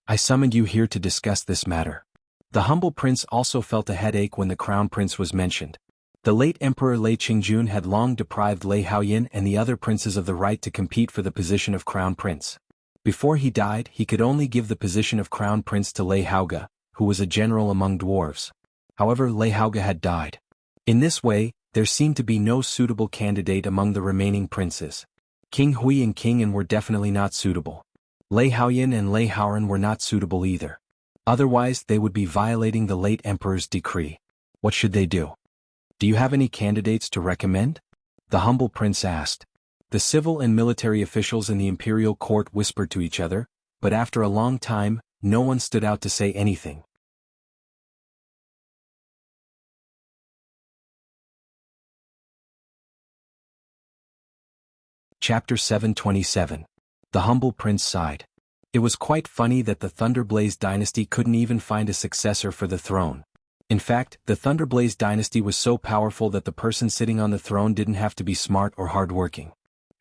I summoned you here to discuss this matter." The humble prince also felt a headache when the Crown Prince was mentioned. The late Emperor Lei Qingjun had long deprived Lei Haoyin and the other princes of the right to compete for the position of Crown Prince. Before he died, he could only give the position of Crown Prince to Lei Haoge, who was a general among dwarves. However, Lei Haoge had died. In this way, there seemed to be no suitable candidate among the remaining princes. King Hui and King An were definitely not suitable. Lei Haoyin and Lei Haoran were not suitable either. Otherwise, they would be violating the late emperor's decree. What should they do? "Do you have any candidates to recommend?" the humble prince asked. The civil and military officials in the imperial court whispered to each other, but after a long time, no one stood out to say anything. Chapter 727. The humble prince sighed. It was quite funny that the Thunderblaze dynasty couldn't even find a successor for the throne. In fact, the Thunderblaze dynasty was so powerful that the person sitting on the throne didn't have to be smart or hardworking.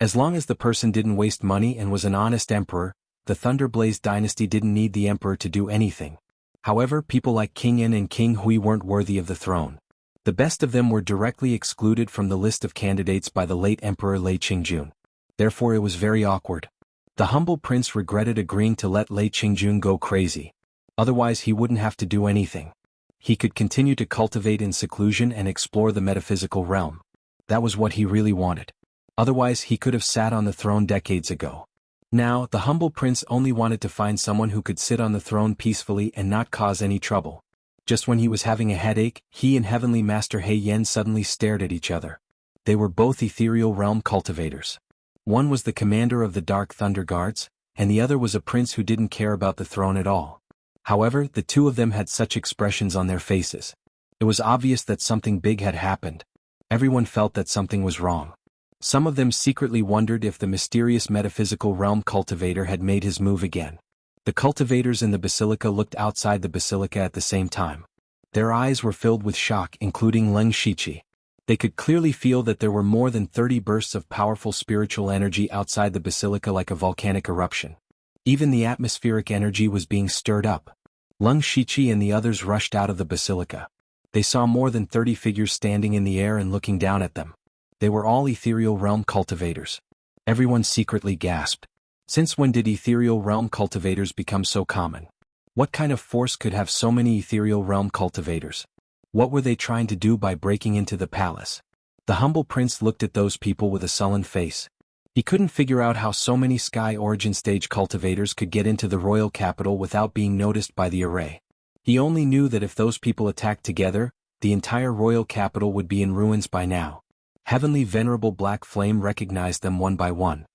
As long as the person didn't waste money and was an honest emperor, the Thunderblaze dynasty didn't need the emperor to do anything. However, people like King Yin and King Hui weren't worthy of the throne. The best of them were directly excluded from the list of candidates by the late Emperor Lei Qingjun. Therefore it was very awkward. The humble prince regretted agreeing to let Lei Qingjun go crazy. Otherwise he wouldn't have to do anything. He could continue to cultivate in seclusion and explore the metaphysical realm. That was what he really wanted. Otherwise he could have sat on the throne decades ago. Now, the humble prince only wanted to find someone who could sit on the throne peacefully and not cause any trouble. Just when he was having a headache, he and Heavenly Master He Yen suddenly stared at each other. They were both ethereal realm cultivators. One was the commander of the Dark Thunder Guards, and the other was a prince who didn't care about the throne at all. However, the two of them had such expressions on their faces. It was obvious that something big had happened. Everyone felt that something was wrong. Some of them secretly wondered if the mysterious metaphysical realm cultivator had made his move again. The cultivators in the basilica looked outside the basilica at the same time. Their eyes were filled with shock, including Leng Shiqi. They could clearly feel that there were more than 30 bursts of powerful spiritual energy outside the basilica like a volcanic eruption. Even the atmospheric energy was being stirred up. Leng Shiqi and the others rushed out of the basilica. They saw more than 30 figures standing in the air and looking down at them. They were all ethereal realm cultivators. Everyone secretly gasped. Since when did ethereal realm cultivators become so common? What kind of force could have so many ethereal realm cultivators? What were they trying to do by breaking into the palace? The humble prince looked at those people with a sullen face. He couldn't figure out how so many Sky Origin Stage cultivators could get into the royal capital without being noticed by the array. He only knew that if those people attacked together, the entire royal capital would be in ruins by now. Heavenly Venerable Black Flame recognized them one by one.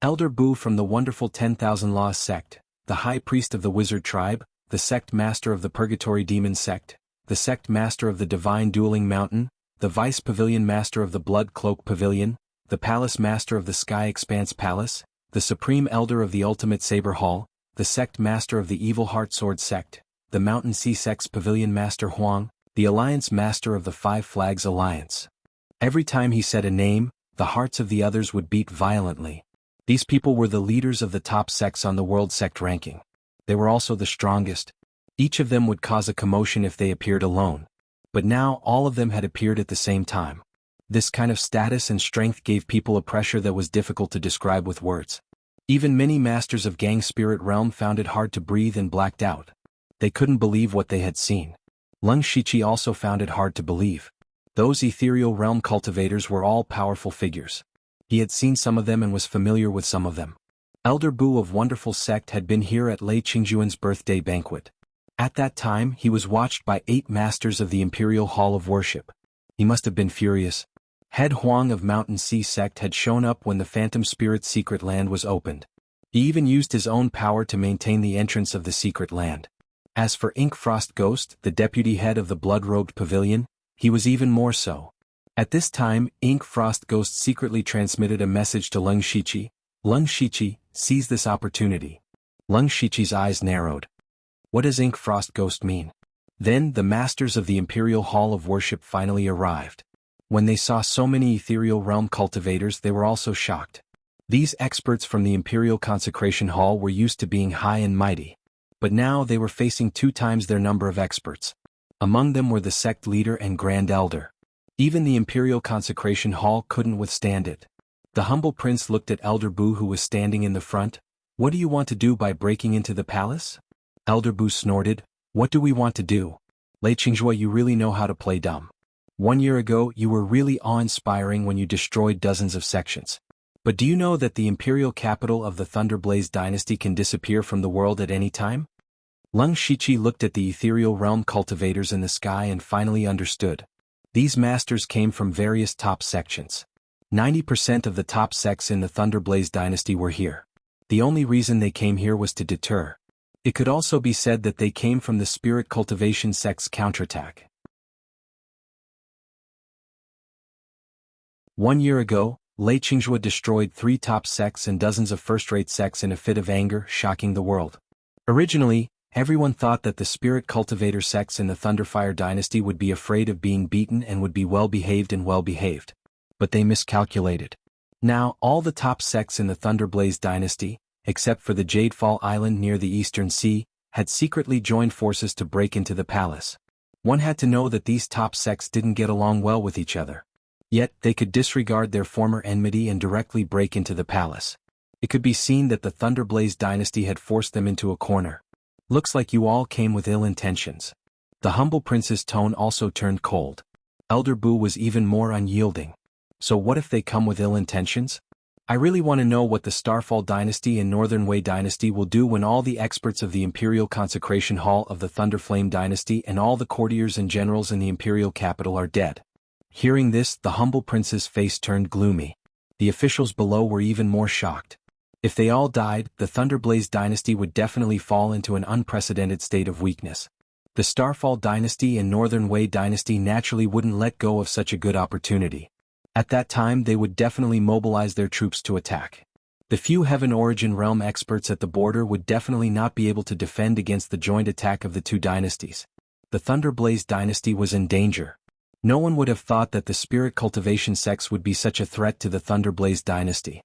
Elder Bu from the wonderful 10,000 Laws sect, the High Priest of the Wizard Tribe, the Sect Master of the Purgatory Demon Sect, the Sect Master of the Divine Dueling Mountain, the Vice Pavilion Master of the Blood Cloak Pavilion, the Palace Master of the Sky Expanse Palace, the Supreme Elder of the Ultimate Saber Hall, the Sect Master of the Evil Heart Sword Sect, the Mountain Sea Sect's Pavilion Master Huang, the Alliance Master of the Five Flags Alliance. Every time he said a name, the hearts of the others would beat violently. These people were the leaders of the top sects on the world sect ranking. They were also the strongest. Each of them would cause a commotion if they appeared alone. But now all of them had appeared at the same time. This kind of status and strength gave people a pressure that was difficult to describe with words. Even many masters of Gang Spirit Realm found it hard to breathe and blacked out. They couldn't believe what they had seen. Leng Shiqi also found it hard to believe. Those ethereal realm cultivators were all powerful figures. He had seen some of them and was familiar with some of them. Elder Bu of Wonderful Sect had been here at Lei Qingjuan's birthday banquet. At that time he was watched by 8 masters of the Imperial Hall of Worship. He must have been furious. Head Huang of Mountain Sea Sect had shown up when the Phantom Spirit's secret land was opened. He even used his own power to maintain the entrance of the secret land. As for Ink Frost Ghost, the deputy head of the Blood-Robed Pavilion, he was even more so. At this time, Ink Frost Ghost secretly transmitted a message to Leng Shiqi. Leng Shiqi, seize this opportunity. Leng Shiqi's eyes narrowed. What does Ink Frost Ghost mean? Then the masters of the Imperial Hall of Worship finally arrived. When they saw so many ethereal realm cultivators, they were also shocked. These experts from the Imperial Consecration Hall were used to being high and mighty. But now they were facing 2 times their number of experts. Among them were the sect leader and Grand Elder. Even the Imperial Consecration Hall couldn't withstand it. The humble prince looked at Elder Bu who was standing in the front. What do you want to do by breaking into the palace? Elder Bu snorted. What do we want to do? Lei Qingjue, you really know how to play dumb. 1 year ago you were really awe-inspiring when you destroyed dozens of sections. But do you know that the imperial capital of the Thunderblaze dynasty can disappear from the world at any time? Leng Shiqi looked at the ethereal realm cultivators in the sky and finally understood. These masters came from various top sections. 90% of the top sects in the Thunderblaze dynasty were here. The only reason they came here was to deter. It could also be said that they came from the spirit cultivation sect's counterattack. 1 year ago, Lei Qinghua destroyed 3 top sects and dozens of first-rate sects in a fit of anger, shocking the world. Originally, everyone thought that the spirit cultivator sects in the Thunderfire dynasty would be afraid of being beaten and would be well-behaved. But they miscalculated. Now, all the top sects in the Thunderblaze dynasty, except for the Jadefall Island near the Eastern Sea, had secretly joined forces to break into the palace. One had to know that these top sects didn't get along well with each other. Yet, they could disregard their former enmity and directly break into the palace. It could be seen that the Thunderblaze dynasty had forced them into a corner. Looks like you all came with ill intentions. The humble prince's tone also turned cold. Elder Bu was even more unyielding. So what if they come with ill intentions? I really want to know what the Starfall dynasty and Northern Wei dynasty will do when all the experts of the Imperial Consecration Hall of the Thunderflame dynasty and all the courtiers and generals in the Imperial capital are dead. Hearing this, the humble prince's face turned gloomy. The officials below were even more shocked. If they all died, the Thunderblaze dynasty would definitely fall into an unprecedented state of weakness. The Starfall dynasty and Northern Wei dynasty naturally wouldn't let go of such a good opportunity. At that time they would definitely mobilize their troops to attack. The few Heaven Origin Realm experts at the border would definitely not be able to defend against the joint attack of the two dynasties. The Thunderblaze dynasty was in danger. No one would have thought that the spirit cultivation sects would be such a threat to the Thunderblaze dynasty.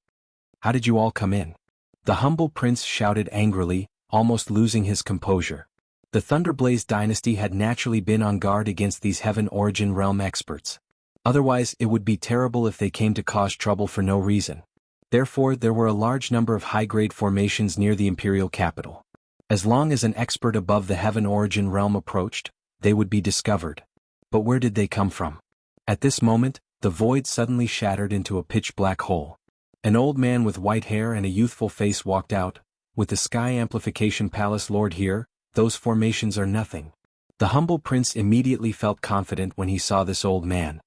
How did you all come in? The humble prince shouted angrily, almost losing his composure. The Thunderblaze dynasty had naturally been on guard against these Heaven Origin Realm experts. Otherwise, it would be terrible if they came to cause trouble for no reason. Therefore, there were a large number of high-grade formations near the Imperial capital. As long as an expert above the Heaven Origin Realm approached, they would be discovered. But where did they come from? At this moment, the void suddenly shattered into a pitch-black hole. An old man with white hair and a youthful face walked out. With the Sky Amplification Palace Lord here, those formations are nothing. The humble prince immediately felt confident when he saw this old man.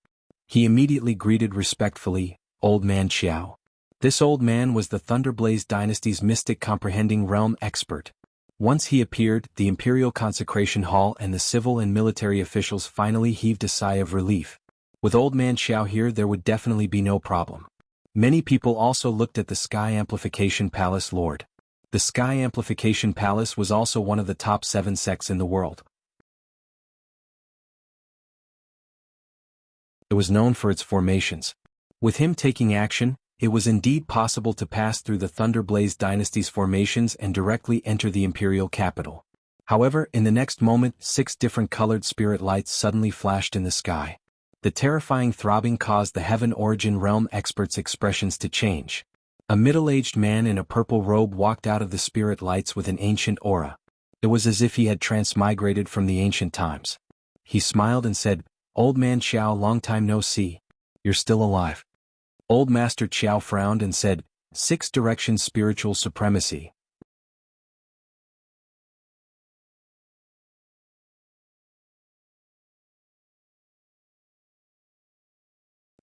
He immediately greeted respectfully, "Old Man Xiao." This old man was the Thunderblaze dynasty's mystic comprehending realm expert. Once he appeared, the Imperial Consecration Hall and the civil and military officials finally heaved a sigh of relief. With Old Man Xiao here there would definitely be no problem. Many people also looked at the Sky Amplification Palace Lord. The Sky Amplification Palace was also one of the top 7 sects in the world. It was known for its formations. With him taking action, it was indeed possible to pass through the Thunderblaze dynasty's formations and directly enter the Imperial capital. However, in the next moment, 6 different colored spirit lights suddenly flashed in the sky. The terrifying throbbing caused the Heaven Origin Realm experts' expressions to change. A middle-aged man in a purple robe walked out of the spirit lights with an ancient aura. It was as if he had transmigrated from the ancient times. He smiled and said, "Old Man Xiao, long time no see. You're still alive." Old Master Qiao frowned and said, "6 Direction Spiritual Supremacy."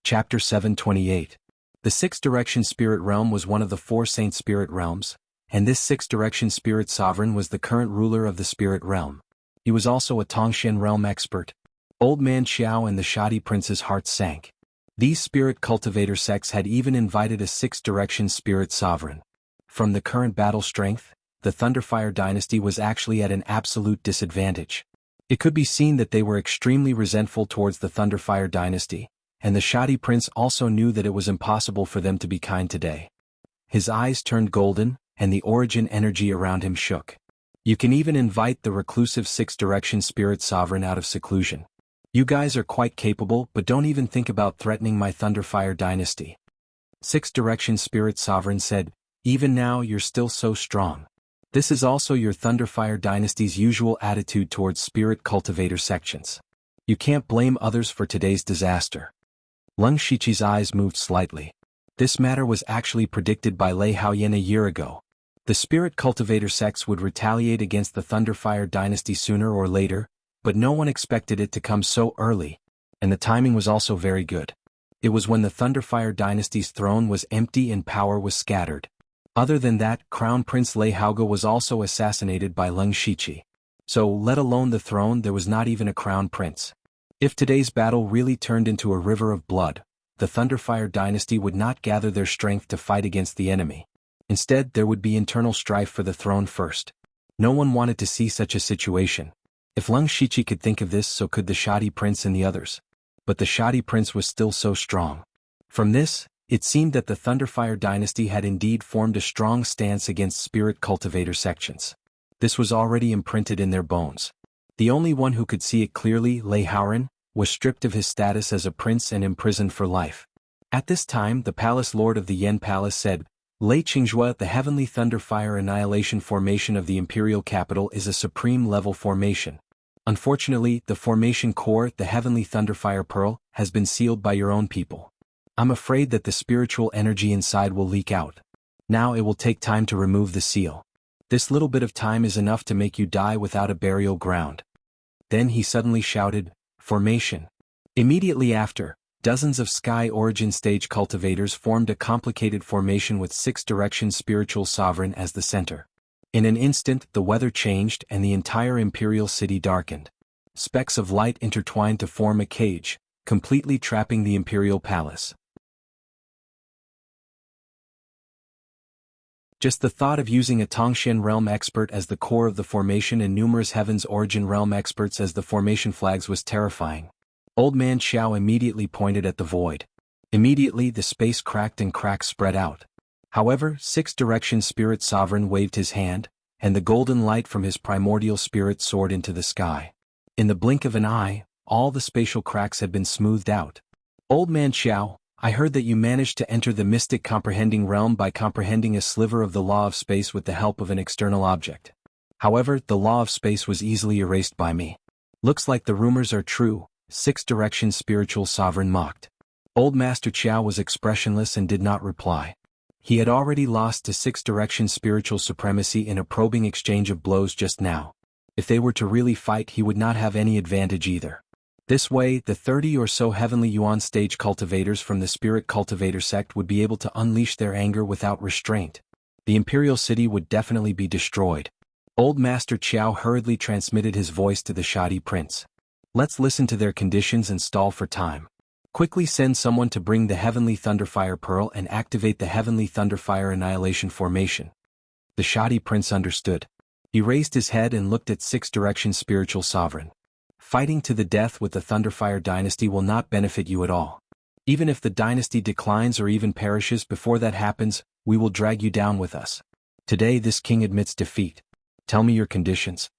Chapter 728. The 6 Direction Spirit Realm was one of the 4 Saint Spirit Realms, and this 6 Direction Spirit Sovereign was the current ruler of the Spirit Realm. He was also a Tongshan Realm expert. Old Man Xiao and the Shoddy Prince's hearts sank. These spirit cultivator sects had even invited a 6 Direction Spirit Sovereign. From the current battle strength, the Thunderfire dynasty was actually at an absolute disadvantage. It could be seen that they were extremely resentful towards the Thunderfire dynasty, and the Shoddy Prince also knew that it was impossible for them to be kind today. His eyes turned golden, and the origin energy around him shook. You can even invite the reclusive 6 Direction Spirit Sovereign out of seclusion. You guys are quite capable, but don't even think about threatening my Thunderfire dynasty. 6 Direction Spirit Sovereign said, "Even now you're still so strong. This is also your Thunderfire dynasty's usual attitude towards spirit cultivator sections. You can't blame others for today's disaster." Leng Shiqi's eyes moved slightly. This matter was actually predicted by Lei Haoyan a year ago. The spirit cultivator sects would retaliate against the Thunderfire dynasty sooner or later, but no one expected it to come so early, and the timing was also very good. It was when the Thunderfire dynasty's throne was empty and power was scattered. Other than that, Crown Prince Lei Haoge was also assassinated by Leng Shiqi. So, let alone the throne, there was not even a crown prince. If today's battle really turned into a river of blood, the Thunderfire dynasty would not gather their strength to fight against the enemy. Instead, there would be internal strife for the throne first. No one wanted to see such a situation. If Lung Shichi could think of this, so could the Shoddy Prince and the others. But the Shoddy Prince was still so strong. From this, it seemed that the Thunderfire dynasty had indeed formed a strong stance against spirit cultivator sections. This was already imprinted in their bones. The only one who could see it clearly, Lei Haoran, was stripped of his status as a prince and imprisoned for life. At this time, the palace lord of the Yen Palace said, Lei Qingjue, the Heavenly Thunderfire Annihilation Formation of the Imperial Capital is a supreme-level formation. Unfortunately, the formation core, the Heavenly Thunderfire Pearl, has been sealed by your own people. I'm afraid that the spiritual energy inside will leak out. Now it will take time to remove the seal. This little bit of time is enough to make you die without a burial ground. Then he suddenly shouted, Formation. Immediately after, dozens of Sky Origin Stage cultivators formed a complicated formation with 6-direction spiritual sovereign as the center. In an instant, the weather changed and the entire imperial city darkened. Specks of light intertwined to form a cage, completely trapping the imperial palace. Just the thought of using a Tongxian realm expert as the core of the formation and numerous Heaven's Origin realm experts as the formation flags was terrifying. Old Man Xiao immediately pointed at the void. Immediately the space cracked and cracks spread out. However, 6-direction spirit sovereign waved his hand, and the golden light from his primordial spirit soared into the sky. In the blink of an eye, all the spatial cracks had been smoothed out. Old Man Xiao, I heard that you managed to enter the mystic comprehending realm by comprehending a sliver of the law of space with the help of an external object. However, the law of space was easily erased by me. Looks like the rumors are true, 6-direction spiritual sovereign mocked. Old Master Qiao was expressionless and did not reply. He had already lost to 6-direction spiritual supremacy in a probing exchange of blows just now. If they were to really fight, he would not have any advantage either. This way, the 30 or so Heavenly Yuan stage cultivators from the Spirit Cultivator sect would be able to unleash their anger without restraint. The Imperial City would definitely be destroyed. Old Master Qiao hurriedly transmitted his voice to the Shoddy Prince. Let's listen to their conditions and stall for time. Quickly send someone to bring the Heavenly Thunderfire Pearl and activate the Heavenly Thunderfire Annihilation Formation. The Shoddy Prince understood. He raised his head and looked at 6-direction spiritual sovereign. Fighting to the death with the Thunderfire dynasty will not benefit you at all. Even if the dynasty declines or even perishes before that happens, we will drag you down with us. Today this king admits defeat. Tell me your conditions.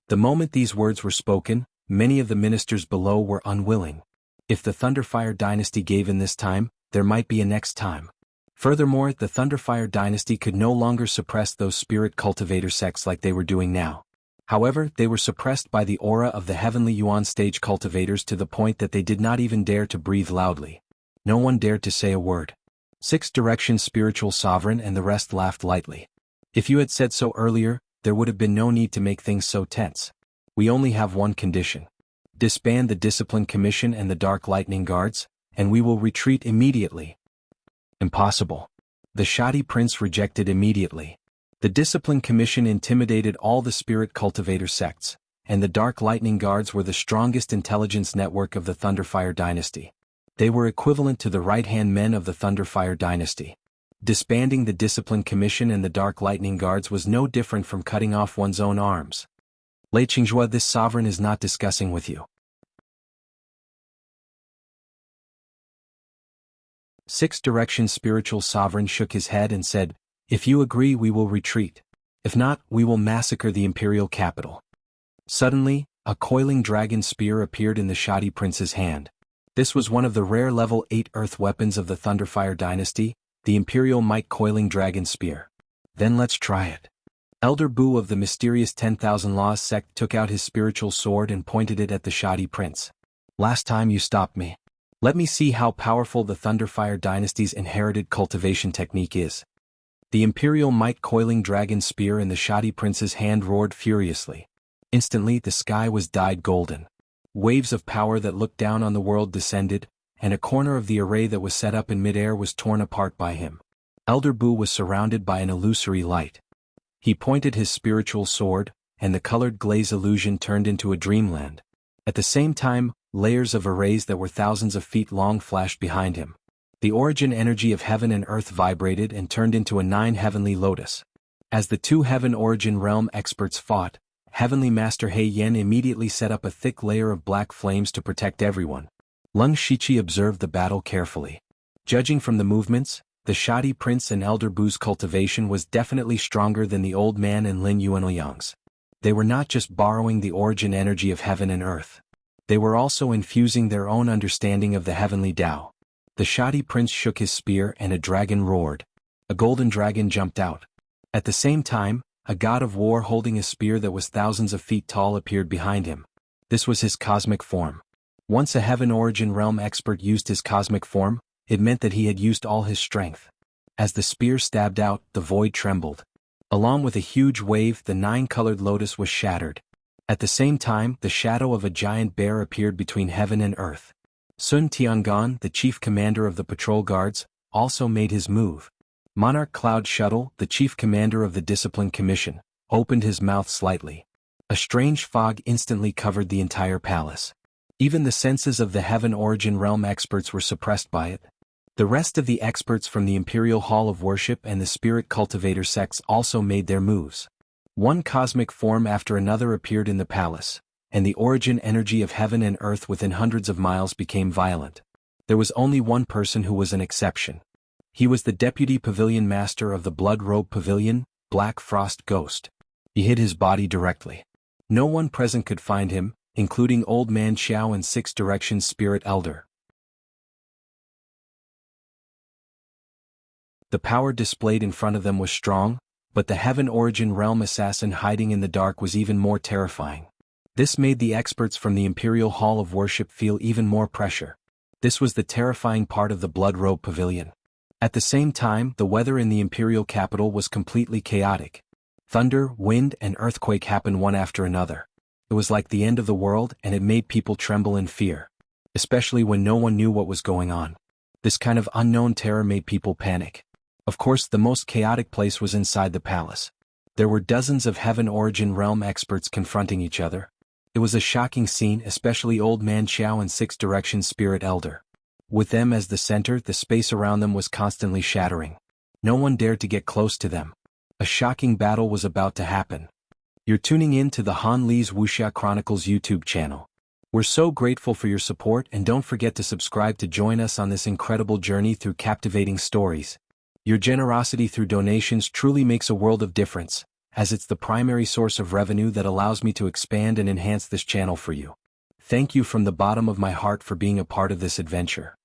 The moment these words were spoken, many of the ministers below were unwilling. If the Thunderfire dynasty gave in this time, there might be a next time. Furthermore, the Thunderfire dynasty could no longer suppress those spirit cultivator sects like they were doing now. However, they were suppressed by the aura of the Heavenly Yuan stage cultivators to the point that they did not even dare to breathe loudly. No one dared to say a word. 6-direction spiritual sovereign and the rest laughed lightly. If you had said so earlier, there would have been no need to make things so tense. We only have one condition. Disband the Discipline Commission and the Dark Lightning Guards, and we will retreat immediately. Impossible. The Shoddy Prince rejected immediately. The Discipline Commission intimidated all the Spirit Cultivator sects, and the Dark Lightning Guards were the strongest intelligence network of the Thunderfire dynasty. They were equivalent to the right-hand men of the Thunderfire dynasty. Disbanding the Discipline Commission and the Dark Lightning Guards was no different from cutting off one's own arms. Lei Qingjue, this sovereign is not discussing with you. 6-direction spiritual sovereign shook his head and said, If you agree, we will retreat. If not, we will massacre the imperial capital. Suddenly, a coiling dragon spear appeared in the Shoddy Prince's hand. This was one of the rare level 8 earth weapons of the Thunderfire dynasty, the Imperial Might Coiling Dragon Spear. Then let's try it. Elder Bu of the mysterious 10,000 Laws sect took out his spiritual sword and pointed it at the Shoddy Prince. Last time you stopped me. Let me see how powerful the Thunderfire dynasty's inherited cultivation technique is. The Imperial Might Coiling Dragon Spear in the Shoddy Prince's hand roared furiously. Instantly the sky was dyed golden. Waves of power that looked down on the world descended, and a corner of the array that was set up in midair was torn apart by him. Elder Bu was surrounded by an illusory light. He pointed his spiritual sword, and the colored glaze illusion turned into a dreamland. At the same time, layers of arrays that were thousands of feet long flashed behind him. The origin energy of heaven and earth vibrated and turned into a 9 heavenly lotus. As the two heaven origin realm experts fought, Heavenly Master He Yen immediately set up a thick layer of black flames to protect everyone. Lung Shiqi observed the battle carefully. Judging from the movements, the shoddy prince and elder Bu's cultivation was definitely stronger than the old man and Lin Yuanliang's. They were not just borrowing the origin energy of heaven and earth. They were also infusing their own understanding of the heavenly Tao. The shoddy prince shook his spear and a dragon roared. A golden dragon jumped out. At the same time, a god of war holding a spear that was thousands of feet tall appeared behind him. This was his cosmic form. Once a heaven origin realm expert used his cosmic form, it meant that he had used all his strength. As the spear stabbed out, the void trembled. Along with a huge wave, the 9-colored lotus was shattered. At the same time, the shadow of a giant bear appeared between heaven and earth. Sun Tiangan, the chief commander of the patrol guards, also made his move. Monarch Cloud Shuttle, the chief commander of the Discipline Commission, opened his mouth slightly. A strange fog instantly covered the entire palace. Even the senses of the heaven origin realm experts were suppressed by it. The rest of the experts from the Imperial Hall of Worship and the Spirit Cultivator sects also made their moves. One cosmic form after another appeared in the palace, and the origin energy of heaven and earth within hundreds of miles became violent. There was only one person who was an exception. He was the deputy pavilion master of the Blood Robe Pavilion, Black Frost Ghost. He hid his body directly. No one present could find him, including Old Man Xiao and Six Directions Spirit Elder. The power displayed in front of them was strong, but the heaven origin realm assassin hiding in the dark was even more terrifying. This made the experts from the Imperial Hall of Worship feel even more pressure. This was the terrifying part of the Blood Robe Pavilion. At the same time, the weather in the imperial capital was completely chaotic. Thunder, wind, and earthquake happened one after another. It was like the end of the world, and it made people tremble in fear. Especially when no one knew what was going on. This kind of unknown terror made people panic. Of course, the most chaotic place was inside the palace. There were dozens of heaven origin realm experts confronting each other. It was a shocking scene, especially Old Man Xiao and Six Directions Spirit Elder. With them as the center, the space around them was constantly shattering. No one dared to get close to them. A shocking battle was about to happen. You're tuning in to the Han Li's Wuxia Chronicles YouTube channel. We're so grateful for your support, and don't forget to subscribe to join us on this incredible journey through captivating stories. Your generosity through donations truly makes a world of difference, as it's the primary source of revenue that allows me to expand and enhance this channel for you. Thank you from the bottom of my heart for being a part of this adventure.